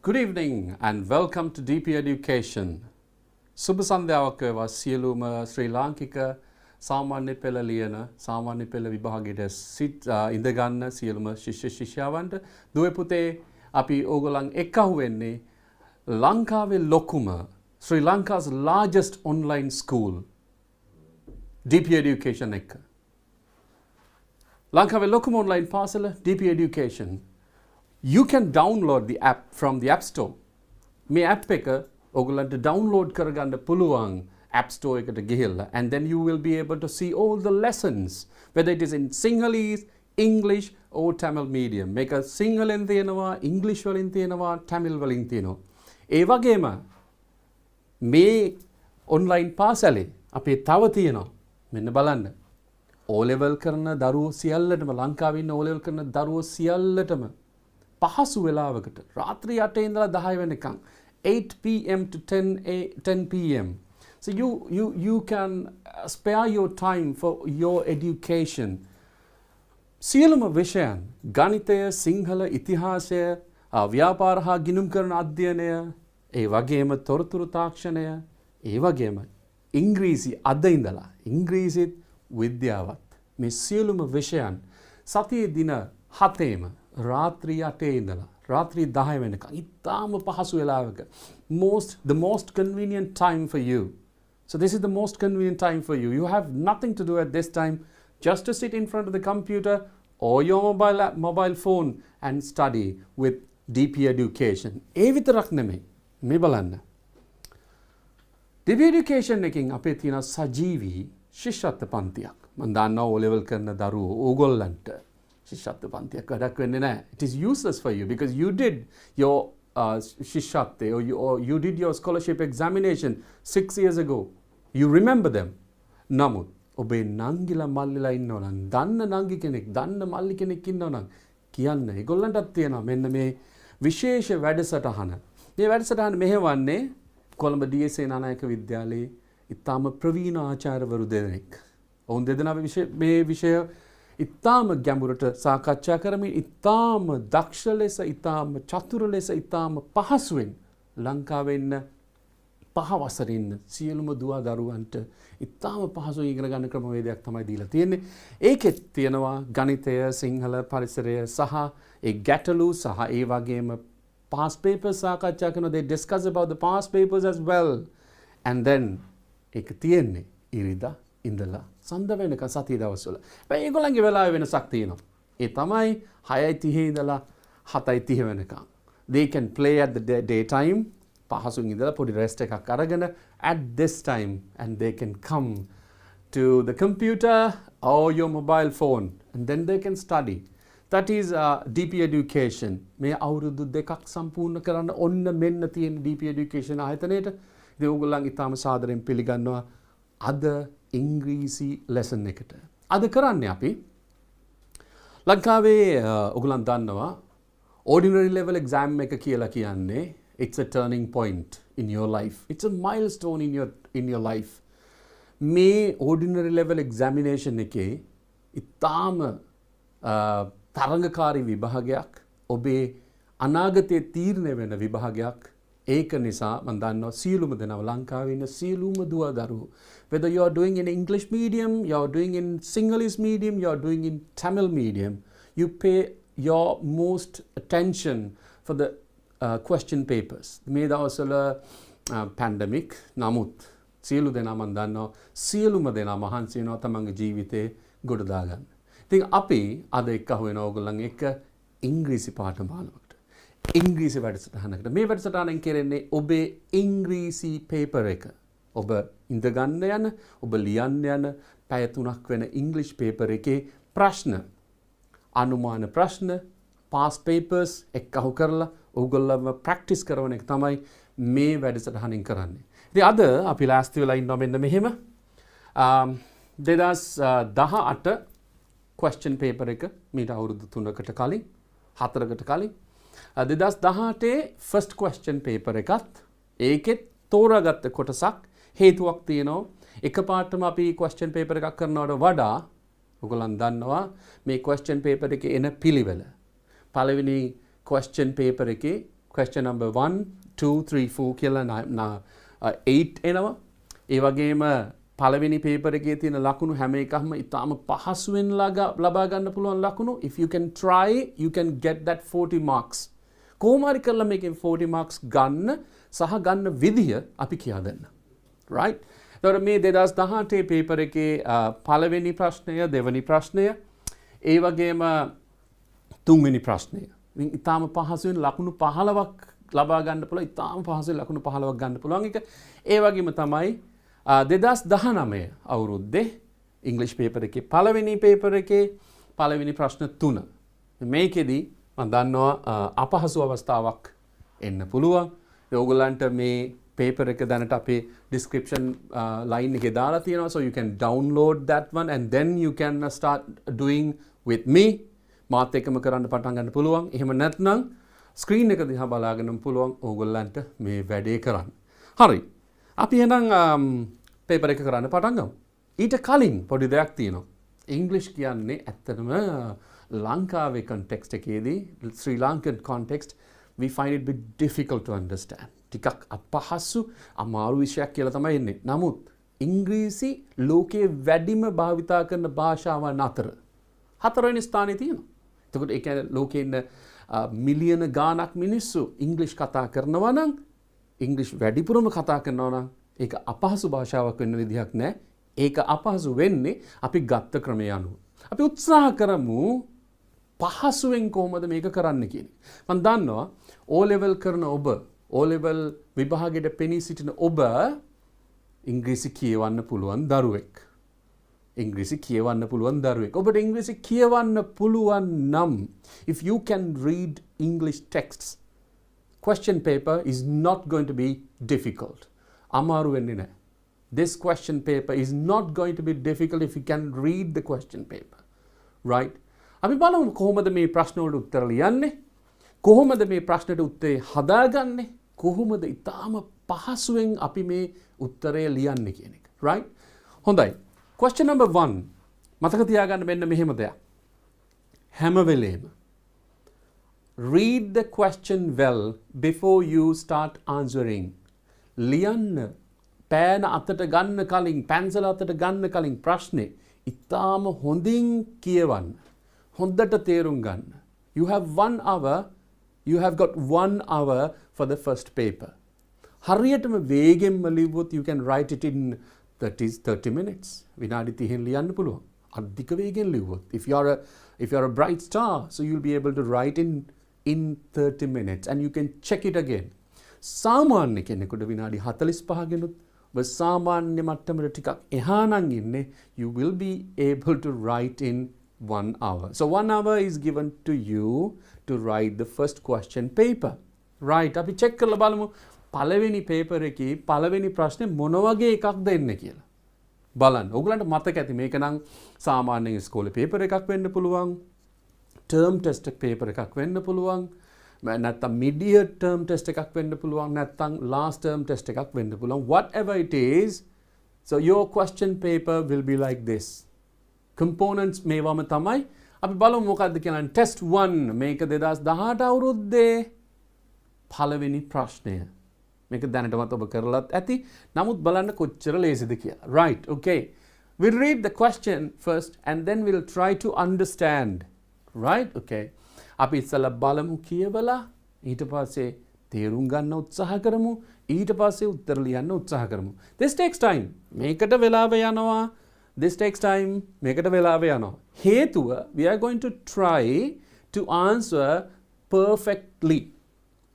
Good evening and welcome to DP Education. සුබ සන්ධ්‍යාවක් වේවා සියලුම ශ්‍රී ලාංකික සාමාන්‍ය පෙළ ලියන සාමාන්‍ය පෙළ විභාගයට ඉඳ ගන්න සියලුම ශිෂ්‍ය ශිෂ්‍යාවන්ට දුව පුතේ අපි ඕගොල්ලන් එක්කහුව වෙන්නේ ලංකාවේ ලොකුම Sri Lanka's largest online school DP Education එක. ලංකාවේ ලොකුම online පාසල DP Education. You can download the app from the App Store. මේ app එක ඔයගොල්ලන්ට download කරගන්න පුළුවන් App Store එකට ගිහිල්ලා and then you will be able to see all the lessons whether it is in Sinhalese, English or Tamil medium. මේක සිංහලෙන් තියෙනවා, English වලින් තියෙනවා, Tamil වලින් තියෙනවා. ඒ වගේම මේ online පාසලේ අපේ තව තියෙනවා. මෙන්න බලන්න. O level කරන දරුවෝ සියල්ලටම ලංකාවේ ඉන්න O level කරන දරුවෝ සියල්ලටම පහසු වෙලාවකට රාත්‍රී 8 ඉඳලා 10 වෙනකන් 8 p.m. to 10 p.m. So you can spare your time for your education. සියලුම විෂයන් ගණිතය, සිංහල, ඉතිහාසය, ව්‍යාපාර හා ගිණුම් කරන අධ්‍යයනය, ඒ වගේම තොරතුරු තාක්ෂණය, ඒ වගේම ඉංග්‍රීසි අද ඉඳලා ඉංග්‍රීසිත් විද්‍යාවත් මේ සියලුම විෂයන් සතියේ දින 7ේම රාත්‍රී 8 ඉඳලා රාත්‍රී 10 වෙනකන් ඉතාම පහසු වෙලාවක the most convenient time for you. So this is the most convenient time for you. You have nothing to do at this time, just to sit in front of the computer or your mobile phone and study with DP Education. ඒ විතරක් නෙමෙයි. මේ බලන්න. DP Education එකකින් අපේ තියෙන සජීවී ශිෂ්‍යත්ව පන්තියක්. මම දන්නවා O level කරන දරුවෝ ඕගොල්ලන්ට ශිෂ්‍යත්ව පන්තියක් වැඩක් වෙන්නේ නැහැ. It is useless for you because you did your ශිෂ්‍යත්වය or you did your scholarship examination 6 years ago. You remember them. නමුත් ඔබේ නංගිලා මල්ලිලා ඉන්නවා නම් දන්න නංගි කෙනෙක් දන්න මල්ලි කෙනෙක් ඉන්නවා නම් කියන්න. ඒගොල්ලන්ටත් තියෙනවා මෙන්න මේ විශේෂ වැඩසටහන. මේ වැඩසටහන මෙහෙවන්නේ කොළඹ DS නානායක විද්‍යාලයේ ඉතාම ප්‍රවීණ ආචාර්යවරු දෙනෙක්. ඔවුන් දෙදෙනා මේ විෂය ඉතාම ගැඹුරට සාකච්ඡා කරමින් ඉතාම දක්ෂ ලෙස ඉතාම චතුර ලෙස ඉතාම පහසුවෙන් ලංකාවේ ඉන්න පහ වසරේ ඉන්න සියලුම දුව දරුවන්ට ඉතාම පහසුවෙන් ඉගෙන ගන්න ක්‍රමවේදයක් තමයි දීලා තියෙන්නේ. ඒකෙත් තියෙනවා ගණිතය, සිංහල, පරිසරය සහ ඒ ගැටලු සහ ඒ වගේම past papers සාකච්ඡා කරනවා. They discuss about the past papers as well. And then ඒක තියෙන්නේ ඉරිදා ඉඳලා සඳ වෙනකන් සතිය දවස්වල. හැබැයි ඒගොල්ලන්ගේ වෙලාවේ වෙනසක් තියෙනවා. ඒ තමයි 6:30 ඉඳලා 7:30 වෙනකන්. They can play at the daytime. පහසුන් ඉඳලා පොඩි rest එකක් අරගෙන at this time and they can come to the computer or your mobile phone and then they can study. That is DP Education. මේ අවුරුදු දෙකක් සම්පූර්ණ කරන්න ඔන්න මෙන්න තියෙන DP Education ආයතනයේට ඉතින් ඕගොල්ලන් ඉතාම සාදරයෙන් පිළිගන්නවා අද ඉංග්‍රීසි ලෙසන් එකට. අද කරන්නේ අපි ලංකාවේ ඔයගොල්ලන් දන්නවා ordinary level exam එක කියලා කියන්නේ it's a turning point in your life. It's a milestone in your life. මේ ordinary level examination එකේ ඉතාම තරඟකාරී විභාගයක් ඔබේ අනාගතයේ තීරණය වෙන විභාගයක්. ඒක නිසා මම දන්නවා සියලුම දෙනා ලංකාවේ ඉන්න සියලුම දුව දරුවෝ whether you are doing in English medium, you are doing in Sinhalese medium, you are doing in Tamil medium, you pay your most attention for the question papers. මේ දවස්වල pandemic නමුත් සියලු දෙනා මම දන්නවා සියලුම දෙනා මහන්සි වෙනවා තමන්ගේ ජීවිතේ ගොඩ දාගන්න. ඉතින් අපි අද එක්කහුව වෙන ඕගොල්ලන් එක්ක ඉංග්‍රීසි පාඨ මාලාවකට ඉංග්‍රීසි වැඩසටහනකට මේ වැඩසටහනෙන් කෙරෙන්නේ ඔබේ ඉංග්‍රීසි පේපර් එක. ඔබ ඉඳ ගන්න යන ඔබ ලියන්න යන පැය 3ක් වෙන ඉංග්‍රීසි පේපර් එකේ ප්‍රශ්න අනුමාන ප්‍රශ්න past papers එක්කහුව කරලා ඕගොල්ලන්ව ප්‍රැක්ටිස් කරන එක තමයි මේ වැඩසටහනින් කරන්නේ. ඉතින් අද අපි ලෑස්ති වෙලා ඉන්නවා මෙන්න මෙහෙම 2018 question paper එක මීට අවුරුදු 3කට කලින් 4කට කලින් 2018 first question paper එකත් ඒකෙත් තෝරාගත්ත කොටසක් හේතුවක් තියෙනවා. එකපාරටම අපි question paper එකක් කරනවට වඩා ඔයගොල්ලන් දන්නවා මේ question paper එකේ එන පිළිවෙල. පළවෙනි question paper එකේ question number 1 2 3 4 කියලා 8 එනවා. ඒ වගේම පළවෙනි paper එකේ තියෙන ලකුණු හැම එකක්ම ඉතාම පහසුවෙන් ලබා ගන්න පුළුවන් ලකුණු. If you can try, you can get that 40 marks. කොහොම හරි කරලා මේකෙන් 40 marks ගන්න සහ ගන්න විදිය අපි කියා දෙන්න. Right? එතකොට මේ 2018 paper එකේ පළවෙනි ප්‍රශ්නය, දෙවෙනි ප්‍රශ්නය, ඒ වගේම තුන්වෙනි ප්‍රශ්නය. ඉතින් ඉතාම පහසුවෙන් ලකුණු 15ක් ලබා ගන්න පුළුවන්. ඉතාම පහසුවෙන් ලකුණු 15ක් ගන්න පුළුවන් එක. ඒ වගේම තමයි 2019 අවුරුද්දේ ඉංග්‍රීසි පේපර් එකේ පළවෙනි පේපර් එකේ පළවෙනි ප්‍රශ්න 3. මේකෙදි මම දන්නවා අපහසු අවස්ථාවක් එන්න පුළුවන්. ඔයගොල්ලන්ට මේ paper එක දැනට අපේ description line එකේ දාලා තියෙනවා, so you can download that one and then you can start doing with me. මාත් එක්කම කරන්න පටන් ගන්න පුළුවන්. එහෙම නැත්නම් screen එක දිහා බලාගෙනම පුළුවන් ඔයගොල්ලන්ට මේ වැඩේ කරන්න. හරි. අපි එහෙනම් paper එක කරන්න පටන් ගමු. ඊට කලින් පොඩි දෙයක් තියෙනවා. English කියන්නේ ඇත්තටම ලංකාවේ context එකේදී, Sri Lankan context, we find it a bit difficult to understand. ටිකක් අපහසු අමාරු විෂයක් කියලා තමයි එන්නේ. නමුත් ඉංග්‍රීසි ලෝකයේ වැඩිම භාවිතා කරන භාෂාවන් අතර 4 වෙනි ස්ථානයේ තියෙනවා. එතකොට ඒ කියන්නේ ලෝකේ ඉන්න මිලියන ගාණක් මිනිස්සු ඉංග්‍රීසි කතා කරනවා නම්, ඉංග්‍රීසි වැඩිපුරම කතා කරනවා නම් ඒක අපහසු භාෂාවක් වෙන්න විදිහක් නැහැ. ඒක අපහසු වෙන්නේ අපි ගත්ත ක්‍රමය අනුව. අපි උත්සාහ කරමු පහසුවෙන් කොහොමද මේක කරන්න කියන එක. මම දන්නවා O level කරන ඔබ, O level විභාගයට පෙනී සිටින ඔබ ඉංග්‍රීසි කියවන්න පුළුවන් දරුවෙක්. ඉංග්‍රීසි කියවන්න පුළුවන් දරුවෙක්. ඔබට ඉංග්‍රීසි කියවන්න පුළුවන් නම්, if you can read English texts, question paper is not going to be difficult. Amaru වෙන්නේ නැහැ. This question paper is not going to be difficult if you can read the question paper. Right? අපි බලමු කොහොමද මේ ප්‍රශ්න වලට උත්තර ලියන්නේ? කොහොමද මේ ප්‍රශ්නට උත්තරේ හදාගන්නේ? කොහොමද ඊටාම පහසුවෙන් අපි මේ උත්තරය ලියන්නේ කියන එක. Right? හොඳයි. Question number 1. මතක තියාගන්න මෙන්න මෙහෙම දෙයක්. හැම වෙලේම read the question well before you start answering. ලියන්න පෑන අතට ගන්න කලින්, පැන්සල අතට ගන්න කලින් ප්‍රශ්නේ ඉතාම හොඳින් කියවන්න. හොඳට තේරුම් ගන්න. You have 1 hour, you have got 1 hour for the first paper. හරියටම වේගෙන්ම ලිව්වොත් you can write it in 30 minutes. විනාඩි 30න් ලියන්න පුළුවන්. අධික වේගෙන් ලිව්වොත්. If you're a bright star, so you'll be able to write in 30 minutes and you can check it again. සාමාන්‍ය කෙනෙකුට විනාඩි 45ගෙනුත් ඔබ සාමාන්‍ය මට්ටමට ටිකක් එහා නම් ඉන්නේ, you will be able to write in 1 hour. So 1 hour is given to you to write the first question paper. Right? අපි check කරලා බලමු පළවෙනි paper එකේ පළවෙනි ප්‍රශ්නේ මොන වගේ එකක්ද එන්නේ කියලා. බලන්න. ඔයගලන්ට මතක ඇති මේක නම් සාමාන්‍යයෙන් ඉස්කෝලේ paper එකක් වෙන්න පුළුවන්. term test paper එකක් වෙන්න පුළුවන්. නැත්තම් mid-year term test එකක් වෙන්න පුළුවන්, නැත්තම් last term test එකක් වෙන්න පුළුවන්. Whatever it is, so your question paper will be like this. Components මේවම තමයි. අපි බලමු මොකක්ද කියලා. test 1 මේක 2018 අවුරුද්දේ පළවෙනි ප්‍රශ්නය. මේක දැනටමත් ඔබ කරලත් ඇති. නමුත් බලන්න කොච්චර ලේසිද කියලා. Right, okay. We'll read the question first and then we'll try to understand. Right, okay. අපි ඉස්සලා බලමු කියවලා ඊට පස්සේ තේරුම් ගන්න උත්සාහ කරමු, ඊට පස්සේ උත්තර ලියන්න උත්සාහ කරමු. This takes time. මේකට වෙලාව යනවා. This takes time. මේකට වෙලාව යනවා. හේතුව we are going to try to answer perfectly.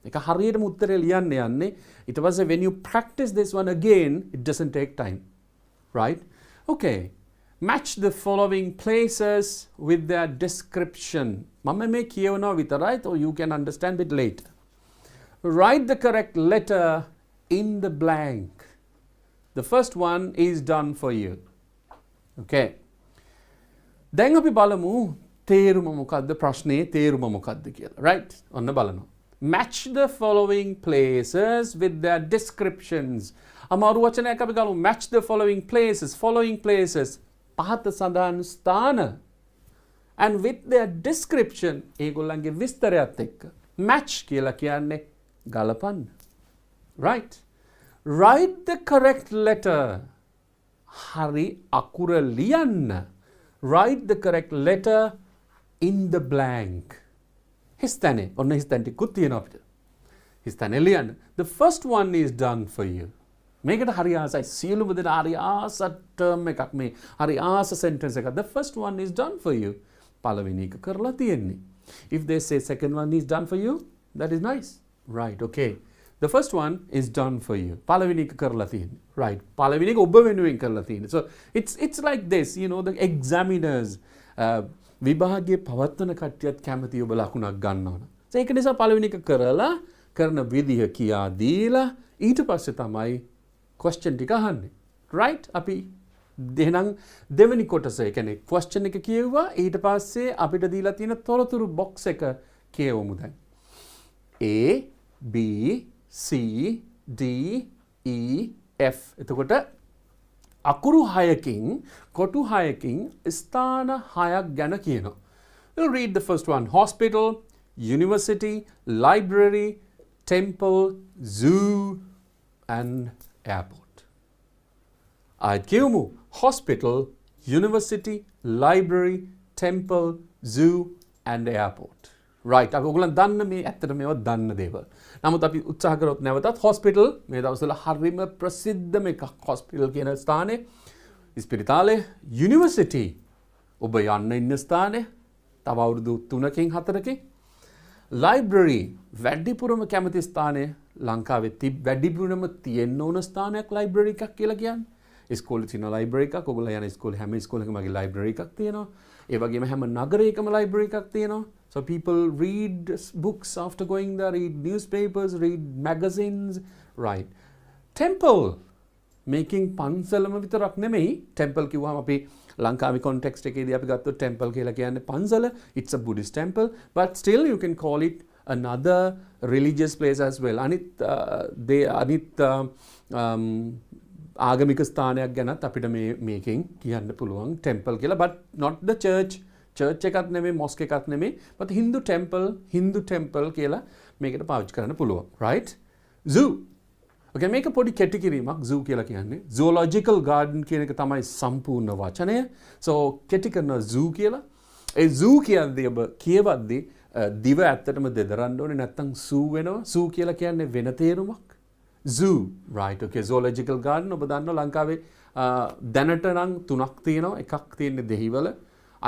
එක හරියටම උත්තරය ලියන්න යන්නේ. ඊට පස්සේ when you practice this one again, it doesn't take time. Right? Okay. Match the following places with their description. Mama may කියවනවා විතරයි, or you can understand it later. Write the correct letter in the blank. The first one is done for you. Okay. දැන් අපි බලමු තේරුම මොකද්ද, ප්‍රශ්නේ තේරුම මොකද්ද කියලා. Right? ඔන්න බලනවා. Match the following places with their descriptions. අමාරු වචනයක් අපි ගමු. Match the following places. Following places. පහත සඳහන් ස්ථාන and with their description ඒගොල්ලන්ගේ විස්තරයත් එක්ක match කියලා කියන්නේ ගලපන්න. Right. Write the correct letter. හරි අකුර ලියන්න. Write the correct letter in the blank. හිස්තැනේ. ඔන්න හිස්තැන් ටිකුත් තියෙනවා අපිට. හිස්තැනේ ලියන්න. The first one is done for you. මේකට හරි ආසයි. සියලුම දෙනා හරි ආස term එකක් මේ. හරි ආස sentence එකක්. The first one is done for you. පළවෙනි එක කරලා තියෙන්නේ. If they say second one is done for you, that is nice. Right, okay. The first one is done for you. පළවෙනි එක කරලා තියෙන්නේ. Right. පළවෙනි එක ඔබ වෙනුවෙන් කරලා තියෙන්නේ. So it's like this, you know, the examiners විභාගයේ පවත්වන කට්ටියත් කැමති ඔබ ලකුණක් ගන්න ඕන. So ඒක නිසා පළවෙනි එක කරලා කරන විදිහ කියා දීලා ඊට පස්සේ තමයි question ටික අහන්නේ. Right? අපි එහෙනම් දෙවෙනි කොටස ඒ කියන්නේ question එක කියුවා ඊට පස්සේ අපිට දීලා තියෙන තොරතුරු box එක කියවමු දැන්. A B C D E F එතකොට අකුරු 6කින් කොටු 6කින් ස්ථාන 6ක් ගැන කියනවා. We'll read the first one. Hospital, university, library, temple, zoo and airport. ආයෙත් කියමු. Hospital, university, library, temple, zoo and airport. Right. අපි ඔයගොල්ලන් දන්න මේ ඇත්තට මේවා දන්න දේවල්. නමුත් අපි උත්සාහ කරොත් නැවතත් hospital මේ දවස්වල හරිම ප්‍රසිද්ධම එකක් hospital කියන ස්ථානේ. ඉස්පිරිතාලේ university ඔබ යන්න ඉන්න ස්ථානේ. තව අවුරුදු 3කින් 4කින්. library වැඩිපුරම කැමති ස්ථානය ලංකාවේ වැඩිපුරම තියෙන්න ඕන ස්ථානයක් library එකක් කියලා කියන්නේ. ඉස්කෝලේ තියෙන library එකක් ඔයගොල්ලෝ යන ඉස්කෝලේ හැම ඉස්කෝලේකම වගේ library එකක් තියෙනවා. ඒ වගේම හැම නගරයකම library එකක් තියෙනවා. So people read books after going there, read newspapers, read magazines, right? Temple making පන්සලම විතරක් නෙමෙයි. temple කිව්වම අපි ලංකාවේ context එකේදී අපි ගත්තොත් temple කියලා කියන්නේ පන්සල. It's a Buddhist temple, but still you can call it another religious place as well. අනිත් ආගමික ස්ථානයක් ගැනත් අපිට මේකෙන් කියන්න පුළුවන් temple කියලා, but not the church. church එකක් නෙමෙයි, mosque එකක් නෙමෙයි, but Hindu temple කියලා මේකට පාවිච්චි කරන්න පුළුවන්. Right? Zoo. Okay, මේක පොඩි කෙටි කිරීමක් zoo කියලා කියන්නේ. Zoological garden කියන එක තමයි සම්පූර්ණ වචනය. So කෙටි කරන zoo කියලා. ඒ zoo කියන්නේ ඔබ කියවද්දී දිව ඇත්තටම දෙදරන්න ඕනේ නැත්නම් zoo වෙනවා. zoo කියලා කියන්නේ වෙන තේරුමක්. Zoo. Right. Okay, zoological garden ඔබ දන්නවා ලංකාවේ දැනට නම් 3ක් තියෙනවා. එකක් තියෙන්නේ දෙහිවල.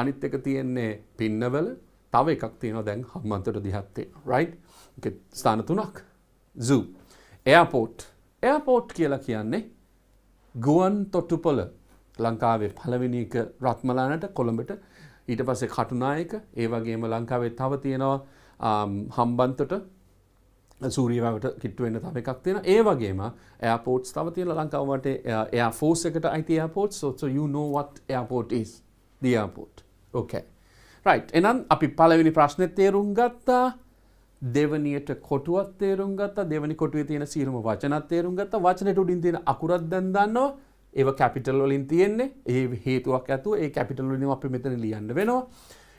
අනිත් එක තියෙන්නේ පින්නවල. තව එකක් තියෙනවා දැන් හම්බන්තොට දිහත් තියෙනවා. Right? Okay, ස්ථාන 3ක්. Zoo. Airport කියලා කියන්නේ ගුවන් තොටුපොළ. ලංකාවේ පළවෙනි එක රත්මලානට කොළඹට ඊට පස්සේ කටුනායක ඒ වගේම ලංකාවේ තව තියෙනවා හම්බන්තොට සූරියවැවට කිට්ටු වෙන්න තව එකක් තියෙනවා. ඒ වගේම airports තව තියෙනවා ලංකාව වටේ air force එකට අයිති airports. So you know what airport is. The airport. Okay. Right. එහෙනම් අපි පළවෙනි ප්‍රශ්නේ තේරුම් ගත්තා. දෙවනියට කොටුවක් තේරුම් ගත්තා. දෙවනි කොටුවේ තියෙන සියලුම වචනත් තේරුම් ගත්තා. වචනෙට උඩින් තියෙන අකුරක් දැන් දන්නවා. ඒව කැපිටල් වලින් තියෙන්නේ. ඒ හේතුවක් ඇතුව ඒ කැපිටල් වලින් අපි මෙතන ලියන්න වෙනවා.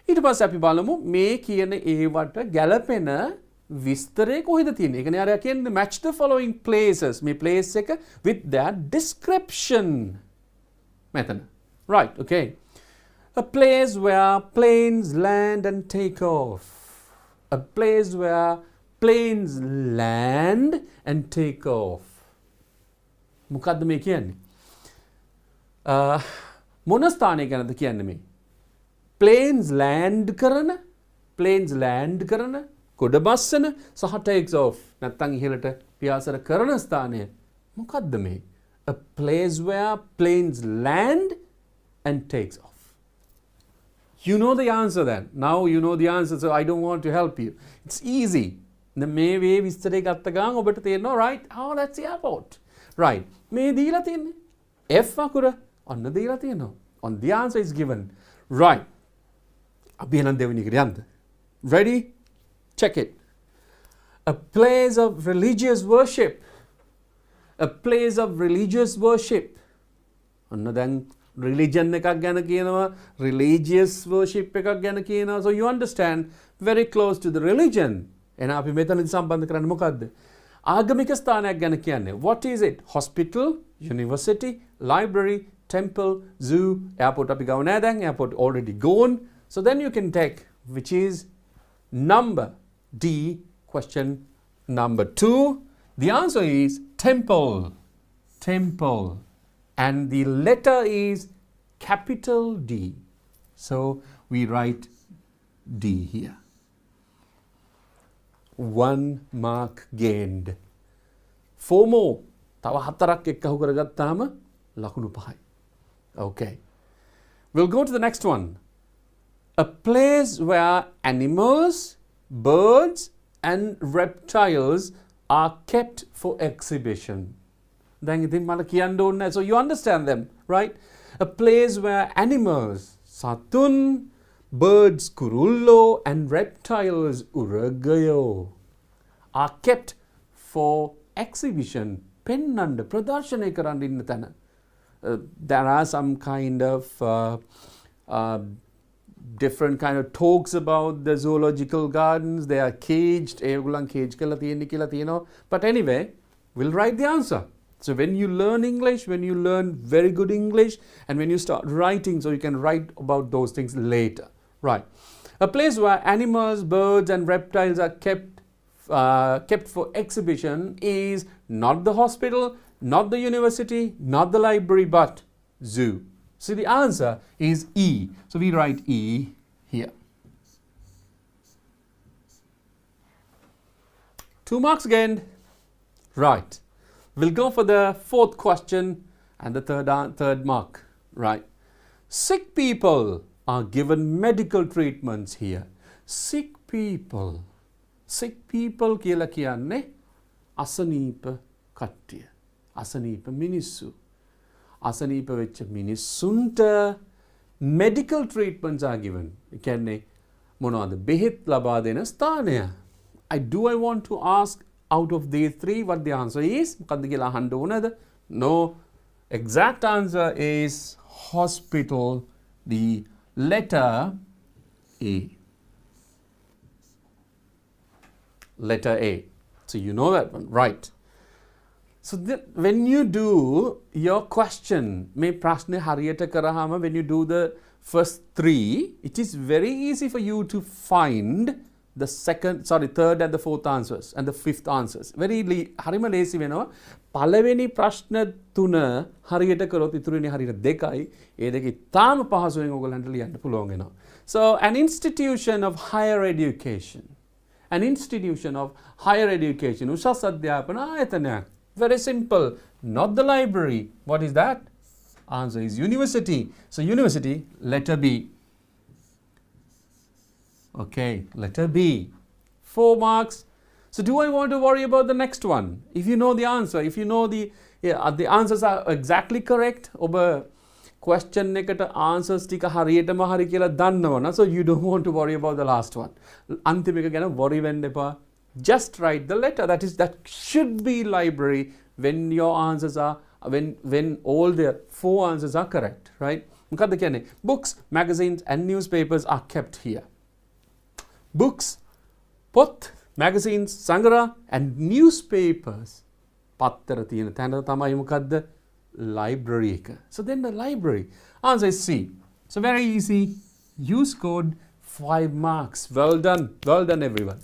ඊට පස්සේ අපි බලමු මේ කියන ඒවට ගැළපෙන විස්තරය කොහෙද තියෙන්නේ. ඒ කියන්නේ අර කියන්නේ match the following places. මේ place එක with their description. මෙතන. Right. Okay. A place where planes land and take off. A place where planes land and take off. මොකද්ද මේ කියන්නේ? මොන ස්ථානය ගැනද කියන්නේ මේ? planes land කරන ගොඩ බස්සන සහ takes off නැත්නම් ඉහළට පියාසර කරන ස්ථානය මොකද්ද මේ? A place where planes land and takes off. You know the answer then. Now you know the answer, so I don't want to help you. It's easy. මේ වේ විස්තරේ ගත්ත ගමන් ඔබට තේරෙනවා right? Oh, that's the airport. Right. මේ දීලා තියෙන්නේ F අකුර ඔන්න දීලා තියෙනවා. On the answer is given. Right. අපි එහෙනම් දෙවෙනි එකට යන්න. Ready? Check it. A place of religious worship. A place of religious worship. ඔන්න දැන් religion එකක් ගැන කියනවා, religious worship එකක් ගැන කියනවා. So you understand, very close to the religion. එහෙනම් අපි මෙතනදී සම්බන්ධ කරන්නේ මොකද්ද? ආගමික ස්ථානයක් ගැන කියන්නේ. What is it? Hospital, university, library, temple, zoo, airport අපි ගව නෑ දැන්. Airport already gone. So then you can take which is number D, question number 2. The answer is temple. Temple. And the letter is capital D. So we write D here. 1 mark gained. 4 more. තව 4ක් එක්කහු කරගත්තාම ලකුණු 5යි. Okay. We'll go to the next one. A place where animals, birds and reptiles are kept for exhibition. දැන් ඉතින් මට කියන්න ඕනේ නැහැ. So you understand them, right? A place where animals, සතුන්, birds, කුරුල්ලෝ, and reptiles, උරගයෝ, are kept for exhibition. පෙන්නන්න ප්‍රදර්ශනය කරන්න ඉන්න තැන. There are some kind of different kind of talks about the zoological gardens. They are caged. ඒගොල්ලන් cage කරලා තියෙන්නේ කියලා තියෙනවා. But anyway, we'll write the answer. So when you learn English, when you learn very good English, and when you start writing, so you can write about those things later. Right. A place where animals, birds and reptiles are kept for exhibition is not the hospital, not the university, not the library, but zoo. So the answer is E. So we write E here. 2 marks gained. Right. We'll go for the 4th question and the third mark. Right. Sick people are given medical treatments here. Sick people. Sick people කියලා කියන්නේ අසනීප කට්ටිය. අසනීප මිනිස්සු. අසනීප වෙච්ච මිනිස්සුන්ට medical treatments are given. ඒ කියන්නේ මොනවද? බෙහෙත් ලබා දෙන ස්ථානය. I want to ask out of these 3 what the answer is? මොකද්ද කියලා අහන්න ඕනද? No. Exact answer is hospital. The letter A. Letter A. So you know that one, right? So when you do your question, මේ ප්‍රශ්නේ හරියට කරාම when you do the first 3, it is very easy for you to find the third and the 4th answers and the 5th answers. හරිම ලේසි වෙනවා. පළවෙනි ප්‍රශ්න 3 හරියට කරොත් ඉතුරුනේ හරියට 2යි. ඒ දෙක ඉතාම පහසුවෙන් ඔයගලන්ට ලියන්න පුළුවන් වෙනවා. So an institution of higher education. An institution of higher education. උසස් අධ්‍යාපන ආයතනයක්. Very simple. Not the library. What is that? Answer is university. So university, letter B. Okay, letter B. 4 marks. So do I want to worry about the next one? If you know the answer, if you know the answers are exactly correct, ඔබ question එකට answers ටික හරියටම හරි කියලා දන්නවනම්, so you don't want to worry about the last one. අන්තිම එක ගැන worry වෙන්න එපා. Just write the letter. That should be library when your answers are when all the 4 answers are correct, right? මොකද්ද කියන්නේ? Books, magazines and newspapers are kept here. Books, පොත්, magazines, සංගරා and newspapers. පත්තර තියෙන තැන තමයි මොකද්ද? Library එක. So then the library. Answer is C. So very easy. You scored 5 marks. Well done. Well done everyone.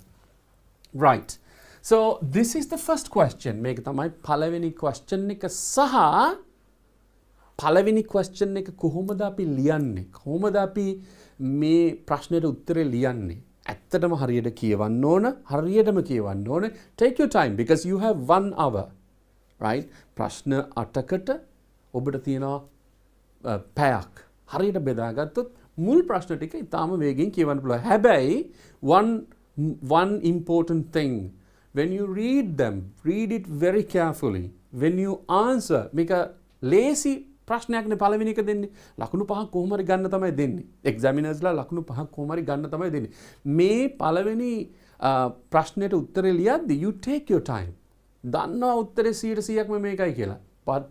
Right. So this is the first question. මේක තමයි පළවෙනි question එක සහ පළවෙනි question එක කොහොමද අපි ලියන්නේ? කොහොමද අපි මේ ප්‍රශ්නෙට උත්තරේ ලියන්නේ? ඇත්තටම හරියට කියවන්න ඕන. හරියටම කියවන්න ඕන. Take your time because you have 1 hour. Right? ප්‍රශ්න 8කට ඔබට තියෙනවා පැයක්. හරියට බෙදාගත්තොත් මුල් ප්‍රශ්න ටික ඉතාම වේගෙන් කියවන්න පුළුවන්. හැබැයි one important thing, when you read them, read it very carefully. When you answer, මේක ලේසි ප්‍රශ්නයක්නේ පළවෙනි එක දෙන්නේ. ලකුණු 5ක් කොහොම හරි ගන්න තමයි දෙන්නේ. එක්සැමිනර්ස්ලා ලකුණු 5ක් කොහොම හරි ගන්න තමයි දෙන්නේ. මේ පළවෙනි ප්‍රශ්නෙට උත්තරේ ලියද්දී you take your time. දන්නවා උත්තරේ 100%ක්ම මේකයි කියලා. But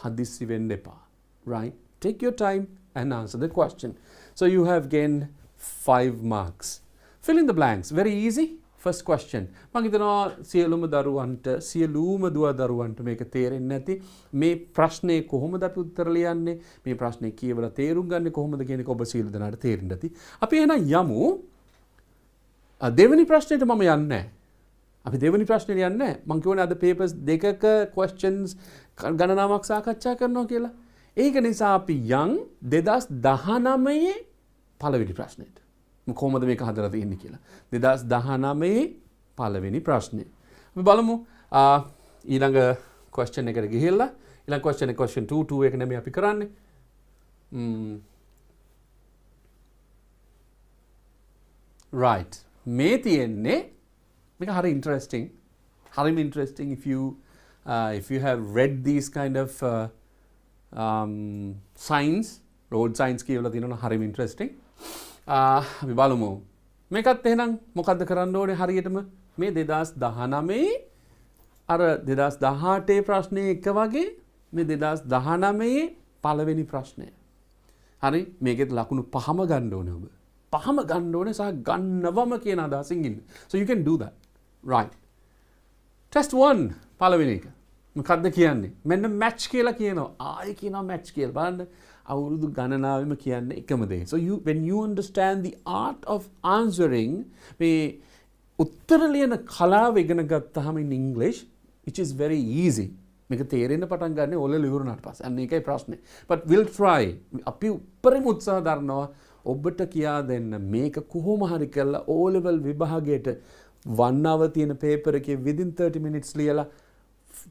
හදිස්සි වෙන්න එපා. Right? Take your time and answer the question. So you have gained 5 marks. Fill in the blanks. Very easy. first question. මම හිතනවා සියලුම දරුවන්ට සියලුම දුව දරුවන්ට මේක තේරෙන්නේ නැති මේ ප්‍රශ්නේ කොහොමද අපි උත්තර ලියන්නේ මේ ප්‍රශ්නේ කියවලා තේරුම් ගන්න කොහොමද කියන එක ඔබ සියලු දෙනාට තේරෙන්න ඇති. අපි එහෙනම් යමු දෙවෙනි ප්‍රශ්නෙට මම යන්නේ නැහැ. අපි දෙවෙනි ප්‍රශ්නෙට යන්නේ නැහැ. මම කියවනේ අද papers දෙකක questions ගණනාවක් සාකච්ඡා කරනවා කියලා. ඒක නිසා අපි යන් 2019 පළවෙනි ප්‍රශ්නෙට. කොහොමද මේක හදලා තියෙන්නේ කියලා. 2019 පළවෙනි ප්‍රශ්නේ. අපි බලමු ඊළඟ question එකට ගිහිල්ලා ඊළඟ question එක question 2 එක නෙමෙයි අපි කරන්නේ. right. මේ තියෙන්නේ මේක හරි interesting. හරිම interesting if you have read these kind of signs, road signs කියවලා තියෙනවා හරිම interesting. අපි බලමු මේකත් එහෙනම් මොකද්ද කරන්න ඕනේ හරියටම මේ 2019 අර 2018 ප්‍රශ්නේ එක වගේ මේ 2019 පළවෙනි ප්‍රශ්නය. හරි මේකෙත් ලකුණු 5ම ගන්න ඕනේ ඔබ. 5ම ගන්න ඕනේ සහ ගන්නවම කියන අදහසින් ඉන්න. So you can do that. Right. Test 1 පළවෙනි එක. මොකද්ද කියන්නේ? මෙන්න match කියලා කියනවා. ආයෙ කියනවා match කියලා. බලන්න අවුරුදු ගණනාවෙම කියන්නේ එකම දේ. So when you understand the art of answering මේ උත්තර ලියන කලාව ඉගෙන ගත්තාම in English which is very easy. මේක තේරෙන්න පටන් ගන්න ඕලෙවල් ඉවරනාට පස්සේ. අන්න ඒකයි ප්‍රශ්නේ. But we'll try. අපි උපරිම උත්සාහ දරනවා ඔබට කියා දෙන්න මේක කොහොම හරි කරලා O level විභාගයට 1 hour තියෙන paper එකේ within 30 minutes ලියලා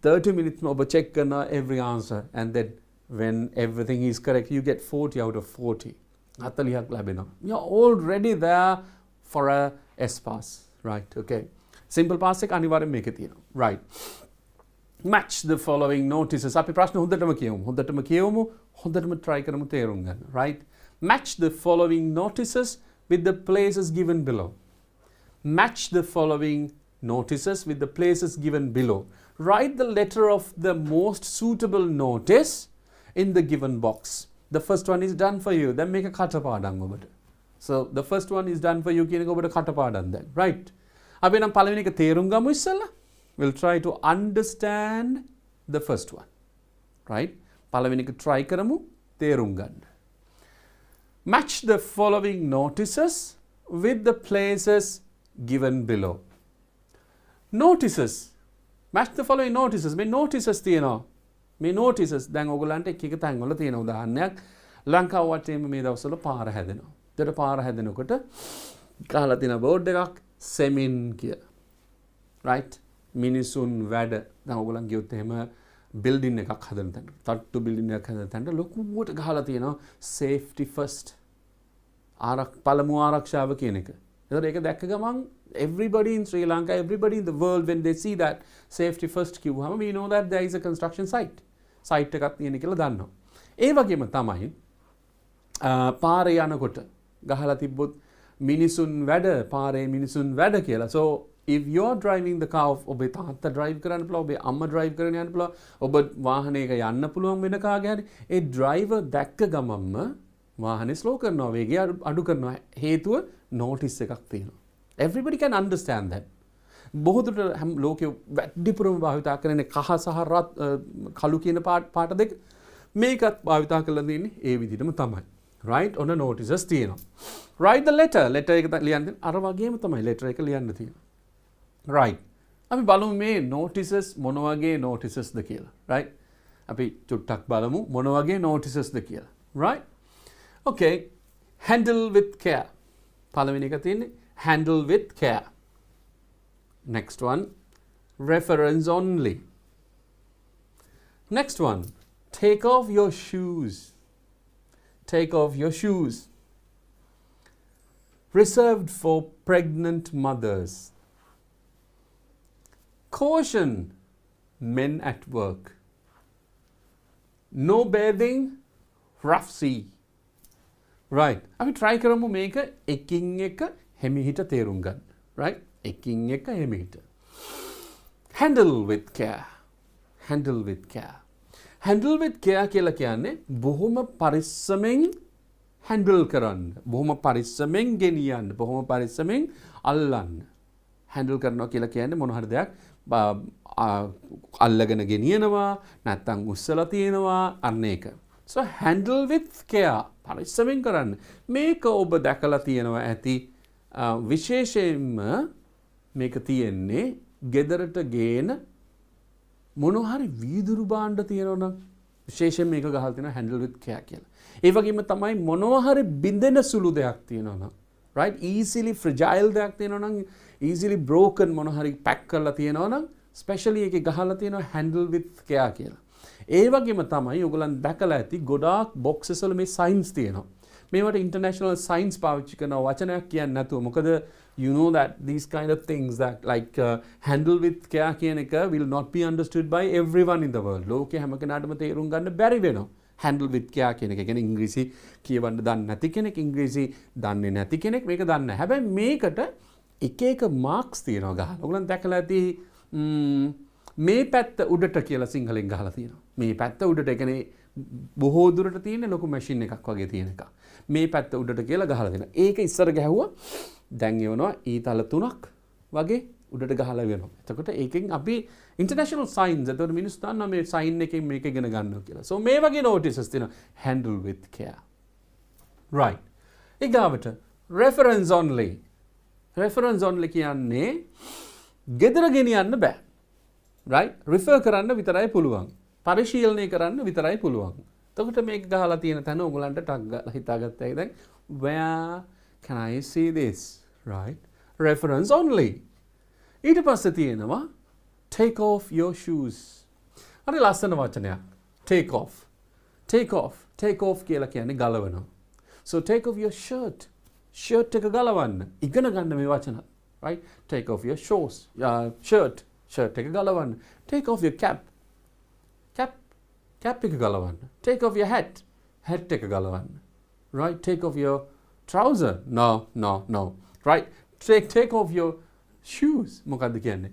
30 minutes ඔබ check කරනවා every answer and then when everything is correct you get 40 out of 40. 40ක් ලැබෙනවා. You're already there for a S pass. Right, okay. Simple pass එක අනිවාර්යෙන් මේකේ තියෙනවා. Right. Match the following notices. අපි ප්‍රශ්න හොඳටම කියවමු. හොඳටම try කරමු තේරුම් ගන්න. Right. Match the following notices with the places given below. Match the following notices with the places given below. Write the letter of the most suitable notice in the given box. The first one is done for you. Then make a කටපාඩම් ඔබට. So the first one is done for you කියන එක ඔබට කටපාඩම් then. Right. අපි නම් පළවෙනි එක තේරුම් ගමු ඉස්සෙල්ලා. We'll try to understand the first one. Right. පළවෙනි එක try කරමු තේරුම් ගන්න. Match the following notices with the places given below. Notices. Match the following notices. මේ notices තියෙනවා. මේ notices දැන් ඔයගොල්ලන්ට එක එක තැන්වල තියෙන උදාහරණයක් ලංකාව වටේම මේ දවස්වල පාර හැදෙනවා. ඒතර පාර හැදෙනකොට ගහලා තියෙන බෝඩ් එකක් සෙමින් කියලා. right මිනිසුන් වැඩ දැන් ඔයගොල්ලන් ගියොත් එහෙම බිල්ඩින් එකක් හදන තැන තට්ටු බිල්ඩින් එකක් හදන තැනට ලොකුවට ගහලා තියෙනවා safety first පළමු ආරක්ෂාව කියන එක. ඒතර ඒක දැක්ක ගමන් everybody in Sri Lanka, everybody in the world, when they see that safety first කිව්වම we know that there is a construction site. site එකක් තියෙන කියලා දන්නවා. ඒ වගේම තමයි පාරේ යනකොට ගහලා තිබ්බොත් මිනිසුන් වැඩ පාරේ මිනිසුන් වැඩ කියලා. So if you are driving the car ඔබේ තාත්තා drive කරන්න පුළුවන් ඔබේ අම්මා drive කරගෙන යන්න පුළුවන් ඔබ වාහනයක යන්න පුළුවන් වෙන කාගේ හරි ඒ driver දැක්ක ගමන්ම වාහනේ slow කරනවා වේගය අඩු කරනවා හේතුව notice එකක් තියෙනවා. Everybody can understand that. බොහෝ දුරට ලෝකෙ වැඩිපුරම භාවිතා කරන්නේ කහ සහ කළු කියන පාට දෙක. මේකත් භාවිතා කරලා තියෙන්නේ ඒ විදිහටම තමයි. right on a notices තියෙනවා. write the letter. letter එක ලියන්න අර වගේම තමයි letter එක ලියන්න තියෙනවා. right. අපි බලමු මේ notices මොන වගේ notices ද කියලා. right. අපි චුට්ටක් බලමු මොන වගේ notices ද කියලා. right. okay. handle with care. පළවෙනි එක තියෙන්නේ handle with care. Next one, reference only. Next one, take off your shoes. Take off your shoes. Reserved for pregnant mothers. Caution, men at work. No bathing, rough sea. Right. අපි try කරමු මේක එකින් එක හිමිහිට තේරුම් ගන්න. Right? එකින් එක හිමිහිට. Handle with care. Handle with care. Handle with care කියලා කියන්නේ බොහොම පරිස්සමෙන් handle කරන්න. බොහොම පරිස්සමෙන් ගෙනියන්න. බොහොම පරිස්සමෙන් අල්ලන්න. handle කරනවා කියලා කියන්නේ මොන හරි දෙයක් අල්ලගෙන ගෙනියනවා නැත්නම් උස්සලා තියෙනවා අන්න ඒක. So handle with care. පරිස්සමෙන් කරන්න. මේක ඔබ දැකලා තියෙනවා ඇති විශේෂයෙන්ම මේක තියෙන්නේ ගෙදරට ගේන මොන හරි වීදුරු භාණ්ඩ තියෙනවා නම් විශේෂයෙන් මේක ගහලා තියෙනවා handle with care කියලා. ඒ වගේම තමයි මොනවා හරි බින්දෙන සුළු දෙයක් තියෙනවා නම් right easily fragile දෙයක් තියෙනවා නම් easily broken මොන හරි pack කරලා තියෙනවා නම් especially එකේ ගහලා තියෙනවා handle with care කියලා. ඒ වගේම තමයි ඔයගොල්ලන් දැකලා ඇති ගොඩාක් boxes වල මේ signs තියෙනවා. මේවට international signs පාවිච්චි කරන වචනයක් කියන්නේ නැතුව මොකද you know that these kind of things that like handle with care කියන එක will not be understood by everyone in the world. ලෝකේ හැම කෙනාටම තේරුම් ගන්න බැරි වෙනවා. handle with care කියන එක කියන්නේ ඉංග්‍රීසි කියවන්න දන්නේ නැති කෙනෙක් ඉංග්‍රීසි දන්නේ නැති කෙනෙක් මේක දන්නේ නැහැ. හැබැයි මේකට එක එක marks තියෙනවා ගහලා. ඔයගොල්ලන් දැකලා ඇති මේ පැත්ත උඩට කියලා සිංහලෙන් ගහලා තියෙනවා. මේ පැත්ත උඩට ඒ කියන්නේ බොහෝ දුරට තියෙන ලොකු මැෂින් එකක් වගේ තියෙන එකක්. මේ පැත්ත උඩට කියලා ගහලා දෙනවා. ඒක ඉස්සර ගැහුවා දැන් එවනවා ඊතල 3ක් වගේ උඩට ගහලා වෙනවා. එතකොට ඒකෙන් අපි international signs එතකොට මිනිස්සු දන්නවා මේ sign එකෙන් මේක ඉගෙන ගන්නවා කියලා. So මේ වගේ notices තියෙනවා handle with care. Right. ඊගාවට reference only. Reference only කියන්නේ ගෙදර ගෙනියන්න බෑ. Right? refer කරන්න විතරයි පුළුවන්. පරිශීලනය කරන්න විතරයි පුළුවන්. එතකොට මේක ගහලා තියෙන තැන ඔයගලන්ට ටක් ගාලා හිතාගත්තා දැන් where can I see this? Right? Reference only. ඊට පස්සේ තියෙනවා take off your shoes. හරි ලස්සන වචනයක්. take off. take off. take off කියලා කියන්නේ ගලවනවා. So take off your shirt. shirt එක ගලවන්න. ඉගෙන ගන්න මේ වචන. Right? take off your shoes. shirt. shirt එක ගලවන්න. take off your cap. cap එක ගලවන්න. take off your hat. hat එක ගලවන්න. Right? take off your trouser. No. Right? take off your shoes. මොකද්ද කියන්නේ?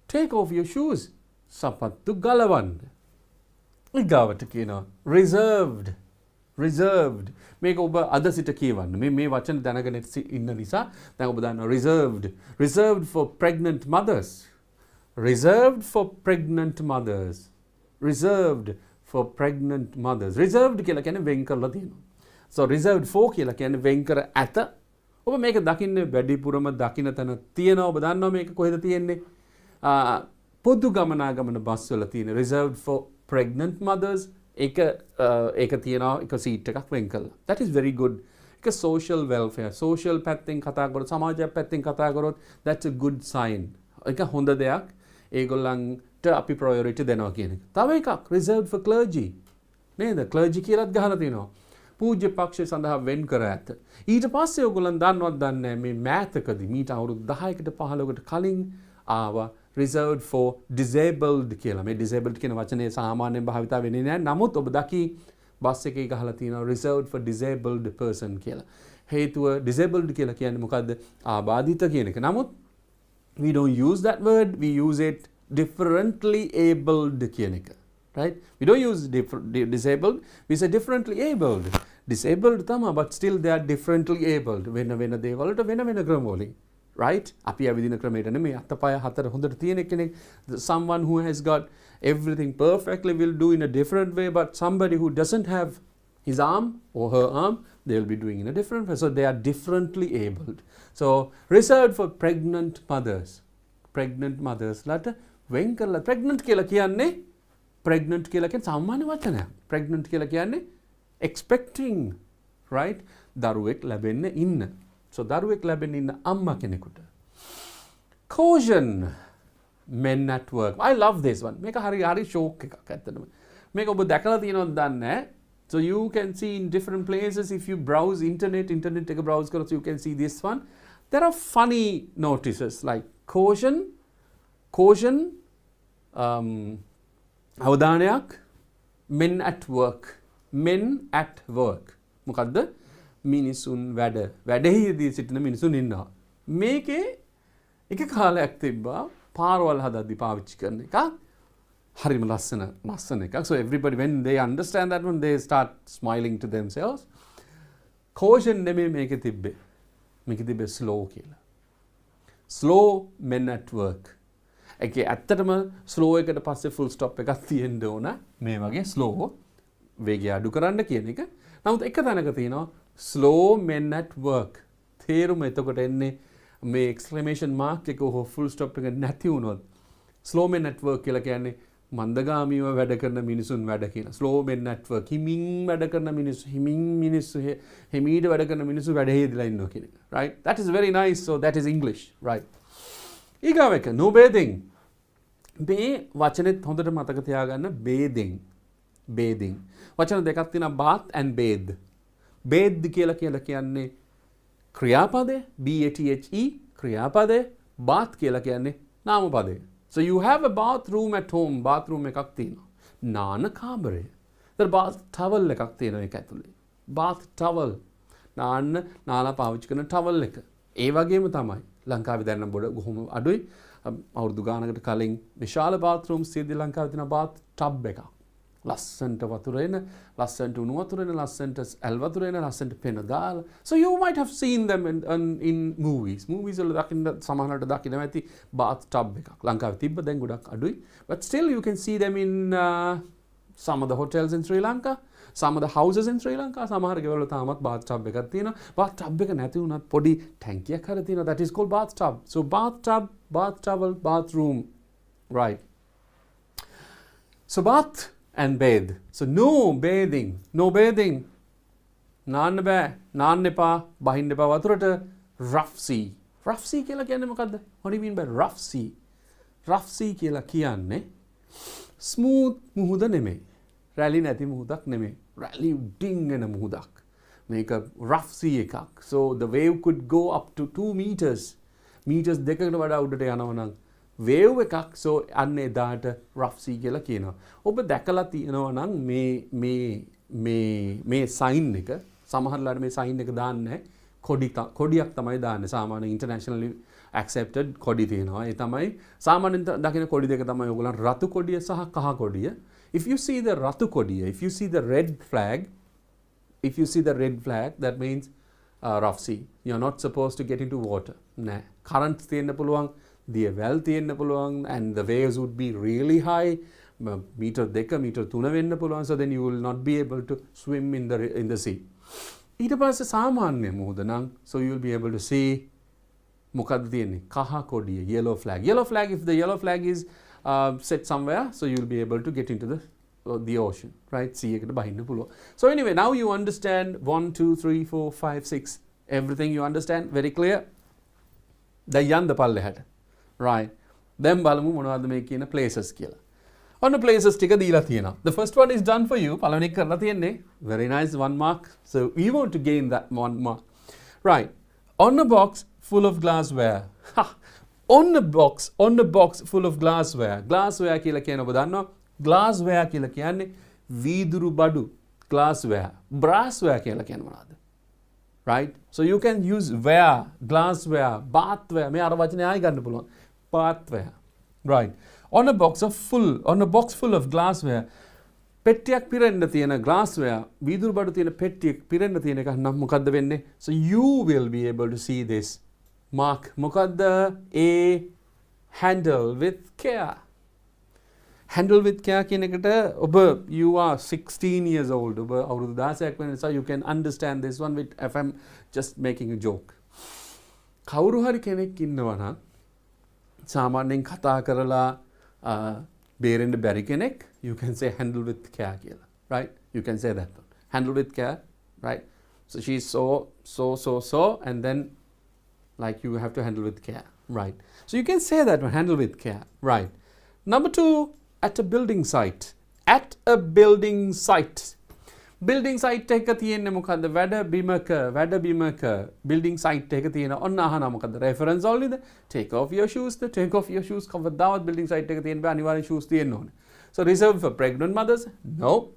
take off your shoes. සපත්තු ගලවන්න. ඊගාවට කියනවා reserved. මේක ඔබ අද සිට කියවන්න. මේ වචන දැනගෙන ඉන්න නිසා දැන් ඔබ දන්නවා reserved for pregnant mothers. reserved for pregnant mothers. reserved for pregnant mothers. reserved කියලා කියන්නේ වෙන් කරලා තියෙනවා. so reserved for කියලා කියන්නේ වෙන් කර ඇත. ඔබ මේක දකින්නේ වැඩිපුරම දකින්න තැන තියෙනවා. ඔබ දන්නවා මේක කොහෙද තියෙන්නේ? පොදු ගමනාගමන බස් වල තියෙන reserved for pregnant mothers. ඒක තියෙනවා එක සීට් එකක් වෙන් කළා. that is very good. ඒක social welfare social පැත්තෙන් කතා කරොත් සමාජ පැත්තෙන් කතා කරොත් that's a good sign. ඒක හොඳ දෙයක්. ඒගොල්ලන්ට අපි priority දෙනවා කියන එක. තව එකක් reserved for clergy. නේද? clergy කියලාත් ගහලා තියෙනවා. පූජ්‍ය පක්ෂය සඳහා වෙන් කර ඇත. ඊට පස්සේ ඔයගොල්ලන් දන්නවත් දන්නේ මේ මෑතකදී මීට අවුරුදු 10කට 15කට කලින් ආවා reserved for disabled කියලා. මේ disabled කියන වචනේ සාමාන්‍යයෙන් භාවිතා වෙන්නේ නැහැ. නමුත් ඔබ දකි බස් එකේ ගහලා තියෙනවා reserved for disabled person කියලා. හේතුව disabled කියලා කියන්නේ මොකද්ද? ආබාධිත කියන එක. නමුත් we don't use that word. We use it differently abled කියන එක. Right? We don't use disabled. We say differently abled. Disabled තමයි but still they are differently abled. වෙන දේවල්ට වෙන ක්‍රම වලින්. Right? අපි ඇවිදින ක්‍රමයට නෙමෙයි අතපය හතර හොඳට තියෙන කෙනෙක්. someone who has got everything perfectly will do in a different way, but somebody who doesn't have his arm or her arm, they will be doing in a different way. So they are differently abled. So reserved for pregnant mothers. pregnant mothers ලාට වෙන් කරලා pregnant කියලා කියන්නේ සාමාන්‍ය වචනයක්. pregnant කියලා කියන්නේ expecting, right? දරුවෙක් ලැබෙන්න ඉන්න. So දරුවෙක් ලැබෙන්න ඉන්න අම්මා කෙනෙකුට. Caution men at work. I love this one. මේක හරි ෂෝක් එකක් ඇත්තටම. මේක ඔබ දැකලා තියෙනවද දන්නේ නැහැ. So you can see in different places if you browse internet එක browse කරොත් you can see this one. There are funny notices like caution අවධානයක් men at work. මොකද්ද? මිනිසුන් වැඩෙහිදී සිටින මිනිසුන් ඉන්නවා. මේකේ එක කාලයක් තිබ්බා පාරවල් හදද්දි පාවිච්චි කරන එක. හරිම ලස්සන එකක්. So everybody when they understand that one they start smiling to themselves. Caution නෙමෙයි මේකේ තිබ්බේ slow කියලා. slow men at work. ඒකේ ඇත්තටම slow එකට පස්සේ full stop එකක් තියෙන්න ඕන. මේ වගේ slow වේගය අඩු කරන්න කියන එක. නමුත් එක තැනක තියෙනවා slow men at work. තේරුම එතකොට එන්නේ මේ exclamation mark එක හෝ full stop එක නැති වුණොත් slow men at work කියලා කියන්නේ මන්දගාමීව වැඩ කරන මිනිසුන් වැඩ කියන. slow men at work හිමින් වැඩ කරන මිනිස්සු හිමීට වැඩ කරන මිනිස්සු වැඩ හේදලා ඉන්නවා කියන එක. right? That is very nice. So that is English. right? ඊගාව එක no bathing. මේ වචනේත් හොඳට මතක තියාගන්න bathing. වචන දෙකක් තියෙනවා bath and bathe. bathe කියලා කියන්නේ ක්‍රියාපදය BATHE ක්‍රියාපදය bath කියලා කියන්නේ නාමපදය. So you have a bathroom at home. bathroom එකක් තියෙනවා. නාන කාමරය. ඒතර bath towel එකක් තියෙනවා ඒක ඇතුලේ. bath towel නාලා පාවිච්චි කරන towel එක. ඒ වගේම තමයි ලංකාවේ දැන් නම් බොඩ කොහොම අඩුයි. අවුරුදු ගානකට කලින් විශාල bathrooms තියෙද්දි ලංකාවේ තියෙන bath tub එකක්. ලස්සන්ට වතුර එන, ලස්සන්ට උණු වතුර එන, ලස්සන්ට ඇල් වතුර එන, ලස්සන්ට පෙන දාලා. So you might have seen them in movies. movies වල දකින්න සමහරවිට දකින්න ඇති bath tub එකක්. ලංකාවේ තිබ්බ දැන් ගොඩක් අඩුයි. But still you can see them in some of the hotels in Sri Lanka, some of the houses in Sri Lanka. සමහර ගෙවල් වල තාමත් bath tub එකක් තියෙනවා. bath tub එක නැති වුණත් පොඩි ටැංකියක් හරි තියෙනවා. That is called bath tub. So bath tub, bath towel, bathroom. Right. So bath and bathe. So no bathing. නාන්න බෑ. නාන්න එපා. බහින්න එපා වතුරට. rough sea. rough sea කියලා කියන්නේ මොකද්ද? What do you mean by rough sea? rough sea කියලා කියන්නේ smooth මුහුද නෙමෙයි. රැලි නැති මුහුදක් නෙමෙයි. රැලි උඩින් එන මුහුදක්. මේක rough sea එකක්. So the wave could go up to 2 meters. meters දෙකකට වඩා උඩට යනවා නම් wave එකක්. So අන්න එදාට rough sea කියලා කියනවා. ඔබ දැකලා තියෙනවා නම් මේ sign එක සමහරලාට මේ sign එක දාන්නේ කොඩියක් තමයි දාන්නේ. සාමාන්‍ය internationally accepted කොඩි තියෙනවා. ඒ තමයි සාමාන්‍යයෙන් දකින කොඩි දෙක තමයි ඔයගොල්ලන් රතු කොඩිය සහ කහ කොඩිය. If you see the රතු කොඩිය, if you see the red flag, that means rough sea. You're not supposed to get into water. නෑ. currents තියෙන්න පුළුවන්. දියවැල් තියෙන්න පුළුවන් and the waves would be really high. meter 2 meter 3 වෙන්න පුළුවන්. So then you will not be able to swim in the sea. ඊට පස්සේ සාමාන්‍ය මුහුද නම් so you will be able to see මොකක්ද තියෙන්නේ කහ කොඩිය yellow flag. If the yellow flag is set somewhere, so you will be able to get into the ocean, right? sea එකට බහින්න පුළුවන්. So anyway, now you understand 1 2 3 4 5 6 everything you understand. Very clear? දැන් යන්න පල්ලෙහාට. right? දැන් බලමු මොනවද මේ කියන places කියලා. ඔන්න places ටික දීලා තියෙනවා. The first one is done for you. පළවෙනි එක කරලා තියෙන්නේ. Very nice, 1 mark. So we want to gain that 1 mark. Right. On a box full of glassware. On a box full of glassware. Glassware කියලා කියන ඔබ දන්නවා. Glassware කියලා කියන්නේ වීදුරු බඩු. Glassware. Brassware කියලා කියන්නේ මොනවද? Right? So you can use ware, glassware, bathware. මේ අර වචනේ ආයි ගන්න පුළුවන්. Bathware. Right. On a box full of glassware. පෙට්ටියක් පිරෙන්න තියෙන glassware, වීදුරු බඩු තියෙන පෙට්ටියක් පිරෙන්න තියෙන එක නම් මොකද්ද වෙන්නේ? So you will be able to see this. Mark මොකද්ද? A handle with care. Handle with care කියන එකට ඔබ you are 16 years old. ඔබ අවුරුදු 16ක් වෙන නිසා you can understand this one with if I'm just making a joke. කවුරු හරි කෙනෙක් ඉන්නවා නම් සාමාන්‍යයෙන් කතා කරලා බේරෙන්න බැරි කෙනෙක් you can say handle with care කියලා. Right? You can say that one. Handle with care. Right? So she's so and then like you have to handle with care. Right? So you can say that one. Handle with care. Right? Number 2. At a building site. Building site එක තියෙන්නේ මොකද්ද? වැඩ බිමක building site එක තියෙන ඔන්න අහනවා මොකද්ද? reference onlyද? take off your shoes කවදාවත් building site එක තියෙන්න බෑ අනිවාර්යෙන් shoes තියෙන්න ඕනේ. So reserved for pregnant mothers? No.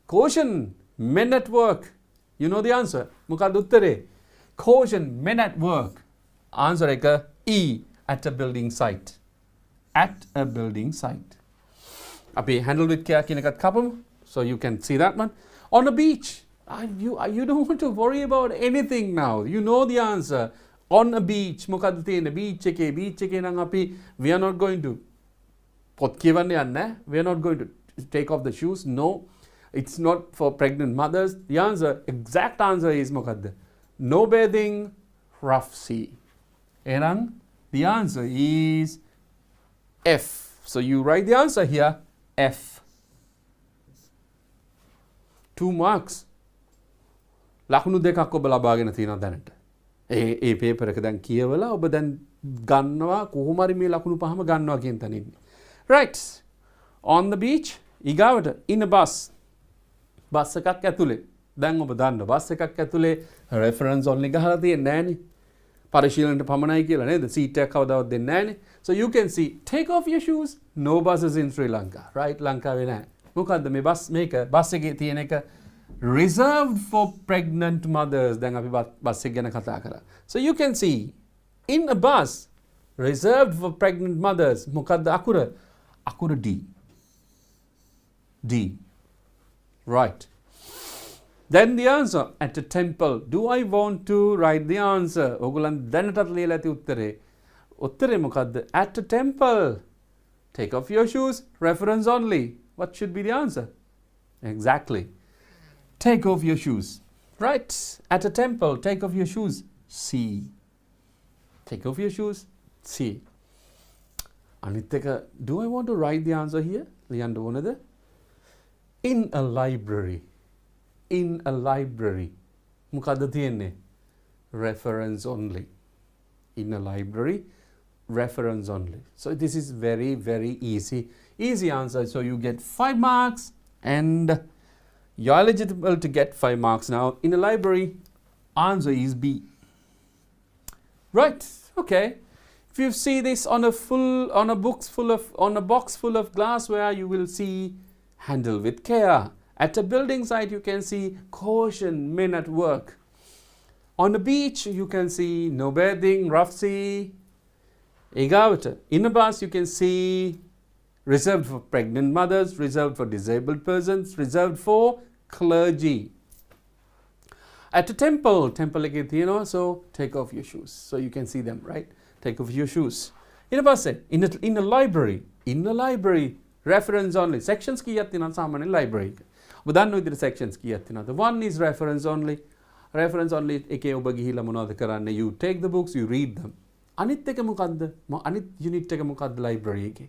Caution, men at work. You know the answer. මොකද්ද උත්තරේ? Caution, men at work. Answer එක E. At a building site. අපි handle with care කියන එකත් කපමු. So you can see that one. On a beach. You don't want to worry about anything now. You know the answer. on a beach මොකද්ද තියෙන්නේ beach එකේ නම් අපි we are not going to පොත් කියවන්න යන්නේ we are not going to take off the shoes no it's not for pregnant mothers the answer exact answer is මොකද්ද no bathing rough sea එහෙනම් the answer is F so you write the answer here F 2 marks ලකුණු දෙකක් ඔබ ලබාගෙන තියෙනවා දැනට ඒ paper එක දැන් කියවලා ඔබ දැන් ගන්නවා කොහොම හරි මේ ලකුණු පහම ගන්නවා කියන තැන ඉන්නේ right on the beach ඊගාවට in a bus බස් එකක් ඇතුලේ දැන් ඔබ දන්න බස් එකක් ඇතුලේ reference only ගහලා තියෙන්නේ නැහනේ පරිශීලනයට පමණයි කියලා නේද සීට් එකක් කවදාවත් දෙන්නේ නැහනේ so you can see take off your shoes no buses in Sri Lanka right ලංකාවේ නැහැ මොකද්ද මේ මේක බස් එකේ තියෙන එක reserved for pregnant mothers දැන් අපි බස් එක ගැන කතා කරා so you can see in a bus reserved for pregnant mothers මොකද්ද අකුර D right then the answer at a temple do I want to write the answer ඔයගොල්ලන් දැනටත් ලියලා ඇති උත්තරේ මොකද්ද at a temple take off your shoes reference only what should be the answer exactly take off your shoes right at a temple take off your shoes C take off your shoes C අනිත් එක do I want to write the answer here ලියන්න ඕනද in a library මොකද්ද තියෙන්නේ reference only in a library reference only so this is very very easy answer so you get 5 marks and you're eligible to get 5 marks now in a library answer is B right okay if you see this on a box full of glassware you will see handle with care at a building site you can see caution men at work on a beach you can see no bathing rough sea ඊගාවට in a bus you can see reserved for pregnant mothers reserved for disabled persons reserved for clergy at a temple එකේ තියෙනවා so take off your shoes so you can see them right take off your shoes in a bus in a library reference only sections කීයක් තියෙනවද සාමාන්‍ය library එක ඔබ දන්න විදිහට sections කීයක් තියෙනවද one is reference only එකේ ඔබ ගිහිල්ලා මොනවද කරන්නේ you take the books you read them අනිත් එක මොකද්ද අනිත් unit එක මොකද්ද library එකේ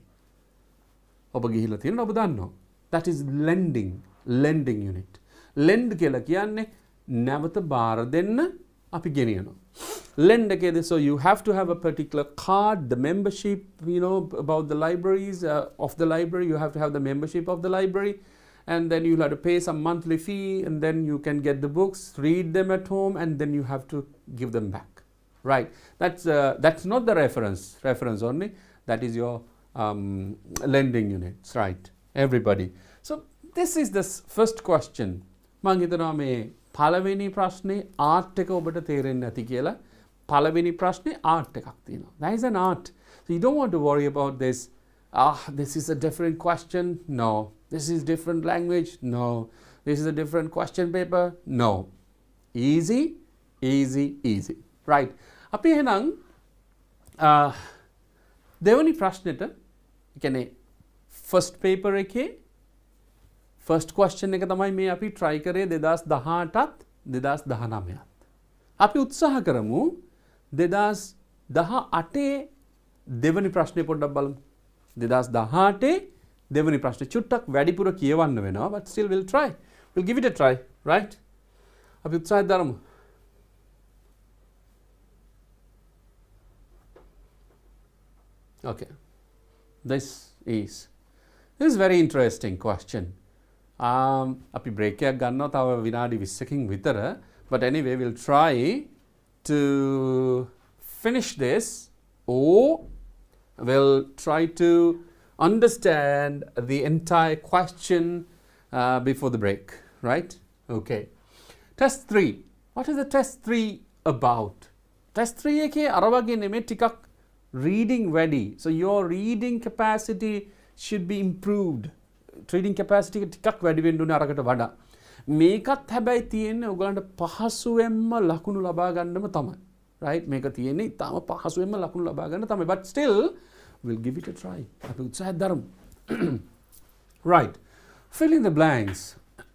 ඔබ ගිහිල්ලා තියෙනවා ඔබ දන්නවා that is lending unit lend කියලා කියන්නේ නැවත බාර දෙන්න අපි ගෙනියනවා lend එකේද so you have to have a particular card the membership about the libraries of the library you have to have the membership of the library and then you'll have to pay some monthly fee and then you can get the books read them at home and then you have to give them back right that's not the reference only that is your lending units right everybody so this is the first question මම හිතනවා මේ පළවෙනි ප්‍රශ්නේ art එක ඔබට තේරෙන්නේ නැති කියලා පළවෙනි ප්‍රශ්නේ ආර්ට් එකක් තියෙනවා there is an art so you don't want to worry about this this is a different question no this is different language no this is a different question paper no easy right අපි එහෙනම් දෙවෙනි ප්‍රශ්නෙට කියන්නේ first paper එකේ first question එක තමයි මේ අපි try කරේ 2018ත් 2019ත් අපි උත්සාහ කරමු 2018 දෙවෙනි ප්‍රශ්නේ පොඩ්ඩක් බලමු 2018 දෙවෙනි ප්‍රශ්නේ චුට්ටක් වැඩිපුර කියවන්න වෙනවා but still we'll give it a try right අපි උත්සාහය දරමු okay this is very interesting question අපි break එකක් ගන්නවා තව විනාඩි 20කින් විතර but anyway we'll try to finish this or we'll try to understand the entire question before the break right okay test 3 what is the test 3 about test 3 එකේ අර වගේ නෙමෙයි ටිකක් reading ready so your reading capacity should be improved reading capacity ටිකක් වැඩි වෙන්න ඕනේ අරකට වඩා මේකත් හැබැයි තියෙන්නේ ඔයගලන්ට පහසුවෙන්ම ලකුණු ලබා ගන්නම තමයි right මේක තියෙන්නේ තාම පහසුවෙන්ම ලකුණු ලබා ගන්න තමයි but still we'll give it a try අපි උත්සාහයක් දරමු right fill in the blanks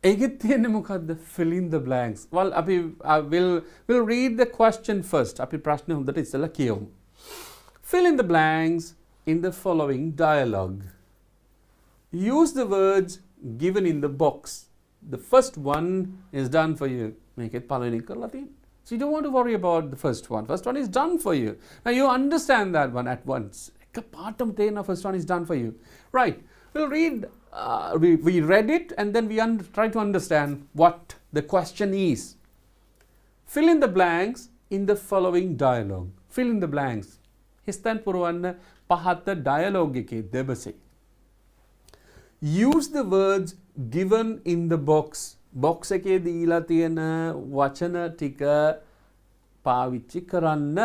ඒකෙත් තියෙන්නේ මොකද්ද fill in the blanks well අපි we'll read the question first අපි ප්‍රශ්නේ හොඳට ඉස්සෙල්ලා කියමු fill in the blanks in the following dialogue use the words given in the box the first one is done for you make it පළවෙනි කරලා තියෙන්නේ so you don't want to worry about the first one is done for you now you understand that one at once එක පාඩම තේරෙනවා first one is done for you right we'll read we read it and then we try to understand what the question is fill in the blanks in the following dialogue fill in the blanks හිස්තැන් පුරවන්න පහත dialogue එකේ දෙබසේ use the words given in the box එකේ දීලා තියෙන වචන ටික පාවිච්චි කරන්න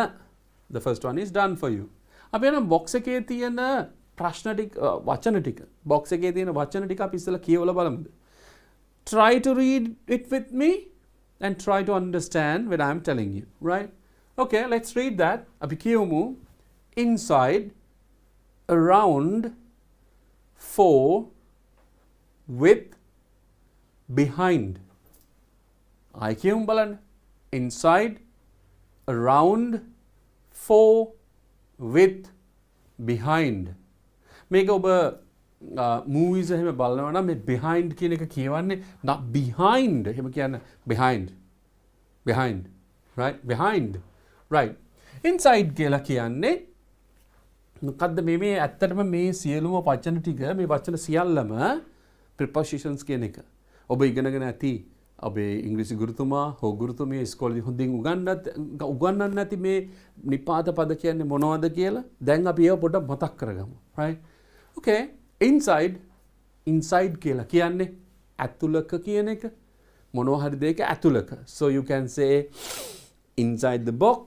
the first one is done for you අපි යන box එකේ තියෙන ප්‍රශ්න ටික වචන ටික box එකේ තියෙන වචන ටික අපි ඉස්සෙල්ලා කියවලා බලමුද try to read it with me and try to understand what I am telling you right okay let's read that අපි කියමු inside around for with behind I කියමු බලන්න inside around for with behind මේක ඔබ movies එහෙම බලනවා නම් මේ behind කියන එක කියවන්නේ not behind එහෙම කියන්න behind right inside කියලා කියන්නේ මොකද්ද මේ ඇත්තටම මේ සියලුම වචන ටික මේ වචන සියල්ලම prepositions කියන එක ඔබ ඉගෙනගෙන ඇති ඔබේ ඉංග්‍රීසි ගුරුතුමා හෝ ගුරුතුමිය ඉස්කෝලේදී හොඳින් උගන්වන්න නැති මේ නිපාත පද කියන්නේ මොනවද කියලා දැන් අපි ඒව පොඩ්ඩක් මතක් කරගමු right okay inside කියලා කියන්නේ ඇතුළක කියන එක මොනවා හරි දෙයක ඇතුළක so you can say inside the box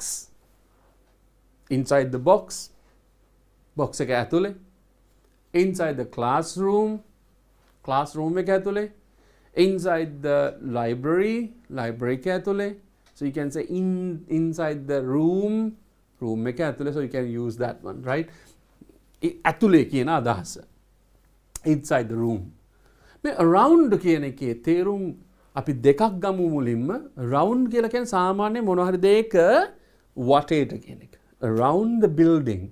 box එක ඇතුලේ inside the classroom එක ඇතුලේ inside the library එක ඇතුලේ so you can say inside the room එක ඇතුලේ so you can use that one right ඇතුලේ කියන අදහස inside the room මේ around කියන එකේ තේරුම් අපි දෙකක් ගමු මුලින්ම around කියලා කියන්නේ සාමාන්‍ය මොනවා හරි දෙයක වටේට කියන එක around the building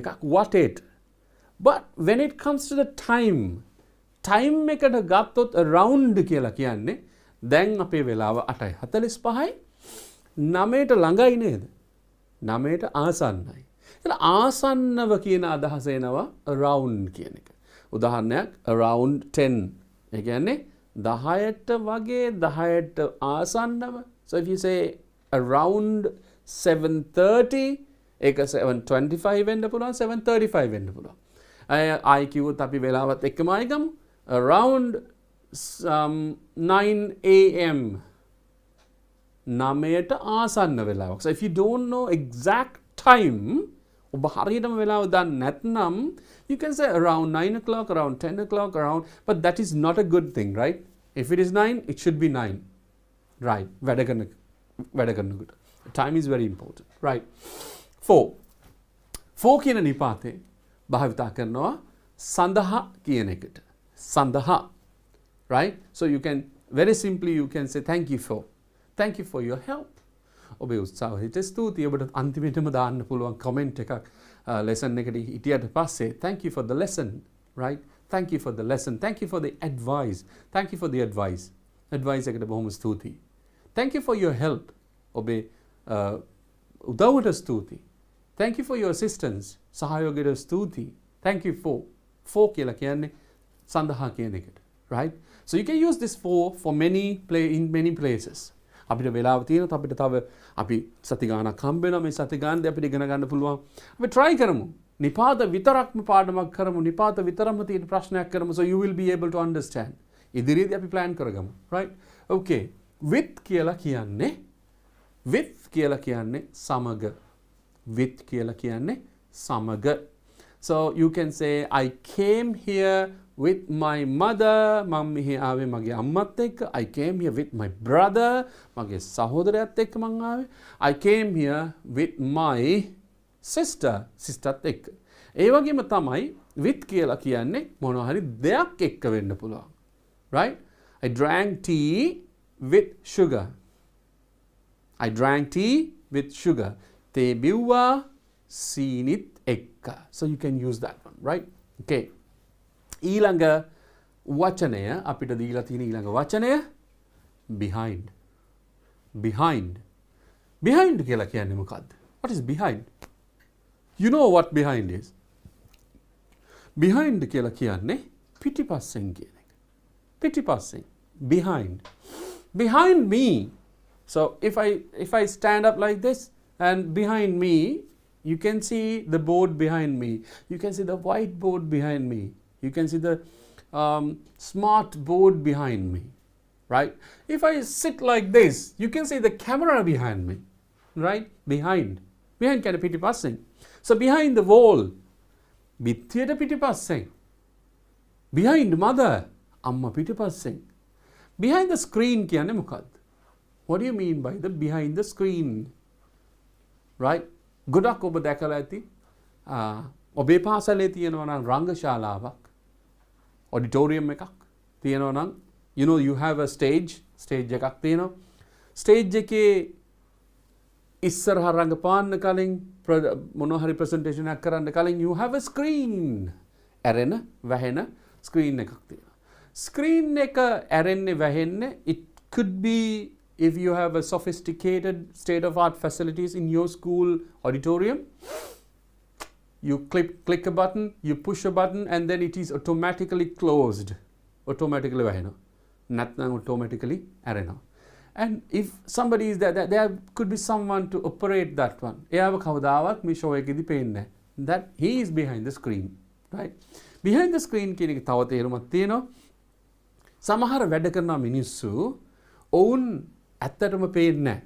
එකක් වටේට but when it comes to the time එකට ගත්තොත් around කියලා කියන්නේ දැන් අපේ වෙලාව 8:45යි 9ට ළඟයි නේද 9ට ආසන්නයි එතන ආසන්නව කියන අදහස එනවා around කියන එක උදාහරණයක් around 10 ඒ කියන්නේ 10ට වගේ 10ට ආසන්නව so if you say around 7:30 ඒක 7:25 වෙන්න පුළුවන් 7:35 වෙන්න පුළුවන් I කිව්වොත් අපි වෙලාවත් එක්කම ආයි ගමු around 9 a.m. 9ට ආසන්න වෙලාවක්. So if you don't know exact time, ඔබ හරියටම වෙලාව දන්නේ නැත්නම් you can say around 9 o'clock, around 10 o'clock, around, but that is not a good thing, right? If it is 9, it should be 9. Right. වැඩ කරනකොට. Time is very important. Right. 4 කියන නිපාතේ භාවිතා කරනවා සඳහා කියන එකට. සඳහා right so you can very simply you can say thank you for your help ඔබේ උත්සාහයට ස්තුතියි ඔබට අන්තිමටම දාන්න පුළුවන් comment එකක් lesson එකට හිටියට පස්සේ thank you for the lesson right thank you for the lesson thank you for the advice advice එකට බොහොම ස්තුතියි thank you for your help ඔබේ උදව්වට ස්තුතියි thank you for your assistance සහයෝගයට ස්තුතියි thank you for කියලා කියන්නේ සඳහා කියන එකට right so you can use this for in many places අපිට වෙලාව තියෙනවා අපිට තව අපි සති ගානක් හම්බ වෙනවා මේ සති ගානදී අපිට ඉගෙන ගන්න පුළුවන් අපි try කරමු නිපාත විතරක්ම පාඩමක් කරමු නිපාත විතරම තියෙන ප්‍රශ්නයක් කරමු so you will be able to understand ඉදිරියේදී අපි plan කරගමු right okay with කියලා කියන්නේ සමග with කියලා කියන්නේ සමග So you can say, I came here with my mother. මම මෙහි ආවේ මගේ අම්මත් එක්ක. I came here with my brother. මගේ සහෝදරයාත් එක්ක මං ආවේ. I came here with my sister. sisterත් එක්ක. ඒ වගේම තමයි with කියලා කියන්නේ මොනවා හරි දෙයක් එක්ක වෙන්න පුළුවන්. Right? I drank tea with sugar. I drank tea with sugar. තේ බිව්වා සීනිත් එක්ක. So you can use that one, right? Okay. ඊළඟ වචනය අපිට දීලා තියෙන ඊළඟ වචනය behind. behind. behind කියලා කියන්නේ මොකද්ද? What is behind? You know what behind is? behind කියලා කියන්නේ පිටිපස්සෙන් කියන එක. පිටිපස්සෙන්. behind. behind me. So if I stand up like this and behind me you can see the board behind me. You can see the white board behind me. You can see the smart board behind me. Right? If I sit like this, you can see the camera behind me. Right? Behind. Behind kind of පිටිපස්සෙන්. So behind the wall. බිත්තියට පිටිපස්සෙන්. Behind mother. අම්මා පිටිපස්සෙන්. Behind the screen කියන්නේ මොකක්ද? What do you mean by the behind the screen? Right? ගොඩක් ඔබ දැකලා ඇති. ඔබේ පාසලේ තියෙනවා නම් රංගශාලාවක්. auditorium එකක් තියෙනවා නම් you know you have a stage එකක් තියෙනවා. stage එකේ ඉස්සරහා රංගපාන්න කලින් මොනවා හරි presentation එකක් කරන්න කලින් you have a screen. ඇරෙන වැහෙන screen එකක් තියෙනවා. screen එක ඇරෙන්නේ වැහෙන්නේ it could be if you have a sophisticated state-of-art facilities in your school auditorium. You click a button, you push a button, and then it is automatically closed. Automatically vahena. Natnang automatically arena. And if somebody is there could be someone to operate that one. Eyawa kawdawat me show ekedi penne. That he is behind the screen. Right? Behind the screen කියන එක තව තේරුමක් තියෙනවා. සමහර වැඩ කරන මිනිස්සු ඔවුන් ඇත්තටම පේන්නේ නැහැ.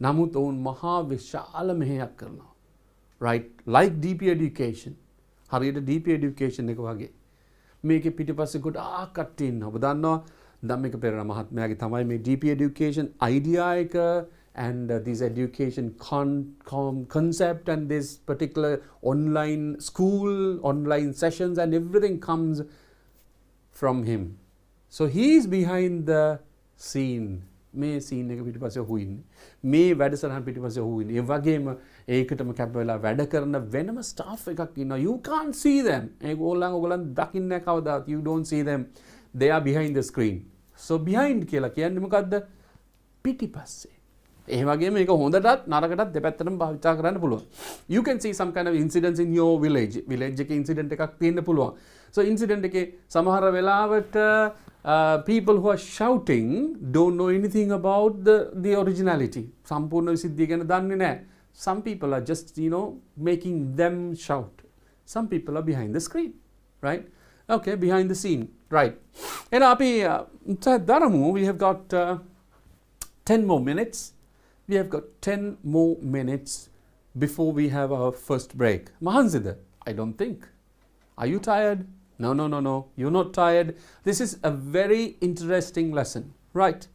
නමුත් ඔවුන් මහා විශාල මෙහෙයක් කරනවා. Right? Like DP education. හරියට DP education එක වගේ. මේකේ පිටිපස්සේ ගොඩාක් කට්ටිය ඉන්නවා. ඔබ දන්නවා ධම්මික පෙරේරා මහත්මයාගේ තමයි මේ DP education idea එක and this education concept and this particular online school, online sessions and everything comes from him. So he is behind the scene. මේ scene එක පිටිපස්සේ ඔහු ඉන්නේ. මේ වැඩසටහන පිටිපස්සේ ඔහු ඉන්නේ. ඒ වගේම ඒකටම කැප වෙලා වැඩ කරන වෙනම staff එකක් ඉන්නවා. You can't see them. ඔයගොල්ලන් දකින්නේ නැහැ කවදාවත්. You don't see them. They are behind the screen. So behind කියලා කියන්නේ මොකද්ද? පිටිපස්සේ. ඒ වගේම මේක හොඳටත් නරකටත් දෙපැත්තටම භාවිතා කරන්න පුළුවන්. You can see some kind of incidents in your village. Village එකේ incident එකක් තියෙන්න පුළුවන්. So incident එකේ සමහර වෙලාවට people who are shouting don't know anything about the originality. සම්පූර්ණ විසිද්ධිය ගැන දන්නේ නැහැ. Some people are just, you know, making them shout. Some people are behind the screen. Right? Okay, behind the scene. Right. And අපි දරමු we have got 10 more minutes. We have got 10 more minutes before we have our first break. Mahanzida, I don't think. Are you tired? No. You're not tired. This is a very interesting lesson. Right.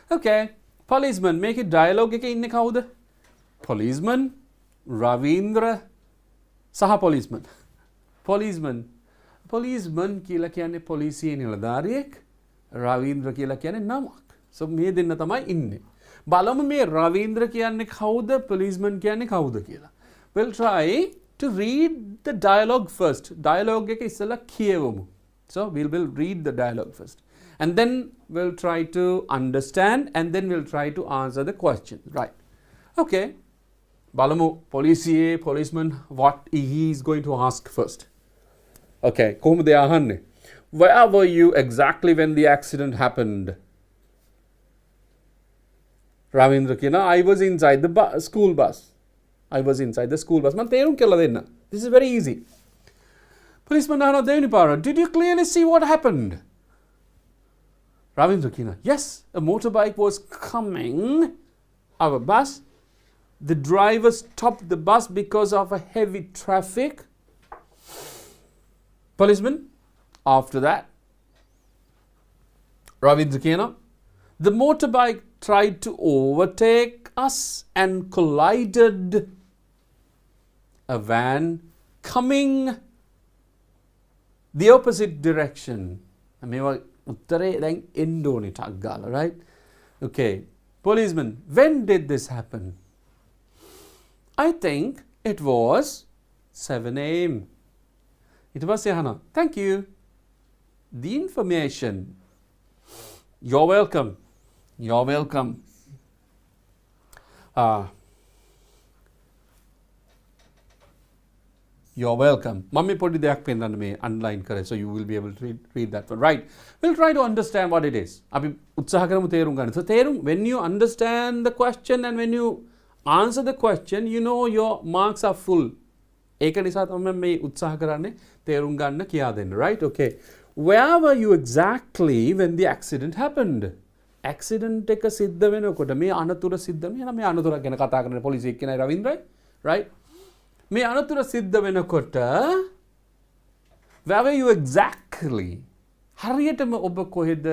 Okay. Policeman, make it dialogue එකේ ඉන්නේ කවුද? Policeman, Ravindra, සහ policeman. Policeman කියලා කියන්නේ පොලිසියේ නිලධාරියෙක්. Ravindra කියලා කියන්නේ නමක්. So මේ දෙන්න තමයි ඉන්නේ. බලමු මේ Ravindra කියන්නේ කවුද? Policeman කියන්නේ කවුද කියලා. We'll try to read the dialogue first. Dialogue එක ඉස්සෙල්ලා කියවමු. So we'll read the dialogue first. And then we'll try to understand and then we'll try to answer the question. Right. Okay. Balamu policeman, what he is going to ask first. Okay. Kohomada ahanne? Where were you exactly when the accident happened? Ravindra kina, I was inside the school bus. I was inside the school bus. Man තේරුම් කියලා දෙන්න. This is very easy. Policeman ahana දෙවෙනි පාර. Did you clearly see what happened? Ravindra kina, yes, a motorbike was coming. Our bus. The driver stopped the bus because of a heavy traffic. policeman, after that, Ravindra කියනවා, the motorbike tried to overtake us and collided a van coming the opposite direction. මේවා උත්තරේ දැන් එන්න ඕනේ ටක් ගාලා, right? Okay. Policeman, when did this happen? I think it was 7 a.m. ඊට පස්සේ අහනවා, thank you. The information. You're welcome. You're welcome. You're welcome. මම පොඩි දෙයක් පෙන්නන්න මේ අන්ලයින් කරේ, so you will be able to read that one. Right. We'll try to understand what it is. අපි උත්සාහ කරමු තේරුම් ගන්න. So තේරුම්, when you understand the question and when you answer the question, you know your marks are full. ඒක නිසා තමයි මේ උත්සාහ කරන්නේ තේරුම් ගන්න කියා දෙන්න. Right? Okay. Where were you exactly when the accident happened? Accident එක සිද්ධ වෙනකොට මේ අනතුර සිද්ධ වෙනවා. මේ අනතුරක් ගැන කතා කරන පොලිසිය එක්කනයි රවින්ද්‍රයි. Right? මේ අනතුර සිද්ධ වෙනකොට where were you exactly? හරියටම ඔබ කොහෙද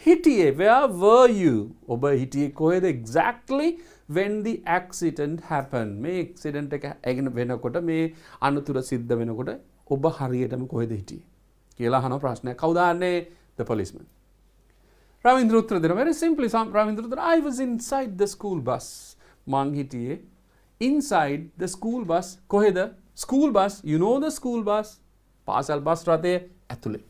හිටියේ? Where were you? ඔබ හිටියේ කොහෙද exactly when the accident happened? මේ accident එක වෙනකොට මේ අනතුර සිද්ධ වෙනකොට ඔබ හරියටම කොහෙද හිටියේ? කියලා අහන ප්‍රශ්නයක්. කවුද අහන්නේ? The policeman. රවින්ද්‍ර උත්තර දෙනවා. Very simply, රවින්ද්‍ර උත්තර, I was inside the school bus. මං හිටියේ inside the school bus. කොහෙද? School bus. You know the school bus. පාසල් බස් රථයේ ඇතුලේ.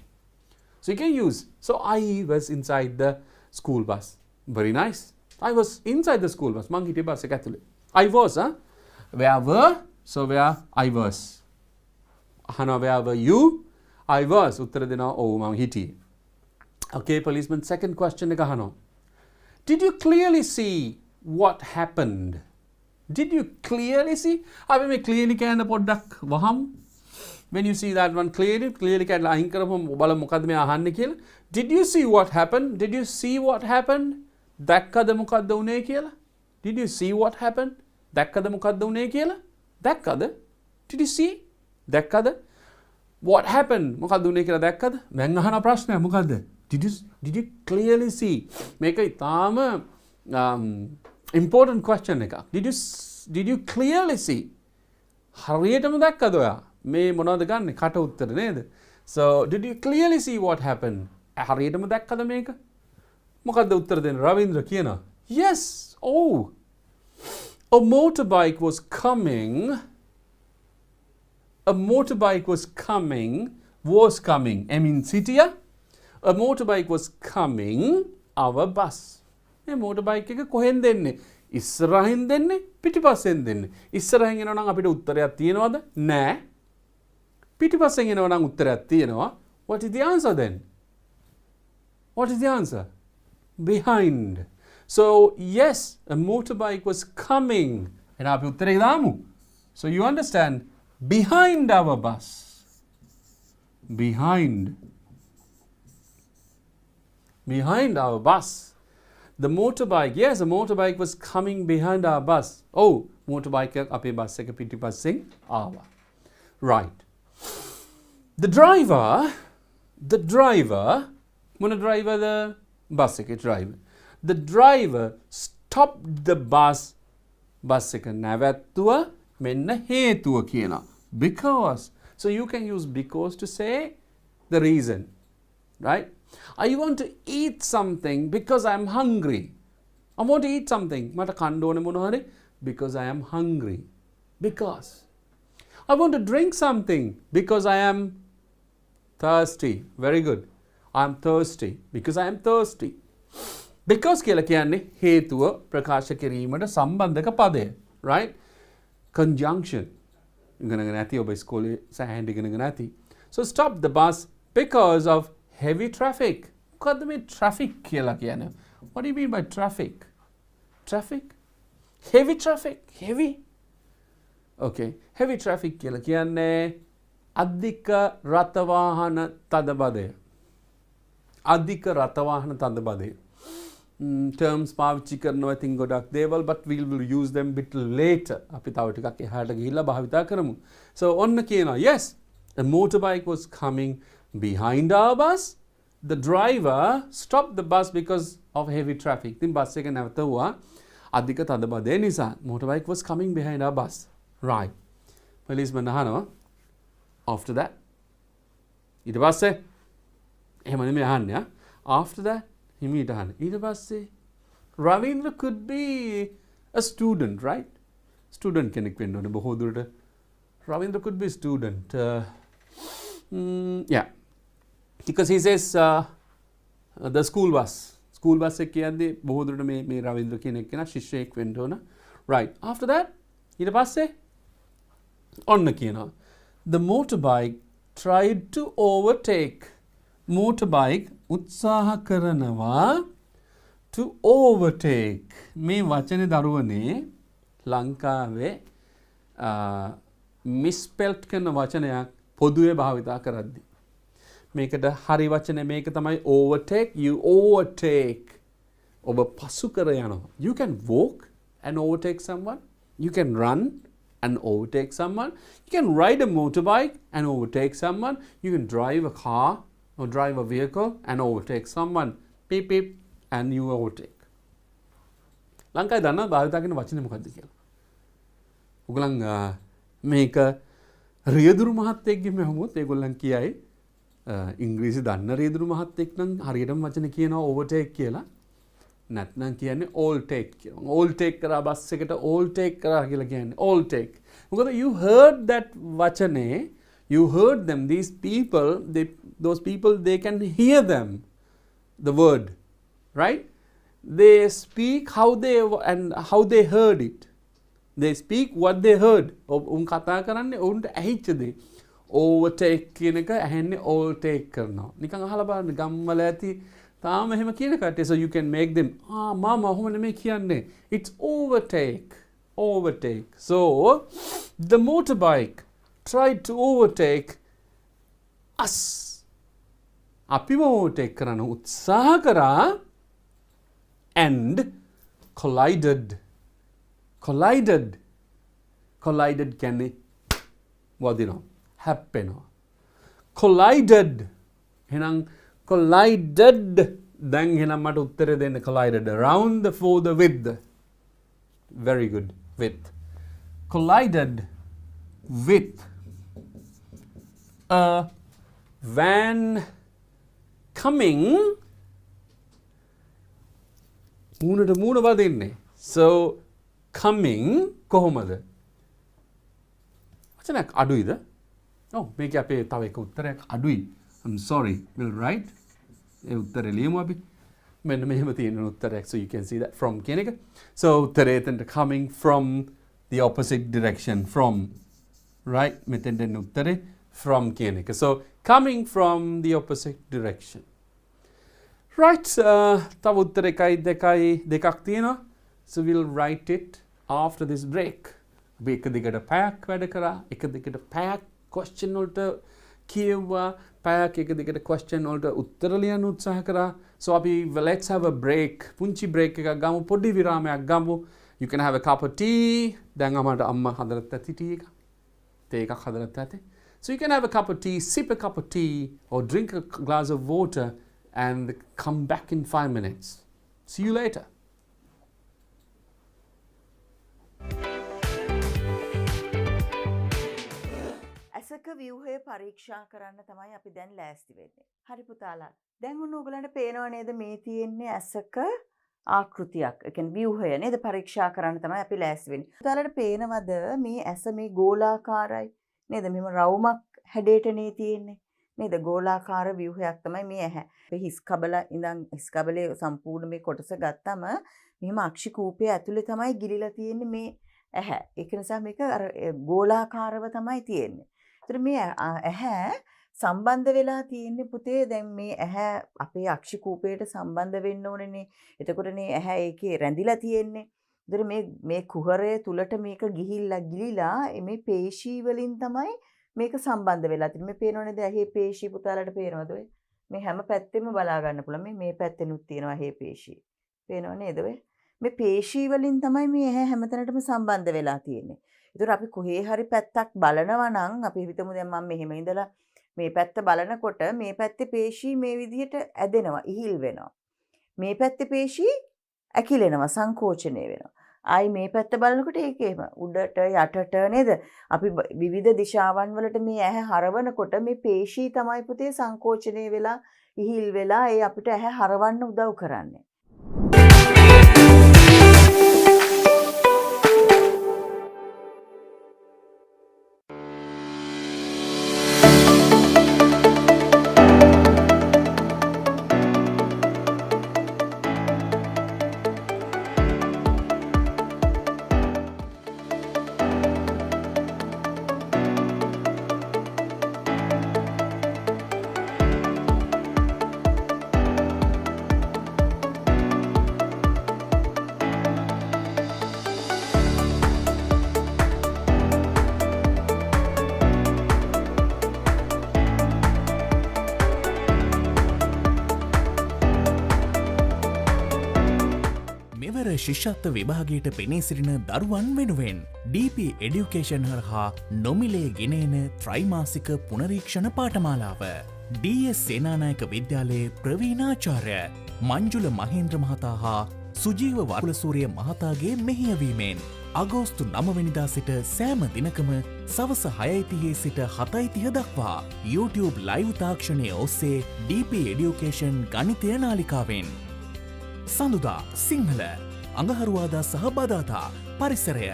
So you can use. So I was inside the school bus. Very nice. I was inside the school bus. මං හිටියේ bus එක ඇතුලේ. I was, huh? Where were? So where I was. අහනවා where were you? I was. උත්තර දෙනවා ඔව් මං හිටියේ. Okay, policeman, second question එක අහනවා. Did you clearly see what happened? Did you clearly see? අපි මේ clearly කියන පොඩ්ඩක් වහමු. When you see that one clearly කියලා අයින් කරපුවම බලමු මොකද්ද මේ අහන්නේ කියලා. Did you see what happened? Did you see what happened? දැක්කද මොකද්ද උනේ කියලා? Did you see what happened? දැක්කද මොකද්ද උනේ කියලා? දැක්කද? Did you see? දැක්කද? What happened? මොකද්ද උනේ කියලා දැක්කද? මම අහන ප්‍රශ්නය මොකද්ද? Did you clearly see? මේක ඉතාම important question එකක්. Did you clearly see? හරියටම දැක්කද ඔයා? මේ මොනවද ගන්නෙ? කට උත්තර නේද? So did you clearly see what happened? හරියටම දැක්කද මේක? මොකද්ද උත්තර දෙන්න? රවින්ද්‍ර කියනවා. Yes. Oh. A motorbike was coming. A motorbike was coming. I mean සිටියා. A motorbike was coming our bus. මේ motorbike එක කොහෙන් දෙන්නේ? ඉස්සරහින් දෙන්නේ පිටිපස්සෙන් දෙන්නේ. ඉස්සරහින් එනවා නම් අපිට උත්තරයක් තියෙනවද? නෑ. පිටිපස්සෙන් එනවා නම් උත්තරයක් තියෙනවා. What is the answer then? What is the answer? Behind. So yes, a motorbike was coming. එහෙනම් අපි උත්තරේ දාමු. So you understand, behind our bus. Behind our bus. The motorbike, yes, a motorbike was coming behind our bus. Oh, motorbike අපේ bus එක පිටිපස්සෙන් ආවා. Right. The driver, මොන driverද? bus එකේ driver. The driver stopped the bus. bus එක නැවැත්තුවා මෙන්න හේතුව කියනවා. Because. So you can use because to say the reason. Right? I want to eat something because I am hungry. I want to eat something. මට කන්න ඕනේ මොනවා හරි because I am hungry. Because. I want to drink something because I am thirsty. Very good. I am thirsty because I am thirsty. Because කියලා කියන්නේ හේතුව ප්‍රකාශ කිරීමට සම්බන්ධක පදය. Right? Conjunction. ඉගෙනගෙන ඇති ඔබ ඉස්කෝලේ සෑහෙන ඉගෙනගෙන ඇති. So stop the bus because of heavy traffic. මොකද්ද මේ traffic කියලා කියන්නේ? What do you mean by traffic? Traffic? Heavy traffic. Heavy. Okay. Heavy traffic කියලා කියන්නේ අධික රථවාහන තදබදය. අධික රථවාහන තදබදය. Terms පාවිච්චි කරනවා ඉතින් ගොඩක් දේවල්, but we will use them bit later. අපි තව ටිකක් එහාට ගිහිල්ලා භාවිතා කරමු. So ඔන්න කියනවා, yes, A motorbike was coming behind our bus. The driver stopped the bus because of heavy traffic. ඉතින් බස් එක නැවතුවා අධික තදබදය නිසා. Motorbike was coming behind our bus. Right. policeman අහනවා after that ඊට පස්සේ එහෙම නෙමෙයි අහන්නේ. After that හිමීට අහන්නේ. ඊට පස්සේ Ravindra could be a student, right? Student කෙනෙක් වෙන්න ඕනේ බොහෝ දුරට. Ravindra could be a student. Yeah. Because he says the school bus. School bus එක කියන්නේ බොහෝ දුරට මේ Ravindra කියන එක්කෙනා ශිෂ්‍යයෙක් වෙන්න ඕන. Right. After that ඊට පස්සේ ඔන්න කියනවා. The motorbike tried to overtake. Motorbike උත්සාහ කරනවා to overtake. මේ වචනේ දරුවනේ ලංකාවේ misspelled කරන වචනයක් පොදුවේ භාවිතා කරද්දී. මේකට හරි වචනේ මේක තමයි overtake. You overtake. ඔබ පසු කර යනවා. You can walk and overtake someone. You can run and overtake someone. You can ride a motorbike and overtake someone. You can drive a car or drive a vehicle and overtake someone. Beep beep and you overtake. ලංකාවේ දන්නා භාවිතා කරන වචනේ මොකක්ද කියලා? ඔයගොල්ලන් මේක රියදුරු මහත්තයෙක්ගෙන් මෙහමුත් ඒගොල්ලන් කියයි ඉංග්‍රීසි දන්න රියදුරු මහත්තයෙක් නම් හරියටම වචන කියනවා overtake කියලා. නැත්නම් කියන්නේ all take කියලා. all take කරා බස් එකට all take කරා කියලා කියන්නේ all take. මොකද you heard that වචනේ, you heard them, these people, those people they can hear them, the word, right? They speak how they heard it. They speak what they heard. උන් කතා කරන්නේ උන්ට ඇහිච්ච දේ. overtake කියන එක ඇහෙන්නේ all take කරනවා. නිකන් අහලා බලන්න ගම්වල ඇති තාම එහෙම කියන කට්ටිය. So you can make them මාමා ඔහොම නෙමෙයි කියන්නේ. It's overtake. Overtake. So the motorbike tried to overtake us. අපිව overtake කරන්න උත්සාහ කරා and collided. Collided කියන්නේ වදිනවා. හැප්පෙනවා. Collided. එහෙනම් collided. දැන් එහෙනම් මට උත්තරේ දෙන්න. Collided around for the width. Very good. Width. Collided with a van coming. මූණට මූණ වදින්නේ. So coming කොහොමද? වචනයක් අඩුයිද? ඔව් මේක අපේ තව එක උත්තරයක් අඩුයි. I'm sorry. We'll write. ඒ උත්තරේ ලියමු අපි. මෙන්න මෙහෙම තියෙන උත්තරයක්. So you can see that from කියන එක. So උත්තරේ එතනට coming from the opposite direction from, right? මෙතෙන්ට එන උත්තරේ from කියන එක. So coming from the opposite direction. Right. තව උත්තර දෙකක් තියෙනවා. So we'll write it after this break. අපි එක දිගට පැයක් වැඩ කරා. එක දිගට පැයක් question වලට කියුවා. පැයක් එක දිගට question වලට උත්තර ලියන්න උත්සාහ කරා. So අපි let's have a break. පුංචි break එකක් ගමු. පොඩි විරාමයක් ගමු. You can have a cup of tea. දැන් අම්මා හදලා ඇති tea එක. තේ එකක් හදලා ඇති. So you can have a cup of tea, sip a cup of tea or drink a glass of water and come back in 5 minutes. See you later. ඇසක ව්‍යුහය පරීක්ෂා කරන්න තමයි අපි දැන් ලෑස්ති වෙන්නේ. හරි පුතාලා. දැන් ඔන්න ඔයගලන්ට පේනව නේද මේ තියෙන්නේ ඇසක ආකෘතියක්. ඒ කියන්නේ ව්‍යුහය නේද පරීක්ෂා කරන්න තමයි අපි ලෑස්ති වෙන්නේ. පුතාලට පේනවද මේ ඇස මේ ගෝලාකාරයි නේද? මෙහෙම රවුමක් හැඩයටනේ තියෙන්නේ. නේද? ගෝලාකාර ව්‍යුහයක් තමයි මේ ඇහැ. මේ හිස් කබල ඉඳන් හිස් කබලේ සම්පූර්ණ මේ කොටස ගත්තම මෙහෙම අක්ෂි කූපය ඇතුලේ තමයි ගිලිලා තියෙන්නේ මේ ඇහැ. ඒක නිසා මේක අර ගෝලාකාරව තමයි තියෙන්නේ. ඒතර මේ ඇහැ සම්බන්ධ වෙලා තියෙන්නේ පුතේ දැන් මේ ඇහැ අපේ අක්ෂි කූපයට සම්බන්ධ වෙන්න ඕනේනේ. එතකොටනේ ඇහැ ඒකේ රැඳිලා තියෙන්නේ. ඒතර මේ කුහරය තුලට මේක ගිලිලා මේ පේශී වලින් තමයි මේක සම්බන්ධ වෙලා තියෙන්නේ. මේ පේනවනේද ඇහි පේශී පුතාලට පේනවද ඔය? මේ හැම පැත්තෙම බලා ගන්න පුළුවන්. මේ පැත්තෙනුත් තියෙනවා ඇහි පේශී. පේනව නේද ඔය? මේ පේශී වලින් තමයි මේ ඇහැ හැමතැනටම සම්බන්ධ වෙලා තියෙන්නේ. ඒතර අපි කොහේ හරි පැත්තක් බලනවා නම් අපි හිතමු දැන් මම මෙහෙම ඉඳලා මේ පැත්ත බලනකොට මේ පැත්තේ පේශී මේ විදිහට ඇදෙනවා, ඉහිල් වෙනවා. මේ පැත්තේ පේශී ඇකිලෙනවා, සංකෝචනය වෙනවා. ආයි මේ පැත්ත බලනකොට ඒක එහෙම උඩට යටට නේද? අපි විවිධ දිශාවන් වලට මේ ඇහැ හරවනකොට මේ පේශී තමයි පුතේ සංකෝචනය වෙලා ඉහිල් වෙලා ඒ අපිට ඇහැ හරවන්න උදව් කරන්නේ. ශිෂ්‍යත්ව විභාගයට පෙනී සිටින දරුවන් වෙනුවෙන් DP එඩියුකේෂන් හරහා නොමිලේ ගෙනෙන ත්‍රයිමාසික පුනරීක්ෂණ පාඨමාලාව DS සේනානායක විද්‍යාලයේ ප්‍රවීණාචාර්ය මංජුල මහේන්ද්‍ර මහතා හා සුජීව වරුලසූරිය මහතාගේ මෙහෙයවීමෙන් අගෝස්තු 9 වෙනිදා සිට සෑම දිනකම සවස 6:30 සිට 7:30 දක්වා YouTube ලයිව් තාක්ෂණය ඔස්සේ DP එඩියුකේෂන් ගණිතය නාලිකාවෙන් සඳුදා සිංහල අඟහරුවාදා සහ බදාදා පරිසරය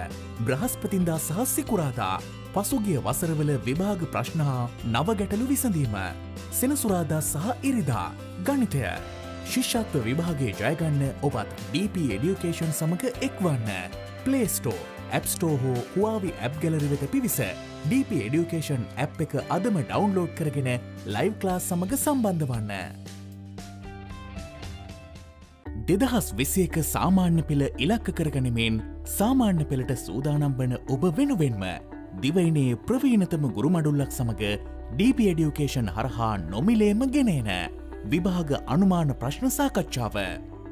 බ්‍රහස්පතින්දා සහ සිකුරාදා පසුගිය වසරවල විභාග ප්‍රශ්න හා නව ගැටලු විසඳීම සෙනසුරාදා සහ ඉරිදා ගණිතය ශිෂ්‍යත්ව විභාගයේ ජයගන්න ඔබත් DP එඩියුකේෂන් සමග එක්වන්න Play Store, App Store හෝ Huawei App Gallery වෙත පිවිස DP එඩියුකේෂන් ඇප් එක අදම ඩවුන්ලෝඩ් කරගෙන ලයිව් ක්ලාස් සමග සම්බන්ධ වන්න. 2021 සාමාන්‍ය පෙළ ඉලක්ක කරගනිමින් සාමාන්‍ය පෙළට සූදානම් වන ඔබ වෙනුවෙන්ම දිවයිනේ ප්‍රවීණතම ගුරු මඩුල්ලක් සමග DP එඩියුකේෂන් හරහා නොමිලේම ගෙනෙන විභාග අනුමාන ප්‍රශ්න සාකච්ඡාව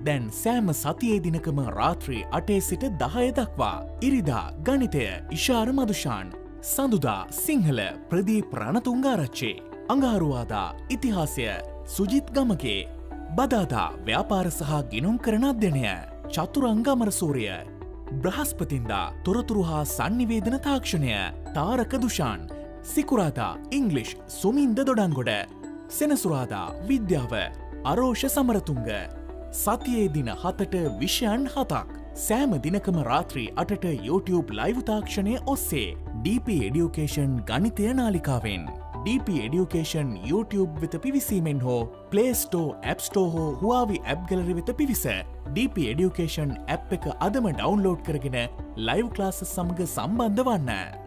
දැන් සෑම සතියේ දිනකම රාත්‍රී 8 සිට 10 දක්වා ඉරිදා ගණිතය ඉෂාර මදුෂාන් සඳුදා සිංහල ප්‍රදීප් රණතුංගාරච්චි අඟහරුවාදා ඉතිහාසය සුජිත් ගමගේ බදාදා ව්‍යාපාර සහ ගිනුම් කරන අධ්‍යයනය චතුරංග අමරසූරිය බ්‍රහස්පතින්දා තොරතුරු හා සංනිවේදන තාක්ෂණය තාරක දුෂාන් සිකුරාදා ඉංග්ලිෂ් සුමින්ද දොඩංගොඩ සෙනසුරාදා විද්‍යාව අරෝෂ සමරතුංග සතියේ දින 7ට විෂයන් 7ක් සෑම දිනකම රාත්‍රී 8ට YouTube ලයිව් තාක්ෂණය ඔස්සේ DP එඩියුකේෂන් ගණිතය නාලිකාවෙන් DP එඩියුකේෂන් YouTube වෙත පිවිසීමෙන් හෝ Play Store, App Store හෝ Huawei App Gallery වෙත පිවිස DP එඩියුකේෂන් ඇප් එක අදම ඩවුන්ලෝඩ් කරගෙන ලයිව් ක්ලාසස් සමග සම්බන්ධ වන්න.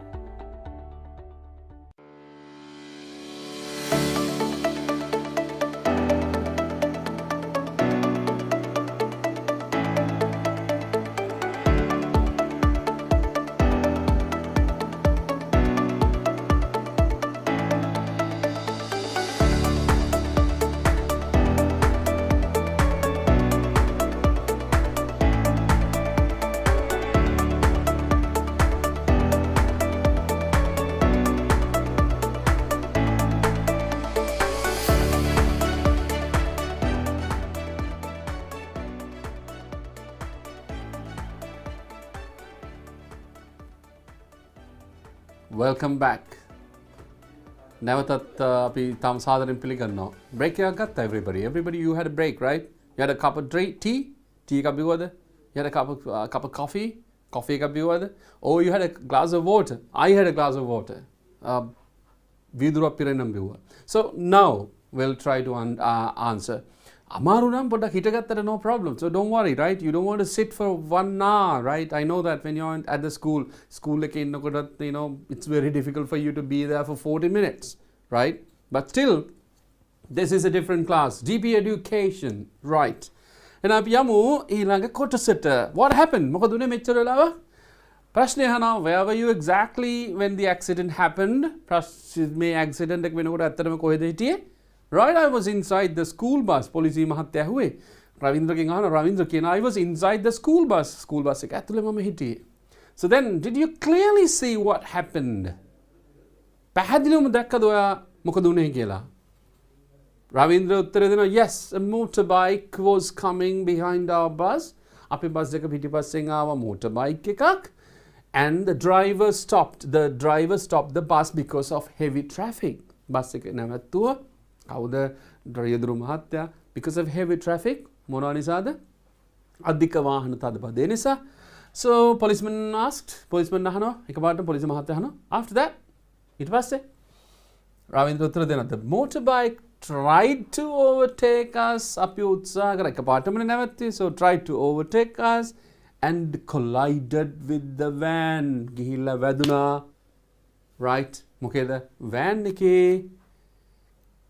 Welcome back. නැවතත් අපි තාම සාදරයෙන් පිළිගන්නවා. Break එකක් ගත්තා everybody. Everybody you had a break, right? You had a cup of tea? Tea එකක් බිව්වද? You had a cup of coffee? Coffee එකක් බිව්වද? Or you had a glass of water? I had a glass of water. වීදුරුවක් පිරෙන්නම් බිව්වා. So now we'll try to answer. Amaru nam podak hitagattara no problem. So don't worry, right? You don't want to sit for 1 hour, right? I know that when you're at the school like you know, it's very difficult for you to be there for 40 minutes, right? But still, this is a different class. DP education, right? And අපි යමු ඊළඟ කොටසට. What happened? මොකද උනේ මෙච්චර වෙලාව? ප්‍රශ්නේ අහනවා, where were you exactly when the accident happened? මේ accident එක වෙනකොට ඇත්තටම කොහෙද හිටියේ? Right, I was inside the school bus. Police මහත්තයා ඇහුවේ. රවින්ද්‍රගෙන් අහනවා, රවින්ද්‍ර කියන I was inside the school bus. School bus එක ඇතුලේ මම හිටියේ. So then, did you clearly see what happened? පැහැදිලිවම දැක්කද ඔයා මොකද උනේ කියලා? රවීන්ද්‍ර උත්තර දෙනවා, yes, a motorbike was coming behind our bus. අපේ බස් එක පිටිපස්සෙන් ආවා motorbike එකක්. And the driver stopped the bus because of heavy traffic. Bus එක නැවතුවා. කවුද? ඩ්‍රයිවර් මහත්තයා. Because of heavy traffic. මොනවා නිසාද? අධික වාහන තදබදය නිසා. So policeman අහනවා එකපාරට පොලිස් මහත්තයා අහනවා. After that, ඊට පස්සේ රවීන්ද්‍ර උත්තර දෙනවා, the motorbike tried to overtake us. අපි උත්සාහ කරා එකපාරටම නැවතුනේ. So tried to overtake us and collided with the van. ගිහිල්ලා වැදුනා. Right? මොකේද? van එකේ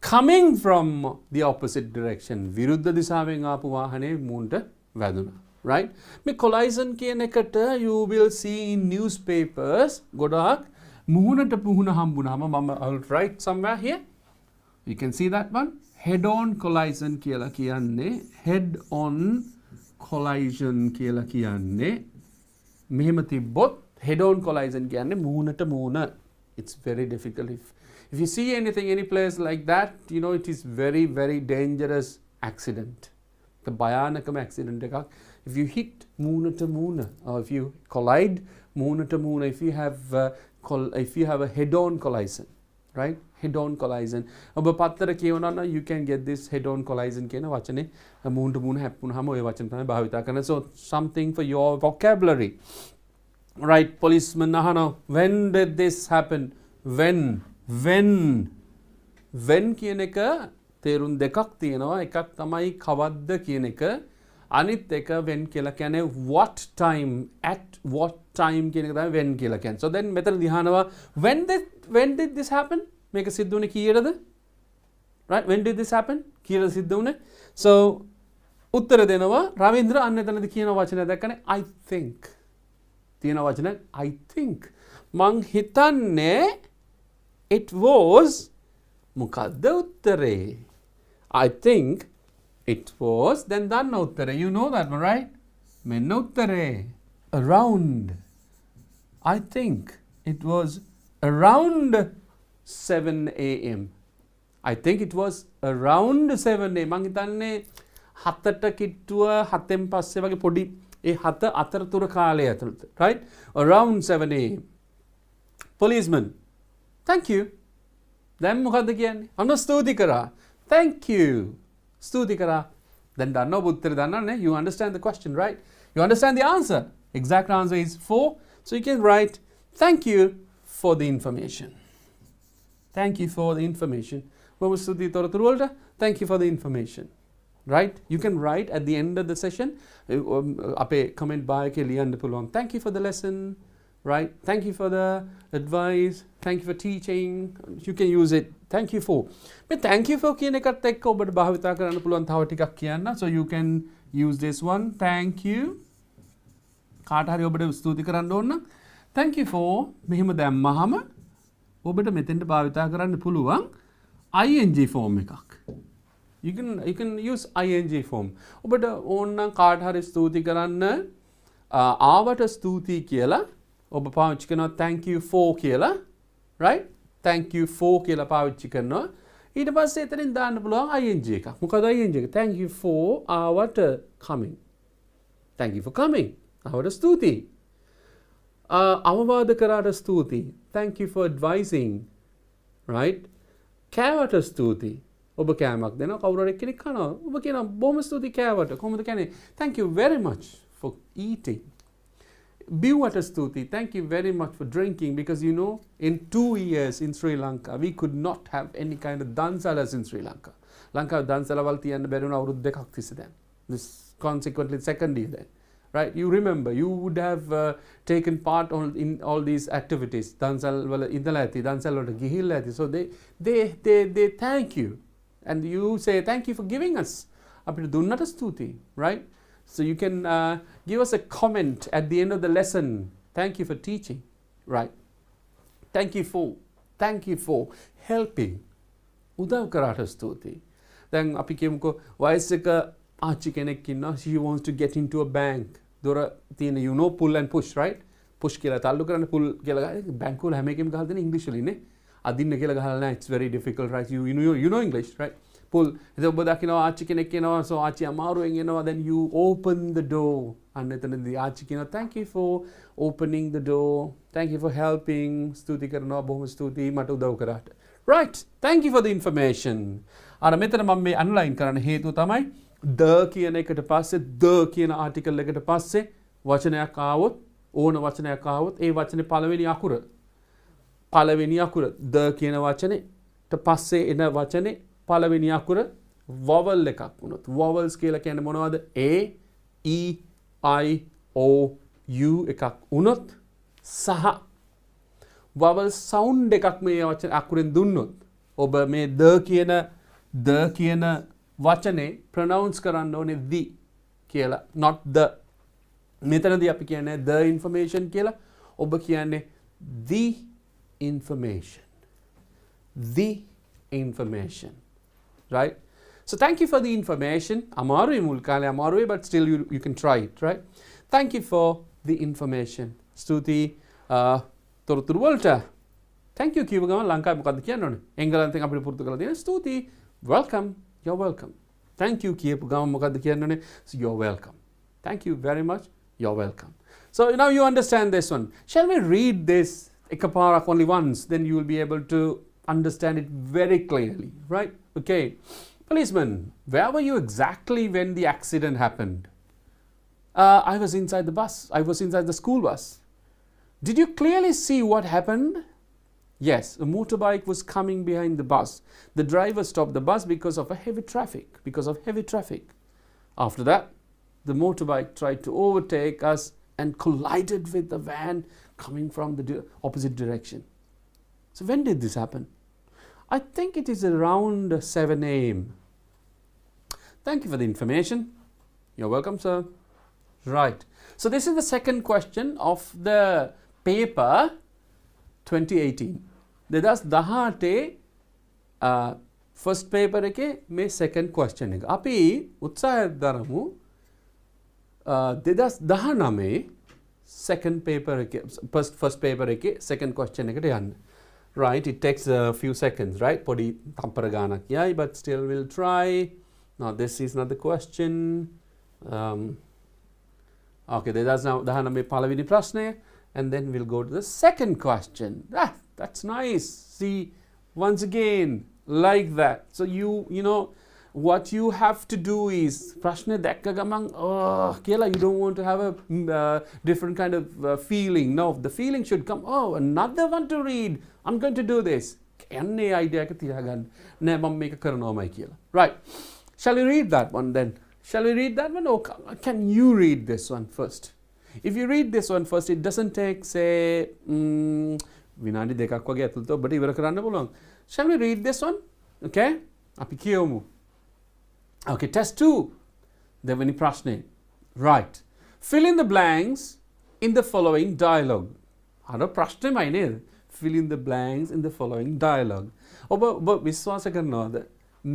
coming from the opposite direction. විරුද්ධ දිශාවෙන් ආපු වාහනේ මූණට වැදුනා. Right? මේ collision කියන එකට you will see in newspapers ගොඩාක් මුහුණට පුහුණ හම්බුනාම I'll write somewhere here. You can see that one. Head on collision කියලා කියන්නේ head on collision කියලා කියන්නේ මෙහෙම තිබ්බොත් head on collision කියන්නේ මුහුණට මුහුණ. It's very difficult. If you see anything, any place like that, you know it is very, very dangerous accident. The භයානකම accident එකක්. If you hit මුහුණට මුහුණ, or if you collide මුහුණට මුහුණ, if you have a head-on collision, right? Head-on collision. ඔබ පත්තර කියවනවා නම් you can get this head-on collision කියන වචනේ මුහුණට මුහුණ හැප්පුණාම ඔය වචන තමයි භාවිත කරන්නේ. So something for your vocabulary. Right? Policeman අහනවා, when did this happen? When කියන එක තේරුම් දෙකක් තියෙනවා. එකක් තමයි කවද්ද කියන එක. අනිත් එක when කියලා කියන්නේ what time, at what time කියන එක තමයි when කියලා කියන්නේ. So then මෙතන දිහානවා when did this happen? මේක සිද්ධ වුණේ කීයටද? Right? When did this happen? කීයටද සිද්ධ වුණේ? So උත්තර දෙනවා රවීන්ද්‍ර අන්න එතනදී කියන වචනය දැක්කනේ I think. තියෙන වචන I think. මං හිතන්නේ it was මොකද්ද උත්තරේ? I think it was, then danna uttara. You know that one, right? Menna uttare. Around. I think it was around 7 a.m. I think it was around 7 a.m. මං හිතන්නේ 7ට කිට්ටුව 7න් පස්සේ වගේ පොඩි ඒ 7 අතරතුර කාලය ඇතුළත. Right? Around 7 a.m. Policeman. Thank you. දැන් මොකද්ද කියන්නේ? අන්න ස්තුති කරා. Thank you. Stuti kara. Then danna uttara danna. You understand the question, right? You understand the answer. Exact answer is 4. So you can write, thank you for the information. Thank you for the information. Thank you for the information. Right? You can write at the end of the session. Comment by thank you for the lesson. Right? Thank you for the advice. Thank you for teaching. You can use it. Thank you for. But thank you for කියන එකත් එක්ක ඔබට භාවිත කරන්න පුළුවන් තව ටිකක් කියන්න. So you can use this one. Thank you. කාට හරි ඔබට ස්තුති කරන්න ඕන නම් thank you for මෙහෙම දැම්මහම ඔබට මෙතෙන්ට භාවිත කරන්න පුළුවන් ing form එකක්. You can use ing form. ඔබට ඕන නම් කාට හරි ස්තුති කරන්න ආවට ස්තුති කියලා ඔබ පාවිච්චි කරනවා thank you for කියලා. Right? Thank you for කියලා පාවිච්චි කරනවා. ඊට පස්සේ එතනින් දාන්න පුළුවන් ing එකක්. මොකද ing එක? Thank you for ආවට coming. Thank you for coming. ආවට ස්තුති. අවවාද කරාට ස්තුති. Thank you for advising. Right? කෑවට ස්තුති. ඔබ කෑමක් දෙනවා කවුරු හරි කෙනෙක් කනවා. ඔබ කියනවා බොහොම ස්තුති කෑවට. කොහොමද කියන්නේ? Thank you very much for eating. Biwata Stuti, thank you very much for drinking, because you know in 2 years in Sri Lanka we could not have any kind of dansalas in Sri Lanka. Lanka dansala wal tiyanna beruna awuruddu dekak tisse then. This consequently second year then. Right? You remember you would have taken part in all these activities. Dansal wala indala ඇති dansal වලට ගිහිල්ලා ඇති. So they thank you and you say thank you for giving us. අපිට දුන්නට ස්තුති. Right? So you can give us a comment at the end of the lesson. Thank you for teaching. Right. Thank you for helping. උදව් කරාට ස්තුතියි. දැන් අපි කියමුකෝ වයසක ආච්චි කෙනෙක් ඉන්නවා. She wants to get into a bank. දොර තියෙන you know pull and push, right? push කියලා තල්ලු කරන්න pull කියලා ගහලා බැංකුව වල හැම එකෙම ගහලා දෙන ඉංග්‍රීසි වලින් නේ අදින්න කියලා ගහලා නැහැ it's very difficult right you know English right pull එතකොට ඔබ දකිනවා ආච්චි කෙනෙක් එනවා so ආච්චි අමාරුවෙන් එනවා then you open the door අන්න එතනදී ආච්චි කියනවා thank you for opening the door thank you for helping ස්තුති කරනවා බොහොම ස්තුතියි මට උදව් කරාට right thank you for the information අර මෙතන මම මේ අන්ලයින් කරන්න හේතුව තමයි the කියන එකට පස්සේ the කියන ආටිකල් එකට පස්සේ වචනයක් ආවොත් ඕන වචනයක් ආවොත් ඒ වචනේ පළවෙනි අකුර the කියන වචනේට පස්සේ එන වචනේ පළවෙනි අකුර vowel එකක් වුණොත් vowels කියලා කියන්නේ මොනවද a e i o u එකක් වුණොත් සහ vowel sound එකක් මේ වචන අකුරෙන් දුන්නොත් ඔබ මේ the කියන වචනේ pronounce කරන්න ඕනේ the කියලා not the මෙතනදී අපි කියන්නේ the information කියලා ඔබ කියන්නේ the information right so thank you for the information amaruwe mul kale amaruwe but still you can try it right thank you for the information stuti torturu walta thank you kiwa gama lanka mokadda kiyanne one engalanten apita puruthu kala dena stuti welcome you're welcome thank you kiyapu gama mokadda kiyanne one so you're welcome thank you very much you're welcome so now you understand this one shall we read this ekaparak only once then you will be able to understand it very clearly right okay policeman where were you exactly when the accident happened I was inside the bus I was inside the school bus did you clearly see what happened yes a motorbike was coming behind the bus the driver stopped the bus because of heavy traffic after that the motorbike tried to overtake us and collided with the van coming from the opposite direction so when did this happen I think it is around 7 a.m. Thank you for the information. You're welcome, sir. Right. So this is the second question of the paper 2018. Dedas dahate first paper eke me second question එක. අපි උත්සාහය දරමු දෙදස් 19 second paper එක first paper එකේ second question එකට යන්න. Right, it takes a few seconds, right? Podi tampara ganak yai, but still we'll try. Now this is not the question. Okay, that's now dahaname palavini prasne, and then we'll go to the second question. That's nice. See, once again, like that. So you know what you have to do is prashne dekka gamang kela you don't want to have a different kind of feeling no the feeling should come another one to read I'm going to do this enne idea එක තියාගන්න නෑ මම මේක කරනවාමයි කියලා right shall we read that one then shall we read that one or can you read this one first if you read this one first it doesn't take say විනාඩි දෙකක් වගේ ඇතුළත ඔබට ඉවර කරන්න පුළුවන් shall we read this one okay අපි කියමු okay test 2 දෙවෙනි ප්‍රශ්නේ right fill in the blanks in the following dialogue අර ප්‍රශ්නේමයි නේද fill in the blanks in the following dialogue ඔබ විශ්වාස කරනවද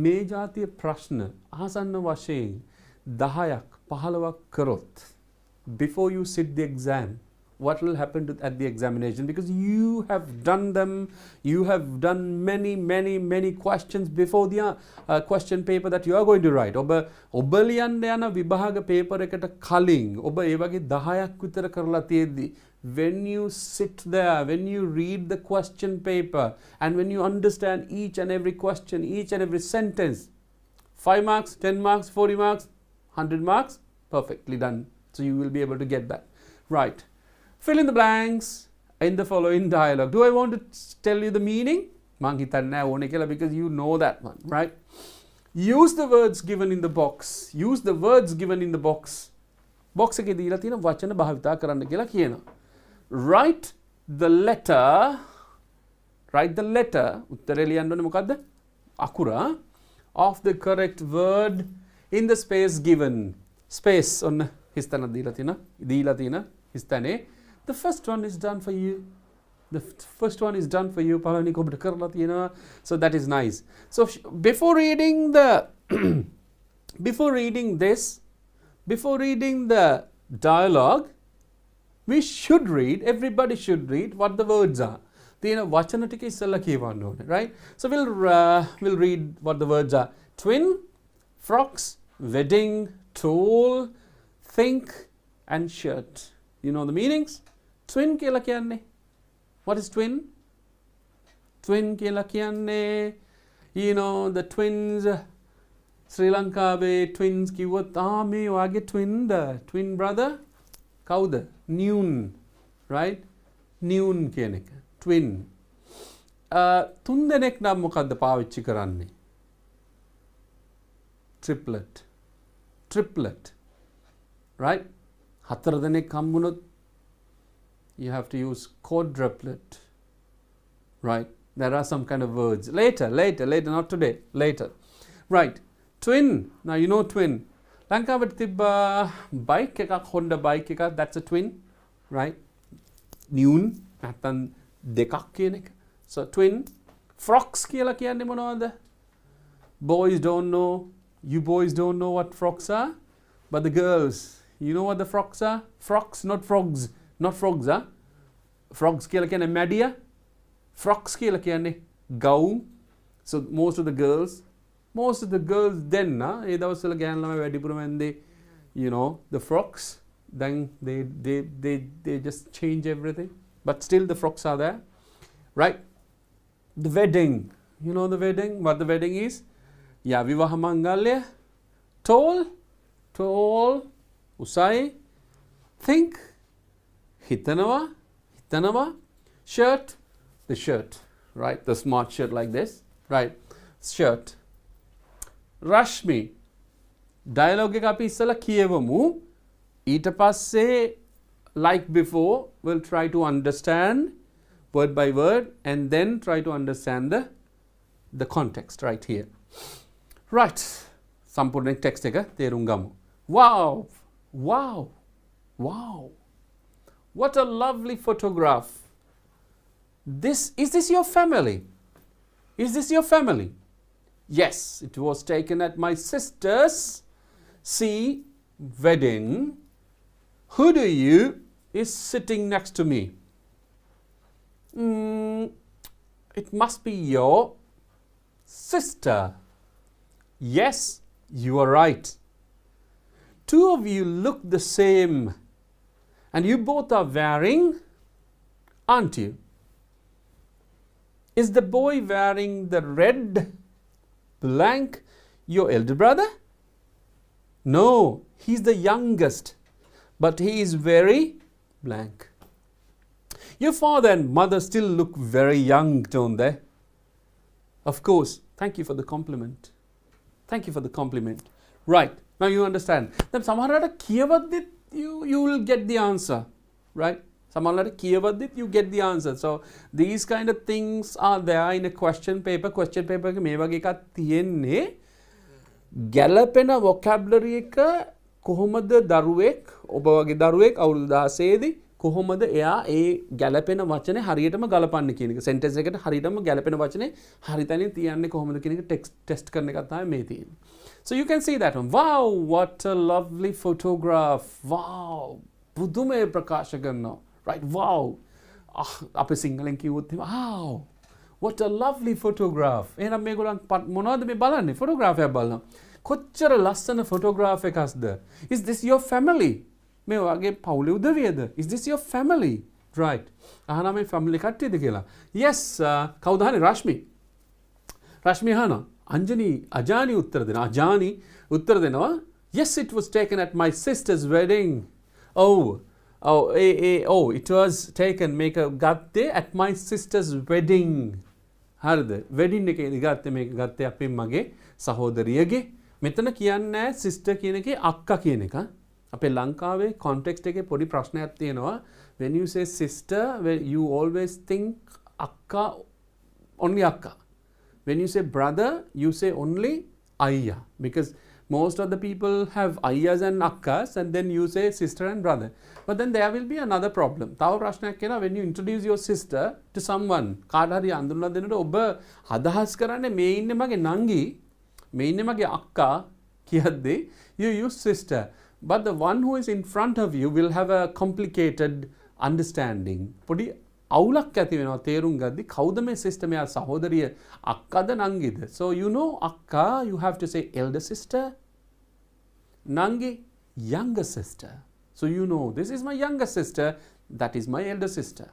මේ જાතිය ප්‍රශ්න ආසන්න වශයෙන් 10ක් 15ක් කරොත් before you sit the exam what will happen at the examination because you have done them you have done many questions before the question paper that you are going to write ඔබ ලියන්න යන විභාග paper එකට කලින් ඔබ ඒ වගේ 10ක් විතර කරලා තියෙද්දි when you sit there when you read the question paper and when you understand each and every question each and every sentence 5 marks 10 marks 40 marks 100 marks perfectly done so you will be able to get that right fill in the blanks in the following dialogue do I want to tell you the meaning man hitanne naha one kiyala because you know that one right use the words given in the box use the words given in the box box එකේ දීලා තියෙන වචන භාවිතා කරන්න කියලා කියනවා write the letter උත්තරේ ලියන්න ඕනේ මොකද්ද අකුර of the correct word in the space given space ඔන්න හිස්තන දීලා තියෙන හිස්තනේ the first one is done for you පළවෙනි එක ඔබට කරලා තියෙනවා so that is nice so before reading the dialogue we should read, everybody should read what the words are. තියෙන වචන ටික ඉස්සෙල්ලා කියවන්න ඕනේ, right? So we'll read what the words are. Twin, frocks, wedding, tall, think and shirt. You know the meanings? Twin කියලා කියන්නේ. What is twin? Twin කියලා කියන්නේ, you know, the twins, Sri Lankaවේ twins කිව්වොත් මේ වාගේ twin brother කවුද? Noon, right? Noon කියන එක. Twin. තුන් දෙනෙක් නම් මොකද්ද පාවිච්චි කරන්නේ? Triplet. Right? හතර දෙනෙක් හම්බුනොත් you have to use quadruplet. Right? There are some kind of words. Later, not today. Later. Right. Twin. Now you know twin. ලංකාවට තිබ්බ bike එකක්, Honda bike එකක්, that's a twin. Right? Noon. නැත්තම් දෙකක් කියන එක. So twin. Frocks කියලා කියන්නේ මොනවද? Boys don't know. You boys don't know what frocks are. But the girls, you know what the frocks are? Frocks, not frogs. Not frogs, huh? Frogs කියලා කියන්නේ මැඩියා. Frocks කියලා කියන්නේ gown. So most of the girls then ඒ දවස්වල ගෑනු ළමයි වැඩිපුරම ඇන්දේ, you know, the frocks. Then they just change everything. But still the frocks are there. Right? The wedding. You know the wedding? What the wedding is? Yeah, විවාහ මංගල්‍ය. Tall, උසයි. Think, හිතනවා. Shirt, the shirt, right? The smart shirt like this, right? Shirt. Rashmi. Dialogue එක අපි ඉස්සලා කියවමු. ඊට පස්සේ like before, we'll try to understand word by word and then try to understand the context right here. Right. සම්පූර්ණ text එක තේරුම් ගමු. Wow. What a lovely photograph. Is this your family? Is this your family? Yes, it was taken at my sister's wedding. Who do you is sitting next to me? It must be your sister. Yes, you are right. Two of you look the same. And you both are wearing, aren't you? Is the boy wearing the red blank your elder brother? No, he's the youngest, but he is very blank. Your father and mother still look very young, don't they? Of course. Thank you for the compliment. Right. Now you understand. Then සමහරවිට කියවද්දිත් you will get the answer, right? සමහරවිට කියවද්දිත් you get the answer. So these kind of things are there in a question paper. Question paper එක මේ වගේ එකක් තියෙන්නේ. ගැළපෙන vocabulary එක කොහොමද දරුවෙක්, ඔබ වගේ දරුවෙක් අවුරුදු 16 දී කොහොමද එයා ඒ ගැළපෙන වචනේ හරියටම ගලපන්නේ කියන එක. sentence එකට හරියටම ගැළපෙන වචනේ හරි තැනින් තියන්නේ කොහොමද කියන එක test කරන එකක් තමයි මේ තියෙන්නේ. So you can see that one. Wow, what a lovely photograph. Wow. පුදුමේ ප්‍රකාශ කරනවා. Right? Wow. අපේ සිංහලෙන් කිව්වොත් wow. What a lovely photograph. එහෙනම් මේගොල්ලන් මොනවද මේ බලන්නේ? photograph එකක් බලනවා. කොච්චර ලස්සන photograph එකක්ද? Is this your family? මේ වගේ පවුලේ උදවියද? Is this your family? Right. අහනවා මේ family කට්ටියද කියලා. Yes, කවුද අහන්නේ? රශ්මි අහනවා. අජානි උත්තර දෙනවා. Yes, it was taken at my sister's wedding. It was taken ගත්තේ at my sister's wedding. හරිද? wedding එකේදී ගත්තේ මේක ගත්තේ අපේ මගේ සහෝදරියගේ. මෙතන කියන්නේ sister කියන එකේ අක්කා කියන එක. අපේ ලංකාවේ context එකේ පොඩි ප්‍රශ්නයක් තියෙනවා. When you say sister, you always think akka, only akka. When you say brother, you say only ayya, because most of the people have ayyas and akkas, and then you say sister and brother. But then there will be another problem. තව ප්‍රශ්නයක් එනවා, when you introduce your sister to someone, කාට හරි අඳුනලා දෙනකොට ඔබ අදහස් කරන්නේ මේ ඉන්නේ මගේ නංගි, මේ ඉන්නේ මගේ අක්කා කියද්දී you use sister. but the one who is in front of you will have a complicated understanding. පොඩි අවුලක් ඇති වෙනවා තේරුම් ගද්දි කවුද මේ සිස්ටර් මෙයා සහෝදරිය අක්කාද නංගිද. So you know akka you have to say elder sister, nangi younger sister. So you know this is my younger sister, that is my elder sister,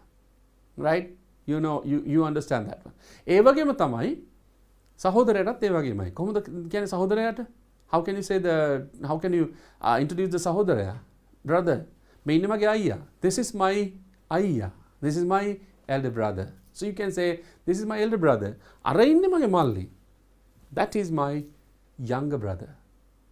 right? You know you understand that one. ඒ වගේම තමයි සහෝදරයටත් ඒ වගේමයි. කොහොමද කියන්නේ සහෝදරයාට? How can you say how can you introduce the sahodara? Brother. මේ ඉන්නේ මගේ අයියා. This is my අයියා. This is my elder brother. So you can say this is my elder brother. අර ඉන්නේ මගේ මල්ලි. That is my younger brother.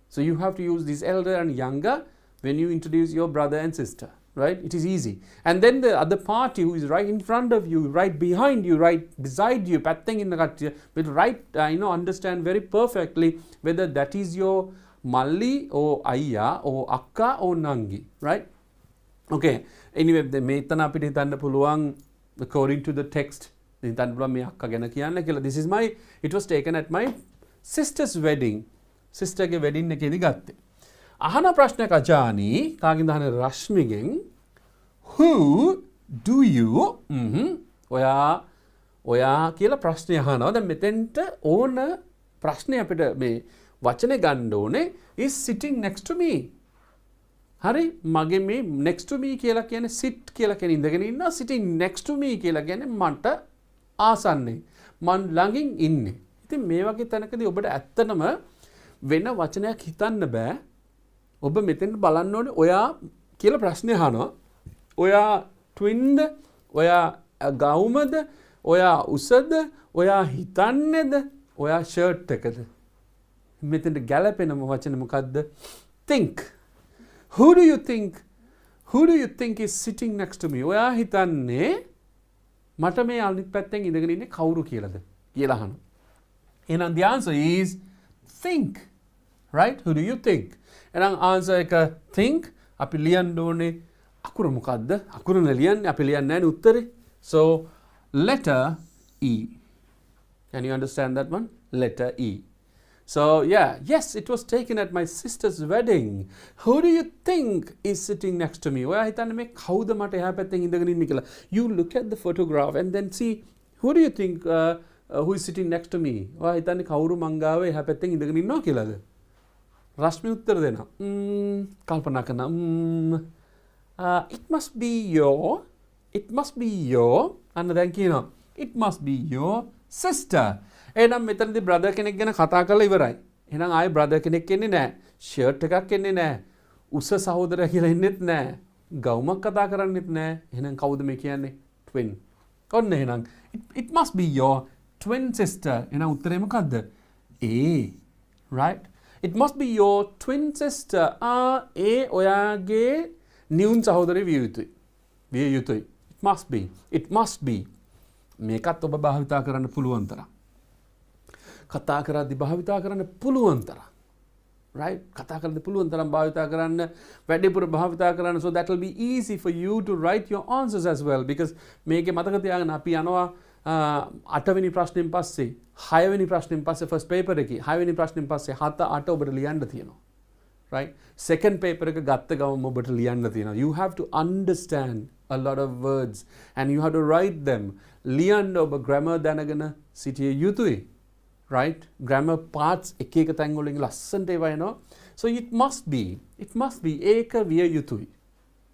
So you have to use this elder and younger when you introduce your brother and sister. Right? It is easy. And then the other party who is right in front of you, right behind you, right beside you, පැත්තෙන් ඉන්න කට්ටිය will understand very perfectly whether that is your malli or ayya or akka or nangi. Right? Okay. Anyway, මෙතන අපිට හිතන්න පුළුවන් according to the text හිතන්න පුළුවන් මේ අක්කා ගැන කියන්න කියලා. This is it was taken at my sister's wedding. sister ගේ wedding එකේදී ගත්තේ. අහන ප්‍රශ්නයක් අජානි කාගෙන්ද අහන රශ්මිගෙන් who do you ඔයා කියලා ප්‍රශ්නය අහනවා. දැන් මෙතෙන්ට ඕන ප්‍රශ්නේ අපිට මේ වචනේ ගන්න ඕනේ is sitting next to me. හරි මගේ මේ next to me කියලා කියන්නේ sit කියලා කියන්නේ ඉඳගෙන ඉන්නවා. sitting next to me කියලා කියන්නේ මට ආසන්නේ. මන් ළඟින් ඉන්නේ. ඉතින් මේ වගේ තැනකදී ඔබට ඇත්තටම වෙන වචනයක් හිතන්න බෑ. ඔබ මෙතෙන්ට බලන්න ඕනේ ඔයා කියලා ප්‍රශ්නේ අහනවා. ඔයා ට්වින්ද? ඔයා ගවුමද? ඔයා උසද? ඔයා හිතන්නේද? ඔයා ෂර්ට් එකද? මෙතෙන්ට ගැලපෙනම වචන මොකද්ද? think. Who do you think is sitting next to me? ඔයා හිතන්නේ මට මේ අනිත් පැත්තෙන් ඉඳගෙන ඉන්නේ කවුරු කියලාද කියලා අහනවා. එහෙනම් the answer is think. Right? Who do you think? එහෙනම් answer එක think අපි ලියන්න ඕනේ අකුර මොකද්ද? අකුරනේ ලියන්නේ අපි ලියන්නේ නැහැ උත්තරේ. So letter E. Can you understand that one? Letter E. So yeah, yes, it was taken at my sister's wedding. Who do you think is sitting next to me? ඔයා හිතන්නේ මේ කවුද මට එහා පැත්තෙන් ඉඳගෙන ඉන්නේ කියලා. You look at the photograph and then see who do you think who is sitting next to me? ඔයා හිතන්නේ කවුරු මං ගාව එහා පැත්තෙන් ඉඳගෙන ඉන්නවා කියලාද? රශ්මි උත්තර දෙනවා. කල්පනා කරනවා. It must be your අන්න දැන් කියනවා. It must be your sister. එහෙනම් මෙතනදී brother කෙනෙක් ගැන කතා කරලා ඉවරයි. එහෙනම් ආයේ brother කෙනෙක් එන්නේ නැහැ. shirt එකක් එන්නේ නැහැ. උස සහෝදරයා කියලා එන්නෙත් නැහැ. ගවුමක් කතා කරන්නෙත් නැහැ. එහෙනම් කවුද මේ කියන්නේ? twin. ඔන්න එහෙනම් it must be your twin sister. එහෙනම් උත්තරේ මොකද්ද? A. Right? It must be your twin sister. ඒ ඔයාගේ නියුන් සහෝදරය විය යුතුයි. It must be. මේකත් ඔබ භාවිතා කරන්න පුළුවන් තරම්. කතා කරද්දී භාවිතා කරන්න පුළුවන් තරම්. Right? කතා කරද්දී පුළුවන් තරම් භාවිතා කරන්න, වැඩිපුර භාවිතා කරන්න, so that will be easy for you to write your answers as well, because මේකේ මතක තියාගන්න අපි යනවා 8 වෙනි ප්‍රශ්නෙන් පස්සේ 6 වෙනි ප්‍රශ්නෙන් පස්සේ first paper එකේ 6 වෙනි ප්‍රශ්නෙන් පස්සේ 7 8 ඔබට ලියන්න තියෙනවා. Right? Second paper එක ගත්ත ගමන් ඔබට ලියන්න තියෙනවා. You have to understand a lot of words and you have to write them. ලියන්න ඔබ grammar දැනගෙන සිටිය යුතුයි. Right? Grammar parts එක එක තැන් වලින් ලස්සනට ඒවා එනවා. So it must be ඒක විය යුතුයි.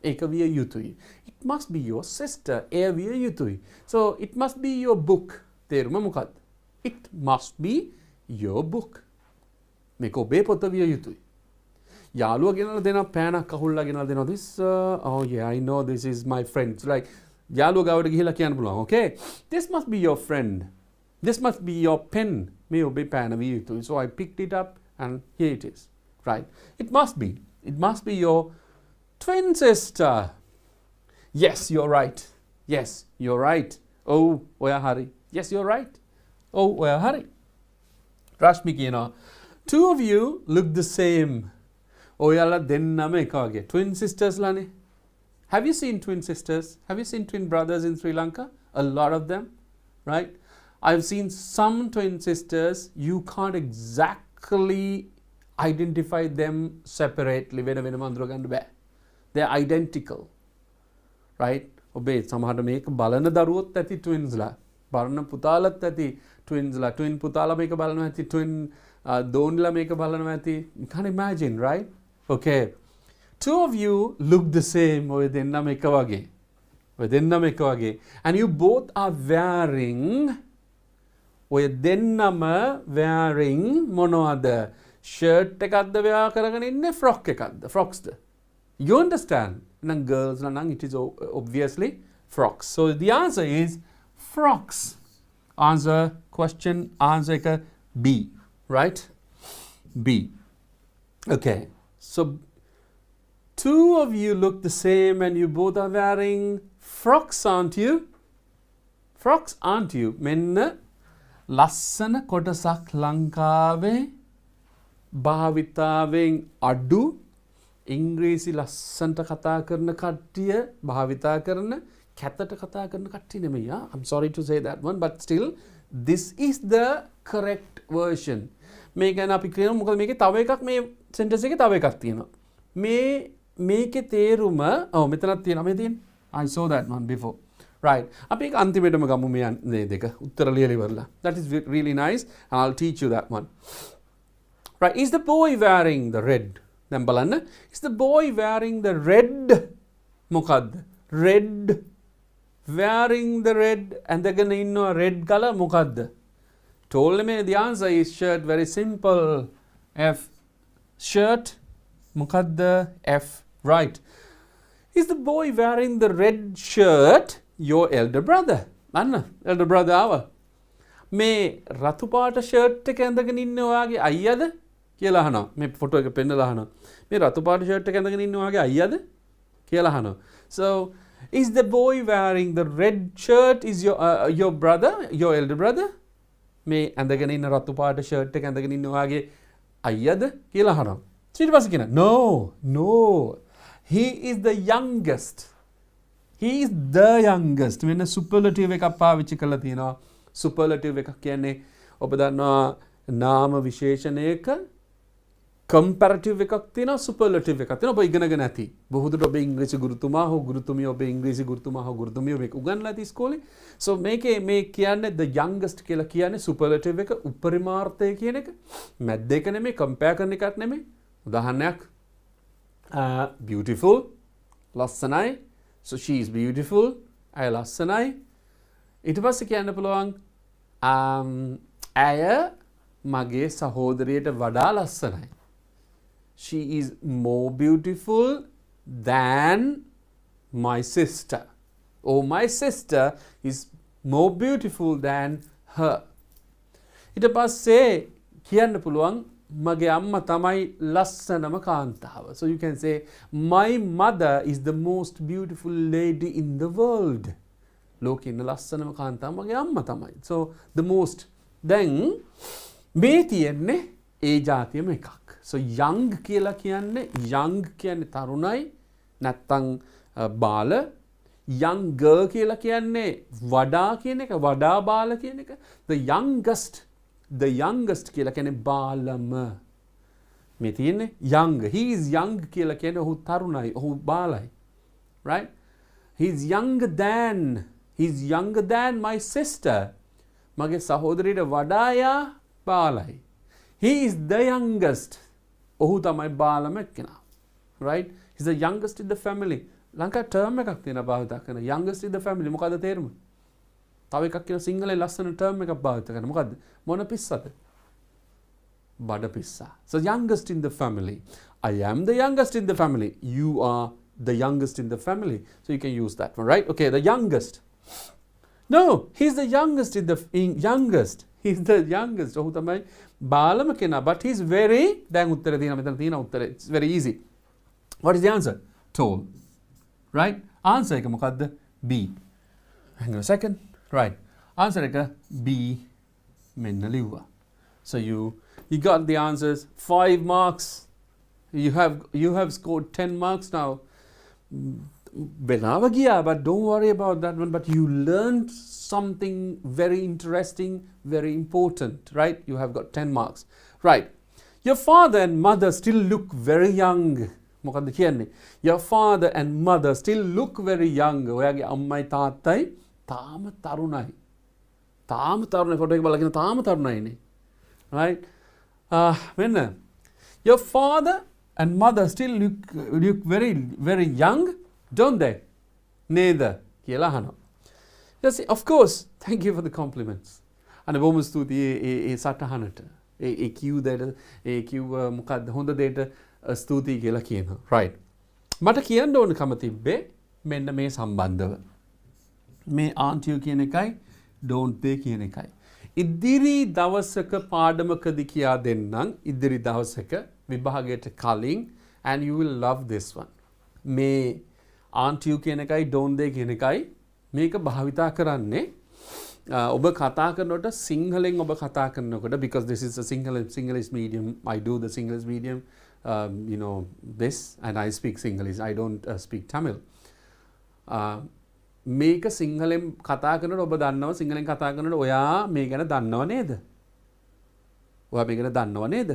ඒක විය යුතුයි. It must be your sister. එය විය යුතුයි. So it must be your book. තේරුම මොකක්ද? It must be your book. මේක ඔබේ පොත විය යුතුයි. යාළුවා ගෙනල්ලා දෙනවා පෑනක් අහුල්ලා ගෙනල්ලා දෙනවා this oh yeah I know this is my friend. It's like යාළුවා ගාවට ගිහිල්ලා කියන්න පුළුවන්. Okay? This must be your friend. This must be your pen. මේ ඔබේ පෑන විය යුතුයි. So I picked it up and here it is. Right? It must be your twin sister. Yes, you're right. Yes, you're right. Oh, ඔයා හරි. Yes, you're right. Oh, ඔයා හරි. රශ්මි කියනවා two of you look the same. ඔයාලා දෙන්නම එක වගේ. Twin sisters ලානේ. Have you seen twin sisters? Have you seen twin brothers in Sri Lanka? A lot of them, right? I've seen some twin sisters. You can't exactly identify them separately වෙන වෙනම අඳුර ගන්න බෑ. They are identical. Right? ඔබේ සමහරට මේක බලන දරුවොත් ඇති ට්වින්ස්ලා. බලන පුතාලත් ඇති ට්වින්ස්ලා. ට්වින් පුතාලා මේක බලනවා ඇති ට්වින් දෝන්ලා මේක බලනවා ඇති. You can't imagine, right? Okay. Two of you look the same. ඔය දෙන්නම එක වගේ. ඔය දෙන්නම එක වගේ. And you both are wearing ඔය දෙන්නම wearing මොනවද? shirt එකක්ද wear කරගෙන ඉන්නේ frock එකක්ද? frocksද? You understand? Nang girls nang it is obviously frocks. So the answer is frocks. Answer question answer B, right? B. Okay. So two of you look the same and you both are wearing frocks, aren't you? Frocks, aren't you? මෙන්න ලස්සන කොටසක් ලංකාවේ භාවිතාවෙන් අඩු ඉංග්‍රීසි ලස්සන්ට කතා කරන කට්ටිය භාවිතා කරන කැතට කතා කරන කට්ටිය නෙමෙයි. I'm sorry to say that one, but still this is the correct version. මේ ගැන අපි කියනවා මොකද මේකේ තව එකක් මේ sentence එකේ තව එකක් තියෙනවා. මේකේ තේරුම මෙතනක් තියෙනවා මේ තියෙන්නේ. I saw that one before. Right. අපි ඒක අන්තිමටම ගමු මේ දෙක උත්තර ලියලා ඉවරලා. That is really nice and I'll teach you that one. Right. Is the boy wearing the red? දැන් බලන්න. Is the boy wearing the red? මොකද්ද? Red. Wearing the red ඇඳගෙන ඉන්නවා red color මොකද්ද? Told me the answer is shirt. Very simple. F. Shirt. මොකද්ද? F. Right. Is the boy wearing the red shirt? Your elder brother. අන්න elder brother ආවා. මේ රතු පාට shirt එක ඇඳගෙන ඉන්න ඔයාගේ අයියාද කියලා අහනවා. මේ ෆොටෝ එක පෙන්නලා අහනවා. මේ රතු පාට shirt එක ඇඳගෙන ඉන්න ඔයාගේ අයියාද කියලා අහනවා. So is the boy wearing the red shirt is your brother, your elder brother? මේ ඇඳගෙන ඉන්න රතු පාට shirt එක ඇඳගෙන ඉන්න ඔයාගේ අයියාද කියලා අහනවා. ඊට පස්සේ කියනවා no. He is the youngest. He is the youngest. මෙන්න superlative එකක් පාවිච්චි කරලා තියෙනවා. Superlative එකක් කියන්නේ ඔබ දන්නවා නාම විශේෂණයක comparative එකක් තියෙනවා superlative එකක් තියෙනවා. ඔබ ඉගෙනගෙන ඇති. බොහෝ දුරට ඔබේ ඉංග්‍රීසි ගුරුතුමා හෝ ගුරුතුමිය ඔබේ ඉංග්‍රීසි ගුරුතුමා හෝ ගුරුතුමිය මේක උගන්ලා ඇති ඉස්කෝලේ. So මේකේ මේ කියන්නේ the youngest කියලා කියන්නේ superlative එක උපරිමාර්ථය කියන එක. මැද්ද එක නෙමෙයි compare කරන එකක් නෙමෙයි. උදාහරණයක් beautiful ලස්සනයි. So she is beautiful. ඇය ලස්සනයි. ඊට පස්සේ කියන්න පුළුවන් ඇය මගේ සහෝදරියට වඩා ලස්සනයි. She is more beautiful than my sister. Or my sister is more beautiful than her. ඊට පස්සේ කියන්න පුළුවන් මගේ අම්මා තමයි ලස්සනම කාන්තාව. So you can say my mother is the most beautiful lady in the world. ලෝකේ ඉන්න ලස්සනම කාන්තාව මගේ අම්මා තමයි. So the most. Then මේ තියෙන්නේ ඒ જાතියම එකක්. So young කියලා කියන්නේ තරුණයි නැත්තම් බාල. younger කියලා කියන්නේ වඩා කියන එක වඩා බාල කියන එක. The youngest කියලා කියන්නේ බාලම. මේ තියෙන්නේ young. He is young කියලා කියන්නේ ඔහු තරුණයි ඔහු බාලයි. Right? He's younger than my sister. මගේ සහෝදරියට වඩා යා බාලයි. He is the youngest. ඔහු තමයි බාලම එක්කෙනා. Right? He's the youngest in the family. Lanka term එකක් තියෙනවා භාවිත කරන youngest in the family. මොකද්ද තේරුම? තව එකක් කියන සිංහලේ ලස්සන term එකක් භාවිත කරන. මොකද්ද? මොන පිස්සද? බඩ පිස්සා. So youngest in the family. I am the youngest in the family. You are the youngest in the family. So you can use that one, right? Okay, the youngest. No, he's the youngest in the youngest. He's the youngest. ඔහු තමයි බාලම කෙනා. But he's very දැන් උත්තරේ තියෙනවා මෙතන තියෙන උත්තරේ. It's very easy. What is the answer? Tall. Right? Answer එක මොකද්ද? B. Hang on a second. Right. Answer එක B. මෙන්න ලිව්වා. So you got the answers. 5 marks. You have scored 10 marks now. Benawa gaya, but don't worry about that one. But you learned something very interesting, very important, right? You have got 10 marks. Right. Your father and mother still look very young. මොකද්ද කියන්නේ? Your father and mother still look very young. ඔයාගේ අම්මයි තාත්තයි තාම තරුණයි. තාම තරුණයි photo එක බලගෙන තාම තරුණයිනේ. Right? මෙන්න. Your father and mother still look very young, don't they? Neither. කියලා අහනවා. Yes, of course. Thank you for the compliments. අනේ බොහොම ස්තුතියි ඒ සටහනට. ඒ කිව්ව මොකද්ද හොඳ දෙයට ස්තුතියි කියලා කියනවා. right. මට කියන්න ඕනකම තිබ්බේ මෙන්න මේ සම්බන්ධව. මේ aren't you කියන එකයි don't they කියන එකයි. ඉදිරි දවසක පාඩමකදී කියා දෙන්නම් ඉදිරි දවසක විභාගයට කලින් and you will love this one. මේ aren't you කියන එකයි don't they කියන එකයි මේක භාවිතා කරන්නේ ඔබ කතා කරනකොට සිංහලෙන් ඔබ කතා කරනකොට because this is a Sinhalese medium, I do the Sinhalese medium, you know this and I speak Sinhalese, I don't speak Tamil. මේක සිංහලෙන් කතා කරනකොට ඔබ දන්නවා සිංහලෙන් කතා කරනකොට ඔයා මේ ගැන දන්නව නේද? ඔයා මේ ගැන දන්නව නේද?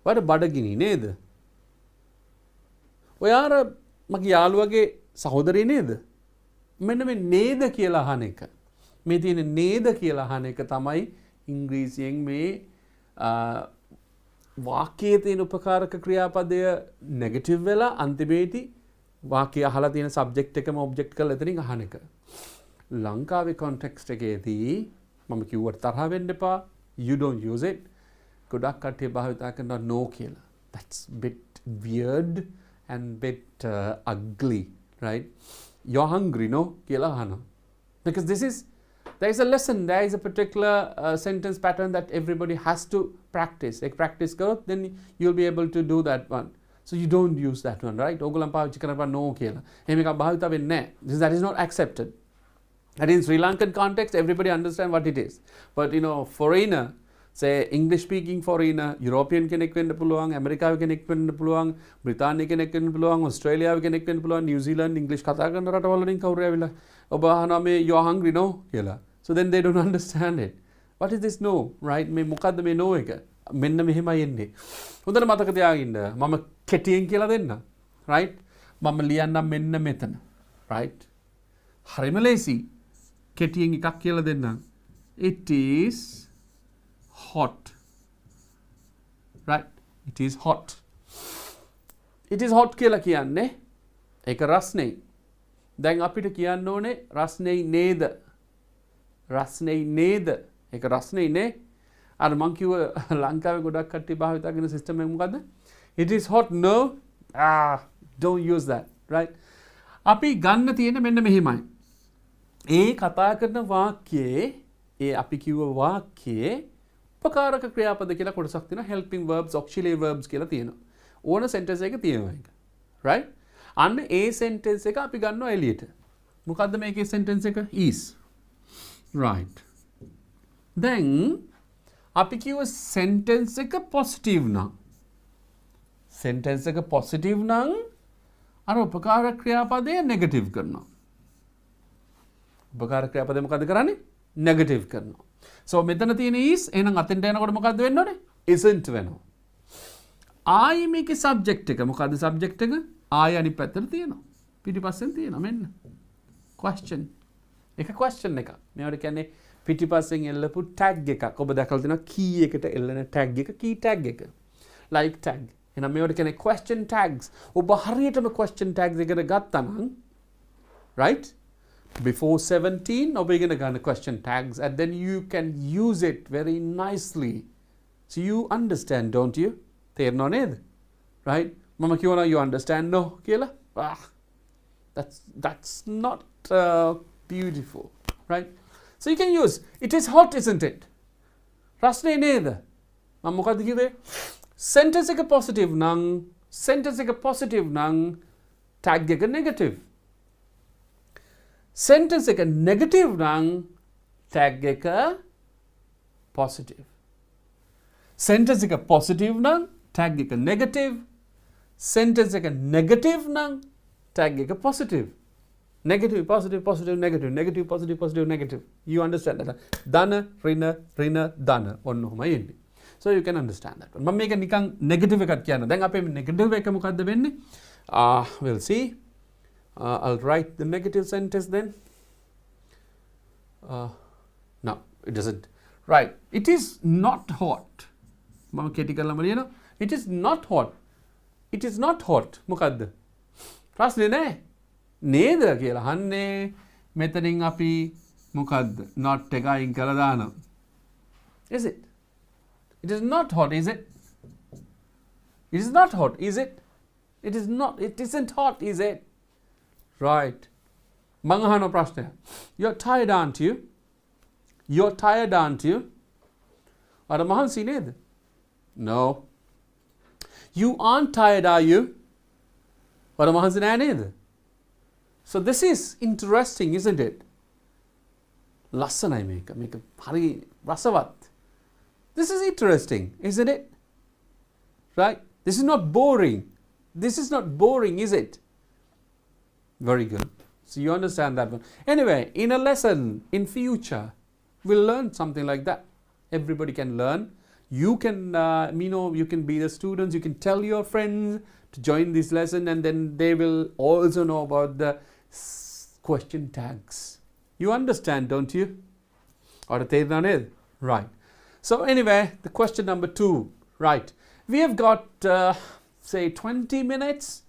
ඔයාට බඩගිනි නේද? ඔයා අර මගේ යාළුවගේ සහෝදරිය නේද? මෙන්න මේ නේද කියලා අහන එක. මේ තියෙන නේද කියලා අහන එක තමයි ඉංග්‍රීසියෙන් මේ වාක්‍යයේ තියෙන උපකාරක ක්‍රියාපදය නෙගටිව් වෙලා අන්තිමේදී වාක්‍යය අහලා තියෙන සබ්ජෙක්ට් එකම ඔබ්ජෙක්ට් කරලා එතනින් අහන එක. ලංකාවේ කොන්ටෙක්ස්ට් එකේදී මම කිව්වට තරහ වෙන්න එපා. You don't use it. ගොඩක් කට්ටිය භාවිතා කරනවා no කියලා. That's bit weird and bit ugly, right? You're hungry, no? කියලා අහනවා. Because there is a lesson, there is a particular sentence pattern that everybody has to practice. Like practice karo, then you'll be able to do that one. So you don't use that one, right? Ogulam pavichi karappa no කියලා. එහෙම එකක් භාවිත වෙන්නේ නැහැ. That is not accepted. And in Sri Lankan context, everybody understand what it is. But you know, foreigner, say English speaking foreigner, European කෙනෙක් වෙන්න පුළුවන්, ඇමරිකාවේ කෙනෙක් වෙන්න පුළුවන්, බ්‍රිතාන්‍ය කෙනෙක් වෙන්න පුළුවන්, ඕස්ට්‍රේලියාවේ කෙනෙක් වෙන්න පුළුවන්, නිව්සීලන්ත ඉංග්‍රීසි කතා කරන රටවල් වලින් කවුරු ඇවිල්ලා ඔබ අහනවා මේ you are hungry no කියලා. So then they don't understand it. What is this no? Right? මේ මොකද්ද මේ no එක? මෙන්න මෙහෙමයි එන්නේ. හොඳට මතක තියාගන්න. මම කෙටියෙන් කියලා දෙන්න. Right? මම ලියන්නම් මෙන්න මෙතන. Right? හරිම ලේසි. කෙටියෙන් එකක් කියලා දෙන්නම්. It is hot. Right? It is hot. It is hot කියලා කියන්නේ ඒක රස්නේ. දැන් අපිට කියන්න ඕනේ රස්නේ නේද? රස්නේ නේද? ඒක රස්නේ නේ. අර මං කිව්ව ලංකාවේ ගොඩක් කට්ටිය භාවිත කරන සිස්ටම් එක මොකද්ද? It is hot no. Don't use that. Right? අපි ගන්න තියෙන මෙන්න මෙහෙමයි. ඒ කතා කරන වාක්‍යයේ ඒ අපි කිව්ව වාක්‍යයේ උපකාරක ක්‍රියාපද කියලා කොටසක් තියෙනවා. helping verbs, auxiliary verbs කියලා තියෙනවා. ඕන sentence එකක තියෙනවා ඒක. right? අන්න ඒ sentence එක අපි ගන්නවා එළියට. මොකද්ද මේකේ sentence එක? is. right. දැන් අපි කිව්ව sentence එක positive නම් sentence එක positive නම් අර උපකාරක ක්‍රියාපදය negative කරනවා. උපකාරක ක්‍රියාපදය මොකද්ද කරන්නේ? negative කරනවා. So මෙතන තියෙන is එහෙනම් අතෙන්ට යනකොට මොකද්ද වෙන්න ඕනේ? isn't වෙනවා. ආයි මේකේ subject එක මොකද්ද subject එක? ආයි අනිත් පැත්තට තියෙනවා. පිටිපස්සෙන් තියෙනවා මෙන්න. question. එක question එකක්. මේවට කියන්නේ පිටිපස්සෙන් එල්ලපු tag එකක්. ඔබ දැකලා තියෙනවා key එකට එල්ලන tag එක key tag එක. like tag. එහෙනම් මේවට කියන්නේ question tags. ඔබ හරියටම question tags එකට ගත්තා නම් right? Before 17, ඔබ ඉගෙන ගන්න question tags and then you can use it very nicely. So you understand, don't you? තේරෙනව නේද? Right? මම කියනවා you understand no කියලා. That's not beautiful, right? So you can use it is hot, isn't it? රස්නේ නේද? මම මොකද්ද කිව්වේ? sentence එක positive නම් tag එක negative. sentence එක negative නම් tag එක positive. sentence එක positive නම් tag එක negative. sentence එක negative නම් tag එක positive. negative positive positive negative negative positive positive negative. You understand that? ධන ඍණ ඍණ ධන ඔන්න ඔහමයි එන්නේ. So you can understand that. මම මේක නිකන් negative එකක් කියනවා. දැන් අපේ negative එක මොකද්ද වෙන්නේ? We'll see. I'll write the negative sentence then. No, it doesn't. Right. It is not hot. මම කෙටි කරලාම ලියනවා. It is not hot. It is not hot. මොකද්ද? ප්‍රශ්නේ නෑ. නේද කියලා අහන්නේ. මෙතනින් අපි මොකද්ද? not එක අයින් කරලා දානවා. Is it? It is not hot, is it? It is not hot, is it? It is not. It isn't hot, is it? Right. මං අහන ප්‍රශ්නය. You're tired, aren't you? You're tired, aren't you? අර මහන්සි නේද? No. You aren't tired, are you? අර මහන්සි නෑ නේද? So this is interesting, isn't it? ලස්සනයි මේක. මේක හරි රසවත්. This is interesting, isn't it? Right? This is not boring. This is not boring, is it? Very good. So you understand that one. Anyway, in a lesson in future, we'll learn something like that. Everybody can learn. You can, you can be the students. You can tell your friends to join this lesson, and then they will also know about the question tags. You understand, don't you? Right. So anyway, the question number 2. Right. We have got, say, 20 minutes.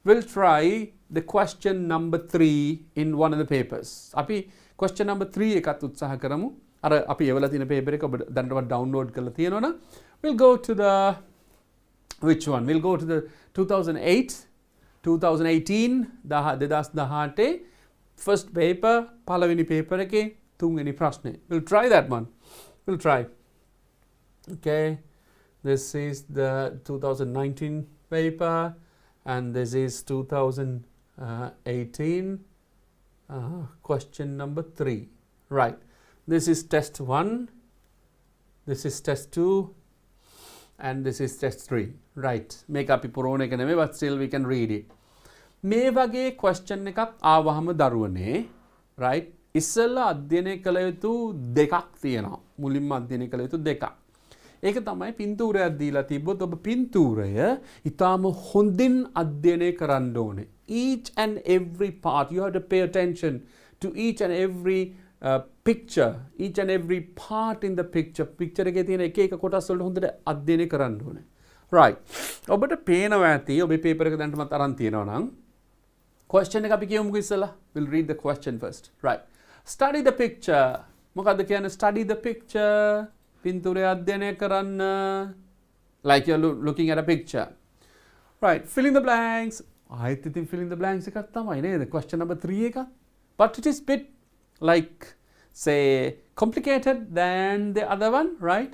We'll try the question number 3 in one of the papers. අපි question number 3 එකත් උත්සාහ කරමු. අර අපි එවලා තියෙන paper එක ඔබ දැනටවත් download කරලා තියෙනවනම් we'll go to the which one? We'll go to the 2018 2018 first paper පළවෙනි paper එකේ තුන්වෙනි ප්‍රශ්නේ. We'll try that one. We'll try. Okay. This is the 2019 paper. And this is 2018 question number 3. Right. This is test 1. This is test 2. And this is test 3. Right. Make up පුරෝණ එක නෙමෙයි, but still we can read it. මේ වගේ question එකක් ආවහම දරුවනේ, right? ඉස්සෙල්ලා අධ්‍යයනය කළ යුතු දෙකක් තියෙනවා. මුලින්ම අධ්‍යයනය කළ යුතු දෙකක්. ඒක තමයි පින්තූරයක් දීලා තිබ්බොත් ඔබ පින්තූරය ඊටාම හොඳින් අධ්‍යයනය කරන්න ඕනේ. Each and every part, you have to pay attention to each and every picture, each and every part in the picture. Picture එකේ තියෙන එක එක කොටස් වලට හොඳට අධ්‍යයනය කරන්න ඕනේ. Right. ඔබට පේනවා ඇති ඔබේ paper එක දැනටමත් අරන් තියෙනවා නම් question එක අපි කියමුකෝ ඉස්සලා. We'll read the question first. Right. Study the picture. මොකද්ද කියන්නේ? Study the picture. පින්තූරය අධ්‍යයනය කරන්න. Like you're looking at a picture. Right. Fill in the blanks. ආයෙත් ඉතින් fill in the blanks එකක් තමයි නේද? Question number 3 එක. But it is bit like say complicated than the other one, right?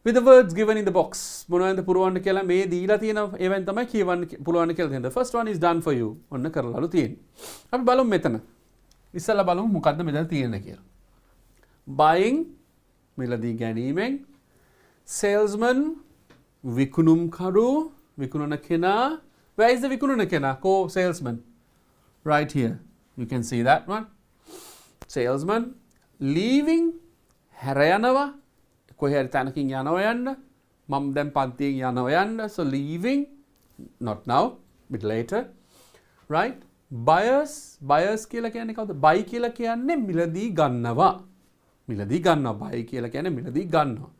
With the words given in the box. මොනවද පුරවන්න කියලා මේ දීලා තියෙන ඒවෙන් තමයි කියවන්න පුළුවන් කියලා තියෙනවා. The first one is done for you. ඔන්න කරලාලු තියෙන්නේ. අපි බලමු මෙතන. ඉස්සෙල්ලා බලමු මොකද්ද මෙතන තියෙන්නේ කියලා. Buying මිලදී ගැනීමෙන්, salesman විකුණුම්කරු විකුණන කෙනා. Where is the විකුණන කෙනා? Salesman. Right here. You can see that one. Salesman. Leaving හැර යනවා. කොහේ හරි තැනකින් යනවා යන්න. මම දැන් පන්තියෙන් යනවා යන්න. So leaving, not now, bit later. Right? Buyers කියලා කියන්නේ කවුද? Buy කියලා කියන්නේ මිලදී ගන්නවා. මිලදී ගන්නවා. Buy කියලා කියන්නේ මිලදී ගන්නවා.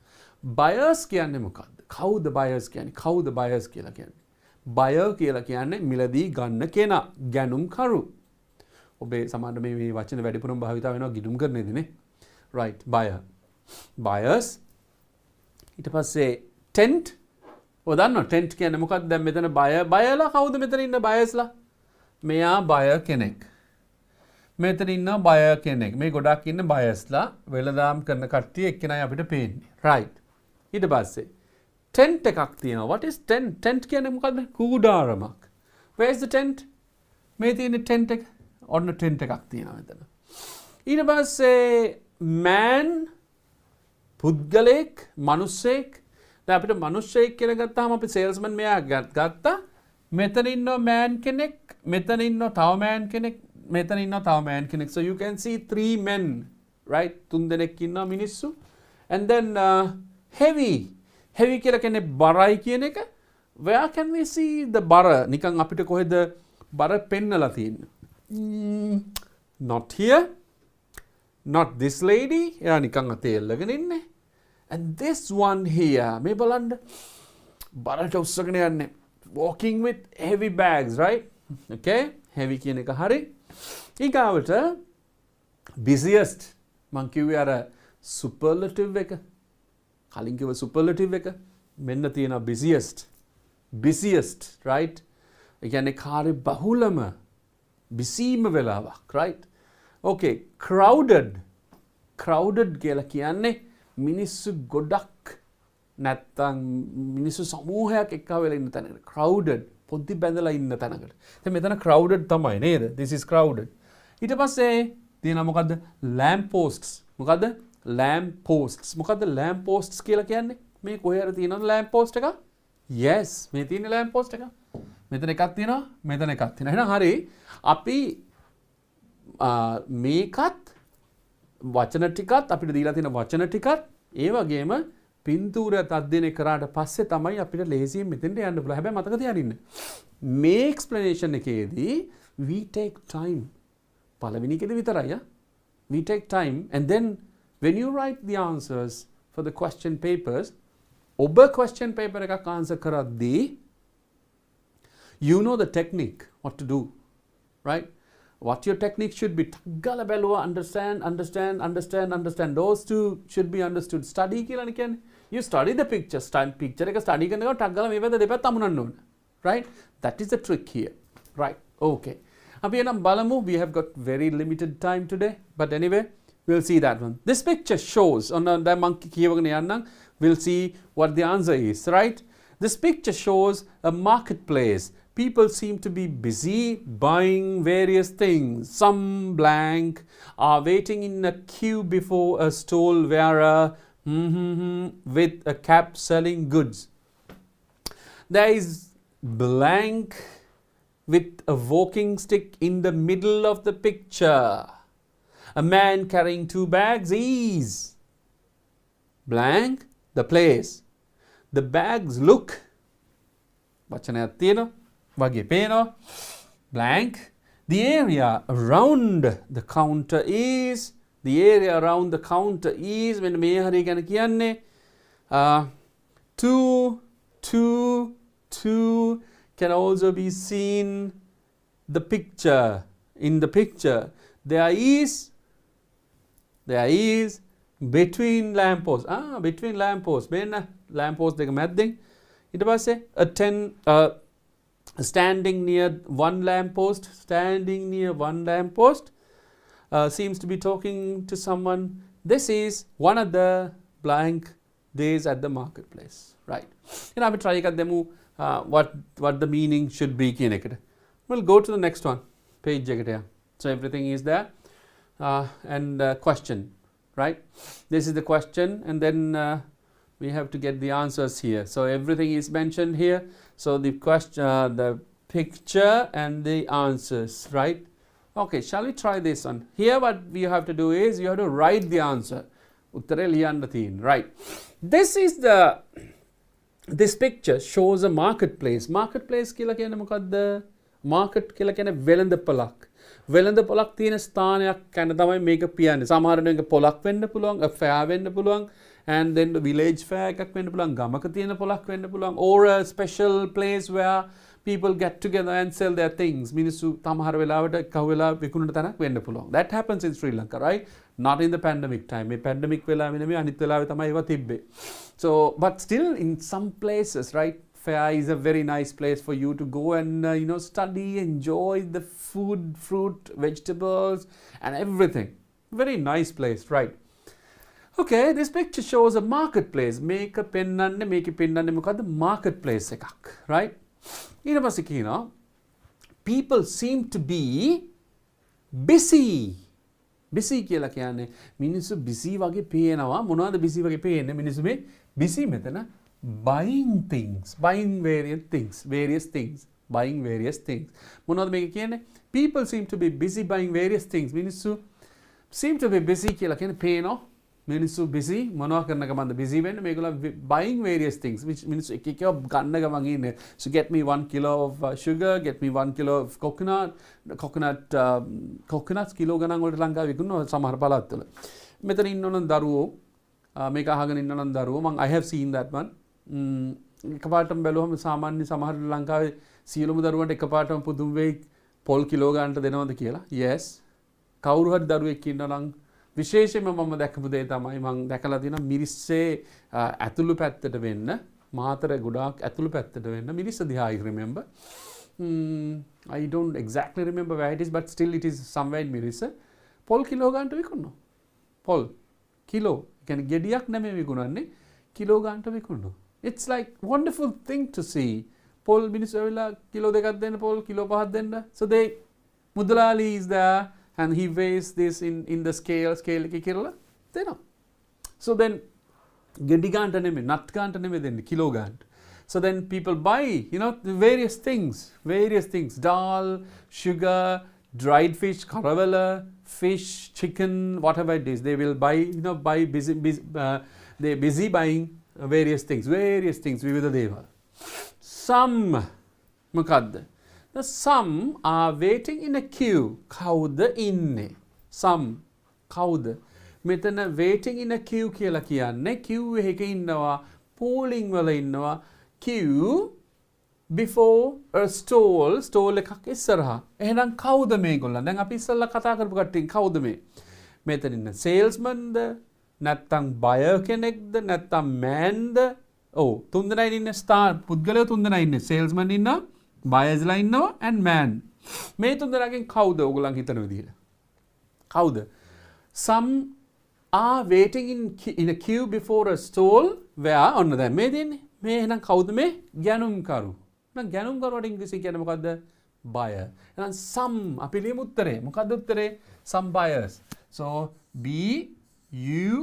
Buyers කියන්නේ මොකක්ද? කවුද buyers කියන්නේ? කවුද buyers කියලා කියන්නේ? Buyer කියලා කියන්නේ මිලදී ගන්න කෙනා, ගැනුම්කරු. ඔබේ සමහරවිට මේ වචන වැඩිපුරම භාවිත වෙනවා ගිණුම් කරන්නේදී නේ. Right, buyer. Buyers. ඊට පස්සේ tent. ඔය දන්නවා tent කියන්නේ මොකක්ද? දැන් මෙතන buyerලා කවුද මෙතන ඉන්න buyerස්ලා? මෙයා buyer කෙනෙක්. මෙතන ඉන්න buyer කෙනෙක්. මේ ගොඩක් ඉන්න buyerස්ලා වෙළඳාම් කරන කට්ටිය එක්කෙනයි අපිට පේන්නේ. Right. ඊට පස්සේ tent එකක් තියෙනවා. What is tent? Tent කියන්නේ මොකක්ද? කූඩාරමක්. Where is the tent? මේ තියෙන tent එක. ඔන්න tent එකක් තියෙනවා මෙතන. ඊට පස්සේ man පුද්ගලෙක්, මිනිස්සෙක්. දැන් අපිට මිනිස්සෙක් කියලා ගත්තාම අපි salesman මෙයා ගත්තා. මෙතන ඉන්න man කෙනෙක්, මෙතන ඉන්න තව man කෙනෙක්, මෙතන ඉන්න තව man කෙනෙක්. So you can see 3 men, right? තුන් දෙනෙක් ඉන්නවා මිනිස්සු. And then heavy. Heavy කියලා කියන්නේ බරයි කියන එක. Where can we see the බර? නිකන් අපිට කොහෙද බර පෙන්නලා තියෙන්නේ? Not here. Not this lady. එයා නිකන් අතේ එල්ලගෙන ඉන්නේ. And this one here. මේ බලන්න බරට උස්සගෙන යන්නේ. Walking with heavy bags, right? Okay? Heavy කියන එක හරි. ඊගාවට busiest මං කිව්වේ අර superlative එක. කලින් කිව්ව superlative එක. මෙන්න තියෙනවා busiest, right? ඒ කියන්නේ කාර්ය බහුලම බිසීම වෙලාවක්, right? Okay, crowded කියලා කියන්නේ මිනිස්සු ගොඩක් නැත්තම් මිනිස්සු සමූහයක් එක්ක වෙලා ඉන්න තැනකට. crowded පොඩි බැඳලා ඉන්න තැනකට. දැන් මෙතන crowded තමයි නේද? This is crowded. ඊට පස්සේ තියෙනවා මොකද්ද? lamp posts. මොකද්ද? lamp posts. මොකද්ද lamp posts කියලා කියන්නේ? මේ කොහේ හරි තියෙනවද lamp post එක? Yes, මේ තියෙන lamp post එක. මෙතන එකක් තියෙනවා, මෙතන එකක් තියෙනවා. එහෙනම් හරි. අපි මේකත් වචන ටිකත් අපිට දීලා තියෙන වචන ටිකත් ඒ වගේම පින්තූරයත් අධ්‍යයනය කරාට පස්සේ තමයි අපිට ලේසියෙන් මෙතෙන්ට යන්න පුළුවන්. හැබැයි මතක තියාගන්න. මේ explanation එකේදී we take time. පළවෙනි එකේදී විතරයි. We take time and then when you write the answers for the question papers, ඔබ question paper එකක් answer කරද්දී you know the technique, what to do, right? What your technique should be. Taggala belua, understand. Those two should be understood. Study කියලා කියන්නේ. You study the picture. Picture එක study කරනකොට taggala මේ පැත්ත දෙපැත්ත අමුණන්න ඕන. Right? That is the trick here. Right. Okay. අපි එනම් බලමු. We have got very limited time today. But anyway, we'll see that one. This picture shows on the monkey කියවගෙන යන්නම්. We'll see what the answer is. Right? This picture shows a marketplace. People seem to be busy buying various things. Some blank are waiting in a queue before a stall wearer with a cap selling goods. There is blank with a walking stick in the middle of the picture. A man carrying two bags is blank the place. The bags look වචනයක් තියෙනවා වගේ පේනවා blank. The area around the counter is මෙන්න මේ හරිය ගැන කියන්නේ two can also be seen the picture. In the picture there is between lampposts. Between lampposts මෙන්න lamppost දෙක මැද්දෙන් ඊට පස්සේ standing near one lamppost seems to be talking to someone. This is one of the blank days at the marketplace, right? And I will try එකක් දෙමු what the meaning should be කියන එකට. We'll go to the next one. Page එකට යන්න. So everything is there and question, right? This is the question and then we have to get the answers here. So everything is mentioned here. So the question, the picture and the answers, right? Okay, shall we try this one? Here what you have to do is you have to write the answer. උත්තරේ ලියන්න තියෙන, right? This picture shows a marketplace. Marketplace කියලා කියන්නේ මොකද්ද? Market කියලා කියන්නේ වෙළඳපොළක්. වෙළඳපොළක් තියෙන ස්ථානයක් ගැන තමයි මේක කියන්නේ. සමහර වෙලාවට පොළක් වෙන්න පුළුවන්, a fair වෙන්න පුළුවන්. And then the village fair එකක් වෙන්න පුළුවන්, ගමක තියෙන පොළක් වෙන්න පුළුවන්, or a special place where people get together and sell their things. මිනිස්සු තමහර වෙලාවට එකව වෙලා විකුණන තැනක් වෙන්න පුළුවන්. That happens in Sri Lanka, right? Not in the pandemic time. මේ pandemic වෙලාවෙ නෙමෙයි අනිත් වෙලාවෙ තමයි ඒවා තිබ්බේ. So but still in some places, right? Fair is a very nice place for you to go and study, enjoy the food, fruit, vegetables and everything. Very nice place, right? Okay, this picture shows a marketplace. මේක පෙන්නන්නේ මොකද්ද? Marketplace එකක්, right? ඊට පස්සේ කියනවා people seem to be busy. Busy කියලා කියන්නේ මිනිස්සු busy වගේ පේනවා. මොනවද busy වගේ පේන්නේ? මිනිස්සු මේ busy මෙතන buying things, buying various things. මොනවද මේක කියන්නේ? People seem to be busy buying various things. මිනිස්සු seem to be busy කියලා කියන්නේ පේනවා. මිනිස්සු busy මොනවා කරන ගමන්ද busy වෙන්නේ මේගොල්ලෝ buying various things which මිනිස්සු එක එක ගන්න ගමන් ඉන්නේ so get me 1 kilo of sugar get me 1 kilo of coconuts kilo ගණන් වලට ලංකාවේ විකුණනවා සමහර පළාත්වල මෙතන ඉන්නවනම් දරුවෝ මේක අහගෙන ඉන්නවනම් දරුවෝ මම I have seen that one එකපාරටම බැලුවම සාමාන්‍ය සමහර ලංකාවේ සියලුම දරුවන්ට එකපාරටම පුදුම වෙයි පොල් කිලෝ ගන්නට දෙනවද කියලා yes කවුරු හරි දරුවෙක් ඉන්නවනම් විශේෂයෙන්ම මම දැකපු දේ තමයි මම දැකලා තියෙනවා මිරිස්සේ ඇතුළු පැත්තට වෙන්න මාතර ගොඩාක් ඇතුළු පැත්තට වෙන්න මිරිස්ස දිහා I remember I don't exactly remember where it is but still it is somewhere in Mirissa පොල් කිලෝ ගන්නට විකුණනවා පොල් කිලෝ කියන්නේ ගෙඩියක් නෙමෙයි විකුණන්නේ කිලෝ ගන්නට විකුණනවා it's like wonderful thing to see පොල් මිනිස්සු ඇවිල්ලා කිලෝ දෙකක් දෙන්න පොල් කිලෝ පහක් දෙන්න so they මුදලාලි is there and he weighs this in the scale එක කියලා දෙනවා so then ගෙඩි ගන්නට නෙමෙයි නත් ගන්නට නෙමෙයි දෙන්නේ කිලෝ ගන්නට so then people buy the various things dal sugar dried fish karavela fish chicken whatever it is they will buy buy they busy buying various things විවිධ දේවල් some මොකද්ද some are waiting in a queue කවුද ඉන්නේ some කවුද මෙතන waiting in a queue කියලා කියන්නේ queue එකක ඉන්නවා polling වල ඉන්නවා queue before a stall එකක් ඉස්සරහා එහෙනම් කවුද මේගොල්ලන් දැන් අපි ඉස්සල්ලා කතා කරපු කට්ටිය කවුද මේ මෙතන ඉන්න salesmanද නැත්තම් buyer කෙනෙක්ද නැත්තම් manද ඔව් තුන්දෙනා ඉන්නේ star පුද්ගලයෝ තුන්දෙනා ඉන්නේ salesman ඉන්නවා buyersලා ඉන්නවා and man මේ තුන්දෙනාගෙන් කවුද ඔයගොල්ලන් හිතන විදිහට කවුද some are waiting in a queue before a stall where ඔන්න දැන් මේ දෙන්නේ මේ එහෙනම් කවුද මේ ගැනුම්කරු නම් ගැනුම්කරුවට ඉංග්‍රීසියෙන් කියන්නේ මොකද්ද buyer එහෙනම් some අපි ලියමු උත්තරේ මොකද්ද උත්තරේ some buyers so B U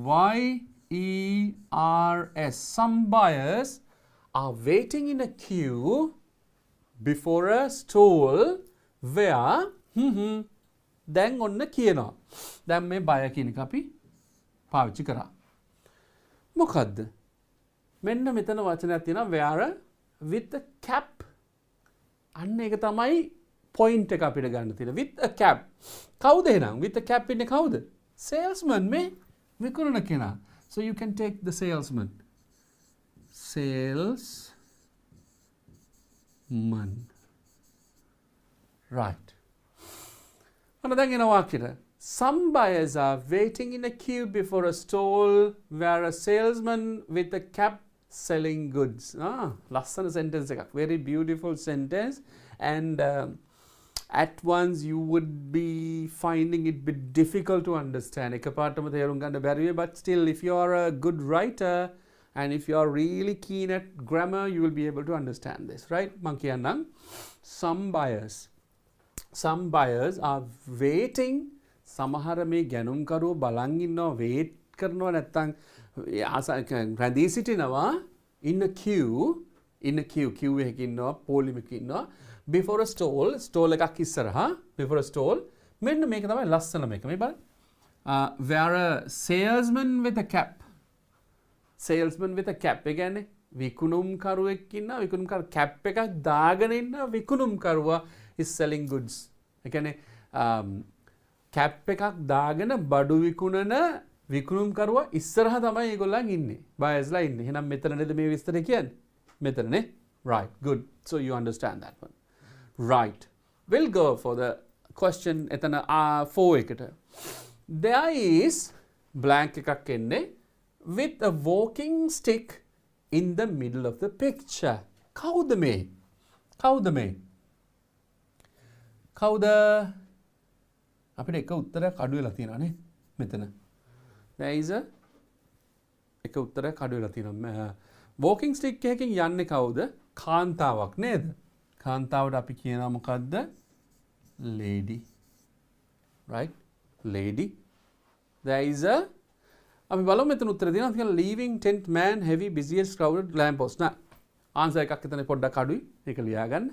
Y E R S some buyers are waiting in a queue before a stall where දැන් ඔන්න කියනවා දැන් මේ buyer කියන එක අපි පාවිච්චි කරා මොකද්ද මෙන්න මෙතන වචනයක් තියෙනවා where with a cap අන්න ඒක තමයි point එක අපිට ගන්න තියෙන with a cap කවුද එහෙනම් with a cap ඉන්නේ කවුද salesman මේ විකුණන කෙනා so you can take the salesman right අන්න දැන් එන වාක්‍යෙට some buyers are waiting in a queue before a stall where a salesman with a cap selling goods ලස්සන sentence එකක් very beautiful sentence and at once you would be finding it bit difficult to understand එකපාරටම තේරුම් ගන්න බැරි වෙයි but still if you are a good writer and if you are really keen at grammar you will be able to understand this right මං කියන්නම් some buyers are waiting සමහර මේ ගැනුම්කරුවෝ බලන් ඉන්නවා wait කරනවා නැත්තම් රැඳී සිටිනවා in a queue එකක ඉන්නවා polling එකක ඉන්නවා before a stall එකක් ඉස්සරහා before a stall මෙන්න මේක තමයි ලස්සන මේක මේ බලන්න where a salesman with a cap ඒ කියන්නේ විකුණුම්කරුවෙක් ඉන්නවා විකුණුම්කරු cap එකක් දාගෙන ඉන්න විකුණුම්කරුවා is selling goods ඒ කියන්නේ cap එකක් දාගෙන බඩු විකුණන විකුණුම්කරුවා ඉස්සරහා තමයි ඒගොල්ලන් ඉන්නේ බයර්ස්ලා ඉන්නේ එහෙනම් මෙතන නේද මේ විස්තරය කියන්නේ මෙතනනේ right good so you understand that one right we'll go for the question එතන 4 එකට there is blank එකක් එන්නේ with a walking stick in the middle of the picture කවුද අපිට එක උත්තරයක් අඩු වෙලා තියෙනවානේ මෙතන there is a එක උත්තරයක් අඩු වෙලා තියෙනවා walking stick එකකින් යන්නේ කවුද කාන්තාවක් නේද කාන්තාවට අපි කියනවා මොකද්ද lady right lady there is a අපි බලමු මෙතන උත්තර දෙනවා අපි කියනවා leaving tent man heavy busiest crowded lamp post නා answer එකක් එතන පොඩ්ඩක් අඩුයි ඒක ලියා ගන්න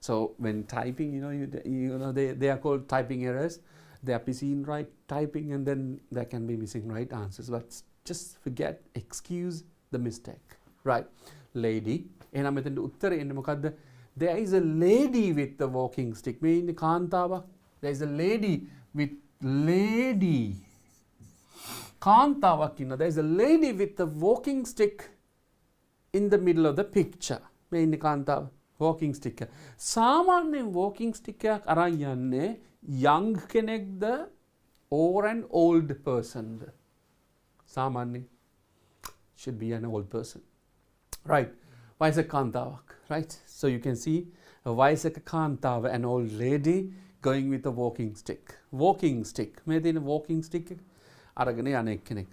so when typing you know they are called typing errors they are busy in right typing and then there can be missing right answers. But just forget, excuse the mistake. Right. Lady. එහෙනම් මෙතෙන්ට උත්තරේ එන්නේ මොකද්ද? There is a lady with the walking stick. මේ ඉන්නේ කාන්තාවක්. There is a lady with lady. කාන්තාවක් ඉන්නවා. There is a lady with the walking stick in the middle of the picture. මේ ඉන්නේ කාන්තාව. Walking stick. සාමාන්‍යයෙන් walking stick එකක් අරන් යන්නේ young කෙනෙක්ද or an old personද? සාමාන්‍යයෙන් should be an old person. Right. Vaisaka Kantavak. Right. So you can see a Vaisaka Kantava, an old lady going with a walking stick. Walking stick. Maybe in a walking stick.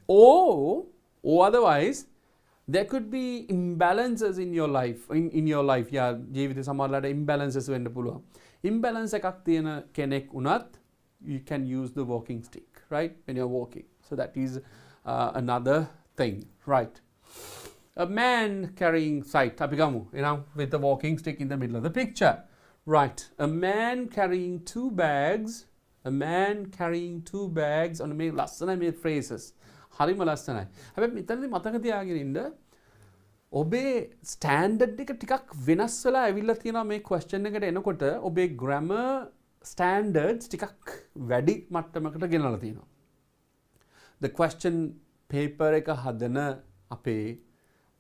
Or otherwise, there could be imbalances in your life. In your life. Yeah, imbalances when the imbalance kenek unat, you can use the walking stick, right? When you're walking. So that is another thing, right? A man carrying sight, with the walking stick in the middle of the picture. Right. A man carrying two bags. A man carrying two bags on the lassana made phrases. Harima lassana. Have මෙතනදී මතක තියාගෙන ඉන්න ඔබේ standard එක ටිකක් වෙනස් වෙලා ඇවිල්ලා තියෙනවා මේ ක්වෙස්චන් එකට එනකොට ඔබේ grammar standards ටිකක් වැඩි මට්ටමකට ගෙනලා තියෙනවා. The question paper එක හදන අපේ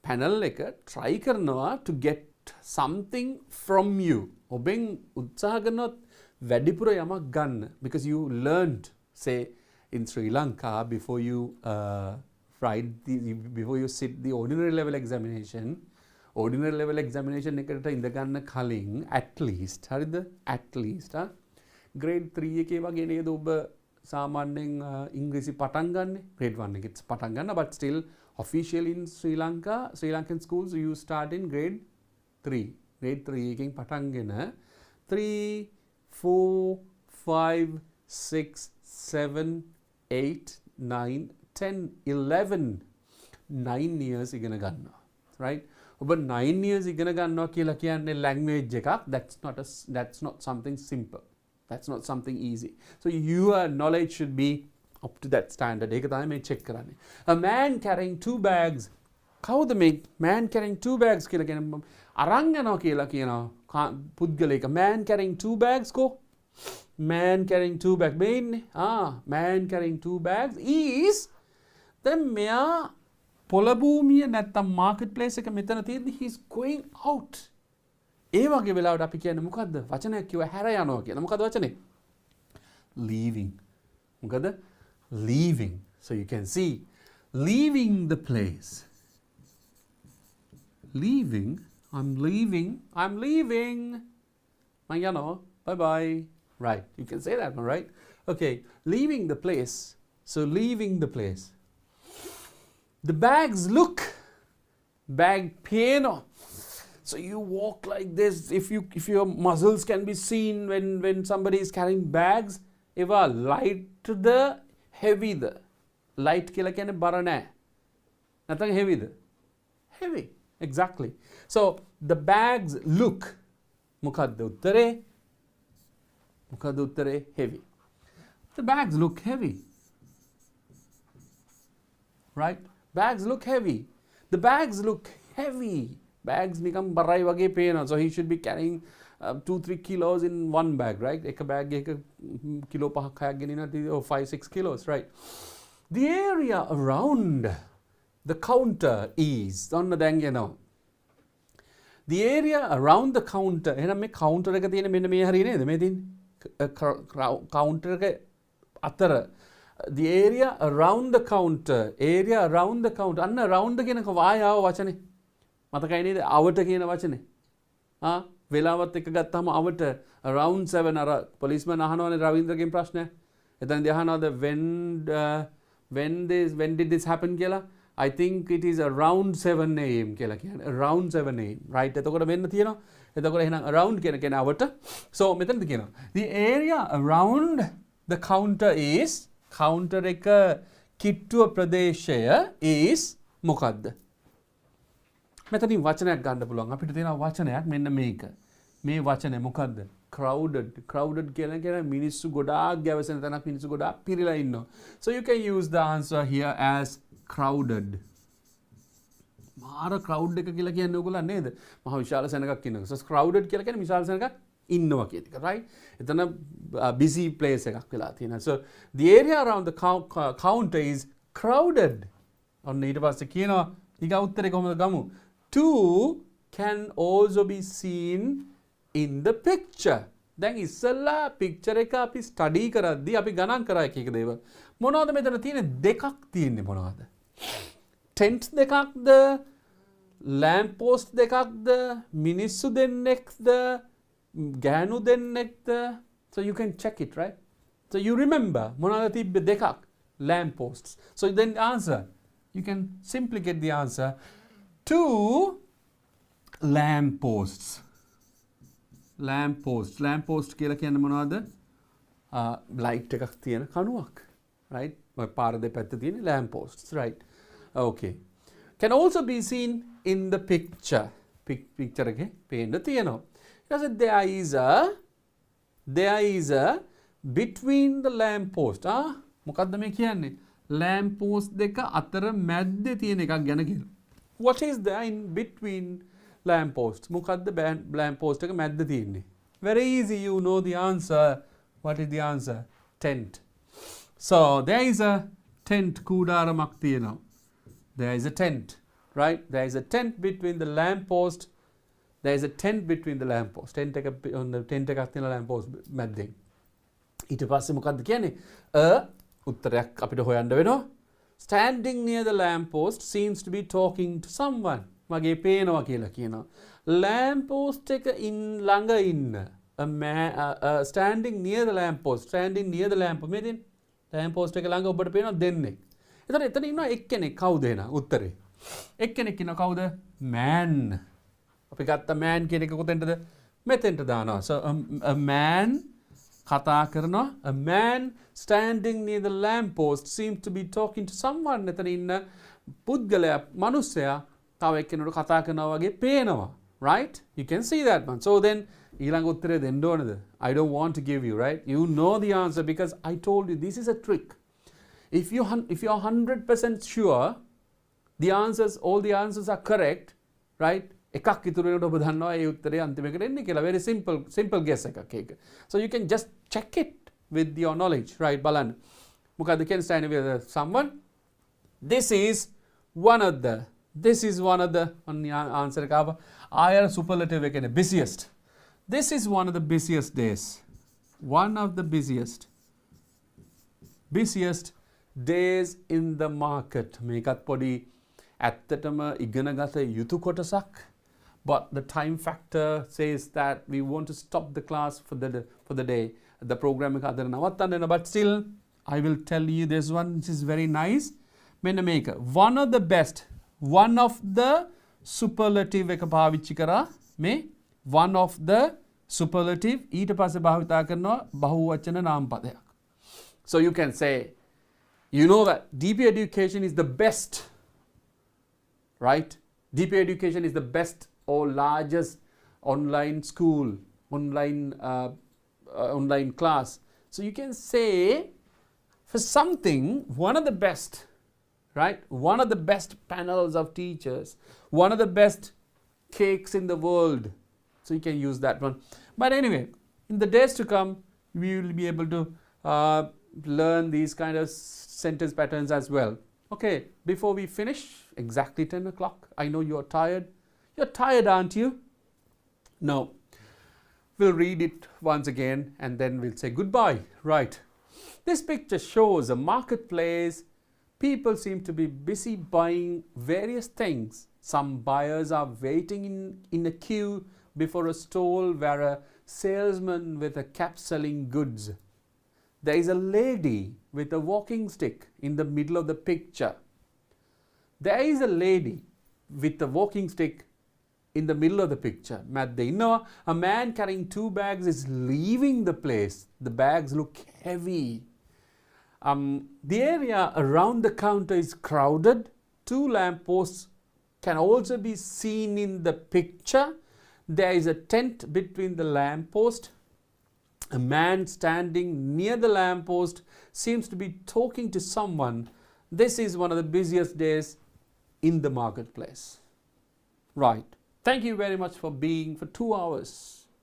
panel එක try කරනවා to get something from you. ඔබෙන් උත්සාහ කරනොත් වැඩිපුර යමක් ගන්න, because you learned, say in Sri Lanka, before you before you sit the ordinary level examination එකට ඉඳ ගන්න කලින් at least හරිද grade 3 එකේ වගේ නේද ඔබ සාමාන්‍යයෙන් ඉංග්‍රීසි පටන් ගන්න grade 1 එකේ පටන් ගන්න, but still officially in Sri Lankan schools you start in grade 3 එකෙන් පටන්ගෙන 3 4 5 6 7 8 9 10 11 9 years ඉගෙන ගන්නවා, right? ඔබ 9 years ඉගෙන ගන්නවා කියලා කියන්නේ language එකක්. That's not something simple. That's not something easy. So your knowledge should be up to that standard. ඒක තමයි මේ check කරන්නේ. A man carrying two bags. කවුද මේ man carrying two bags කියලා කියන්නේ? අරන් යනවා කියලා කියනවා පුද්ගලයෙක්. Man carrying two bags ko? Man carrying two bags. Man carrying two bags is then මෙයා පොළභූමිය නැත්තම් market place එක මෙතන තියෙද්දි he's going out. ඒ වගේ වෙලාවට අපි කියන්නේ මොකද්ද? වචනයක් කිව්ව හැර යනවා කියන. මොකද්ද වචනේ? Leaving. මොකද? Leaving. So you can see leaving the place. Leaving. I'm leaving. Bye bye. Right. You can say that, right? Okay. Leaving the place. So leaving the place. The bags look. Bag pain. So you walk like this. If your muscles can be seen when somebody is carrying bags. Eva light the heavy the. Light කියලා කියන්නේ බර නැහැ. නැත්නම් heavy the. Heavy. Exactly. So the bags look. මොකද්ද උත්තරේ? Heavy. The bags look heavy. Right? Bags look heavy. The bags look heavy. Bags නිකම් බරයි වගේ පේනවා. So he should be carrying 2-3 kilos in one bag, right? එක bag එක kilo 5ක් 6ක් ගෙනියනවා, or 5-6 kilos, right? The area around the counter is ඔන්න දැන් එනවා. The area around the counter. එහෙනම් මේ counter එක තියෙන මෙන්න මේ හරිය නේද? මේ තියෙන්නේ counter එක අතර. The area around the counter. අන්න around කියනක වායාව වචනේ. මතකයි නේද? අවට කියන වචනේ. වෙලාවත් එක ගත්තාම අවට around 7 අර policeman අහනවනේ රවීන්ද්‍රගෙන් ප්‍රශ්නයක්. එතනදී අහනවාද when did this happen කියලා? I think it is around 7 AM කියලා කියන්නේ. Around 7 AM. Right? එතකොට වෙන්න තියෙනවා. එතකොට එහෙනම් around කියන කෙනා අවට. So මෙතනදී කියනවා. The area around the counter is counter එක කිට්ටුව ප්‍රදේශය is මොකද්ද? මෙතනින් වචනයක් ගන්න පුළුවන්. අපිට තියෙන වචනයක් මෙන්න මේක. මේ වචනේ මොකද්ද? crowded කියන මිනිස්සු ගොඩාක් ගැවසෙන තැනක් මිනිස්සු ගොඩාක් පිරීලා ඉන්නවා. So you can use the answer here as crowded. මාර crowd එක කියලා කියන්නේ ඕගොල්ලන් නේද? මහ විශාල සෙනඟක් ඉන්නවා. So crowded කියලා කියන්නේ විශාල සෙනඟක් ඉන්නවා කියන එක, right? එතන busy place එකක් වෙලා තියෙනවා. So the area around the counter is crowded. ඔන්න ඊට පස්සේ කියනවා ඊගා උත්තරේ කොහොමද ගමු? Two can also be seen in the picture. දැන් ඉස්සෙල්ලා picture එක අපි study කරද්දී අපි ගණන් කරා එක දේවල්. මොනවද මෙතන තියෙන්නේ? දෙකක් තියෙන්නේ මොනවද? tent දෙකක්ද? lamp post දෙකක්ද? මිනිස්සු දෙන්නෙක්ද? ගෑනු දෙන්නෙක්ද? So you can check it, right? So you remember මොනවද තිබ්බේ දෙකක්? Lamp posts. So then answer. You can simply get the answer. Two lamp posts. Lamp post. Lamp post කියලා කියන්නේ මොනවද? Light එකක් තියෙන කණුවක්. Right? ඔය පාර දෙපැත්තේ තියෙන lamp posts. Right? Okay. Can also be seen in the picture. Picture එකේ පේන්න තියෙනවා. ඊට පස්සේ there is a between the lamp post. මොකද්ද මේ කියන්නේ? lamp post දෙක අතර මැද්දේ තියෙන එකක් ගැන කියනවා. What is there in between lamp posts? මොකද්ද lamp post එක මැද්දේ තියෙන්නේ? Very easy, you know the answer. What is the answer? Tent. So there is a tent කූඩාරමක් තියෙනවා. There is a tent, right? There is a tent between the lamp post. There is a tent between the lamp post. Tent එකක් තියෙන lamp post මැද්දේ. ඊට පස්සේ මොකද්ද කියන්නේ? උත්තරයක් අපිට හොයන්න වෙනවා. Standing near the lamp post seems to be talking to someone. මගේ පේනවා කියලා කියනවා. Lamp post එක ළඟ ඉන්න. Standing near the lamp post. Standing near the lamp post. මේ දෙන්නේ. lamp post එක ළඟ ඔබට පේනවා දෙන්නෙක්. එතන ඉන්නවා එක්කෙනෙක්. කවුද එන උත්තරේ? එක්කෙනෙක් ඉන්නවා කවුද? Man. අපි ගත්ත man කියන එක කොතෙන්ද? මෙතෙන්ට දානවා. So a man කතා කරනවා. A man standing near the lamp post seems to be talking to someone. එතන ඉන්න පුද්ගලයා මනුස්සයා තව එක්කෙනෙකුට කතා කරනවා වගේ පේනවා. Right? You can see that one. So then ඊළඟ උත්තරේ දෙන්න ඕනද? I don't want to give you, right? You know the answer because I told you this is a trick. If you are 100% sure all the answers are correct, right? එකක් ඉතුරු වෙනකොට ඔබ දන්නවා ඒ උත්තරේ අන්තිම එකට එන්නේ කියලා. Very simple guess එකක් ඒක. So you can just check it with your knowledge, right? බලන්න. මොකද්ද කියන්නේ stand with someone? This is one of the on the answer එක ආව. ආයර superlative එකනේ busiest. This is one of the busiest days. One of the busiest days in the market. මේකත් පොඩි ඇත්තටම ඉගෙනගත යුතු කොටසක්. But the time factor says that we want to stop the class for the day. The program එක අදට නවත්තන්න වෙනවා. But still, I will tell you this one, which is very nice. මෙන්න මේක. One of the superlative එක පාවිච්චි කරා. මේ one of the superlative ඊට පස්සේ භාවිතා කරනවා බහුවචන නාමපදයක්. So you can say, you know that DP education is the best, right? DP education is the best or largest online school, online class. So you can say for something, one of the best, right? One of the best panels of teachers, one of the best cakes in the world. So you can use that one. But anyway, in the days to come, we will be able to learn these kind of sentence patterns as well. Okay, before we finish, exactly 10 o'clock. I know you're tired. You're tired, aren't you? No. We'll read it once again and then we'll say goodbye. Right. This picture shows a marketplace. People seem to be busy buying various things. Some buyers are waiting in a queue before a stall where a salesman with a cap selling goods. There is a lady with a walking stick in the middle of the picture. There is a lady with a walking stick in the middle of the picture. A man carrying 2 bags is leaving the place. The bags look heavy. The area around the counter is crowded. 2 lampposts can also be seen in the picture. There is a tent between the lamppost. A man standing near the lamppost seems to be talking to someone. This is one of the busiest days in the marketplace. Right. Thank you very much for being for 2 hours.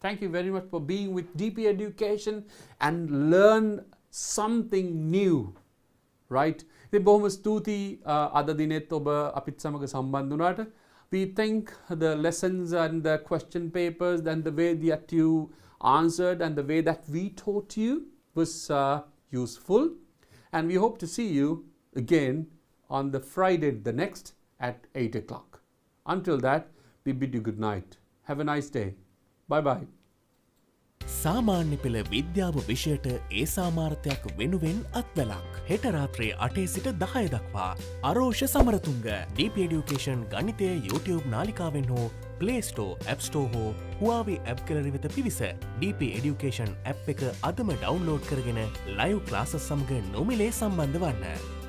Thank you very much for being with DP Education and learn something new. Right. ඉතින් බොහොම ස්තුතියි අද දිනෙත් ඔබ අපිත් සමග සම්බන්ධ වුණාට. We think the lessons and the question papers and the way that you answered and the way that we taught you was useful, and we hope to see you again on the Friday the next at 8 o'clock. Until that, we bid you good night. Have a nice day. Bye bye. සාමාන්‍ය පෙළ විද්‍යාව විෂයට ඒ සාමාර්ථයක් වෙනුවෙන් අත්වලක්. හෙට රාත්‍රයේ 8 සිට 10 දක්වා අරෝෂ Samaratunga DP Education ගණිතය YouTube නාලිකාවෙන් හෝ Play Store, App Store හෝ Huawei App gallery වෙත පිවිස DP Education app එක අදම ඩවුන්ලෝඩ් කරගෙන live classes සමග නොමිලේ සම්බන්ධ වන්න.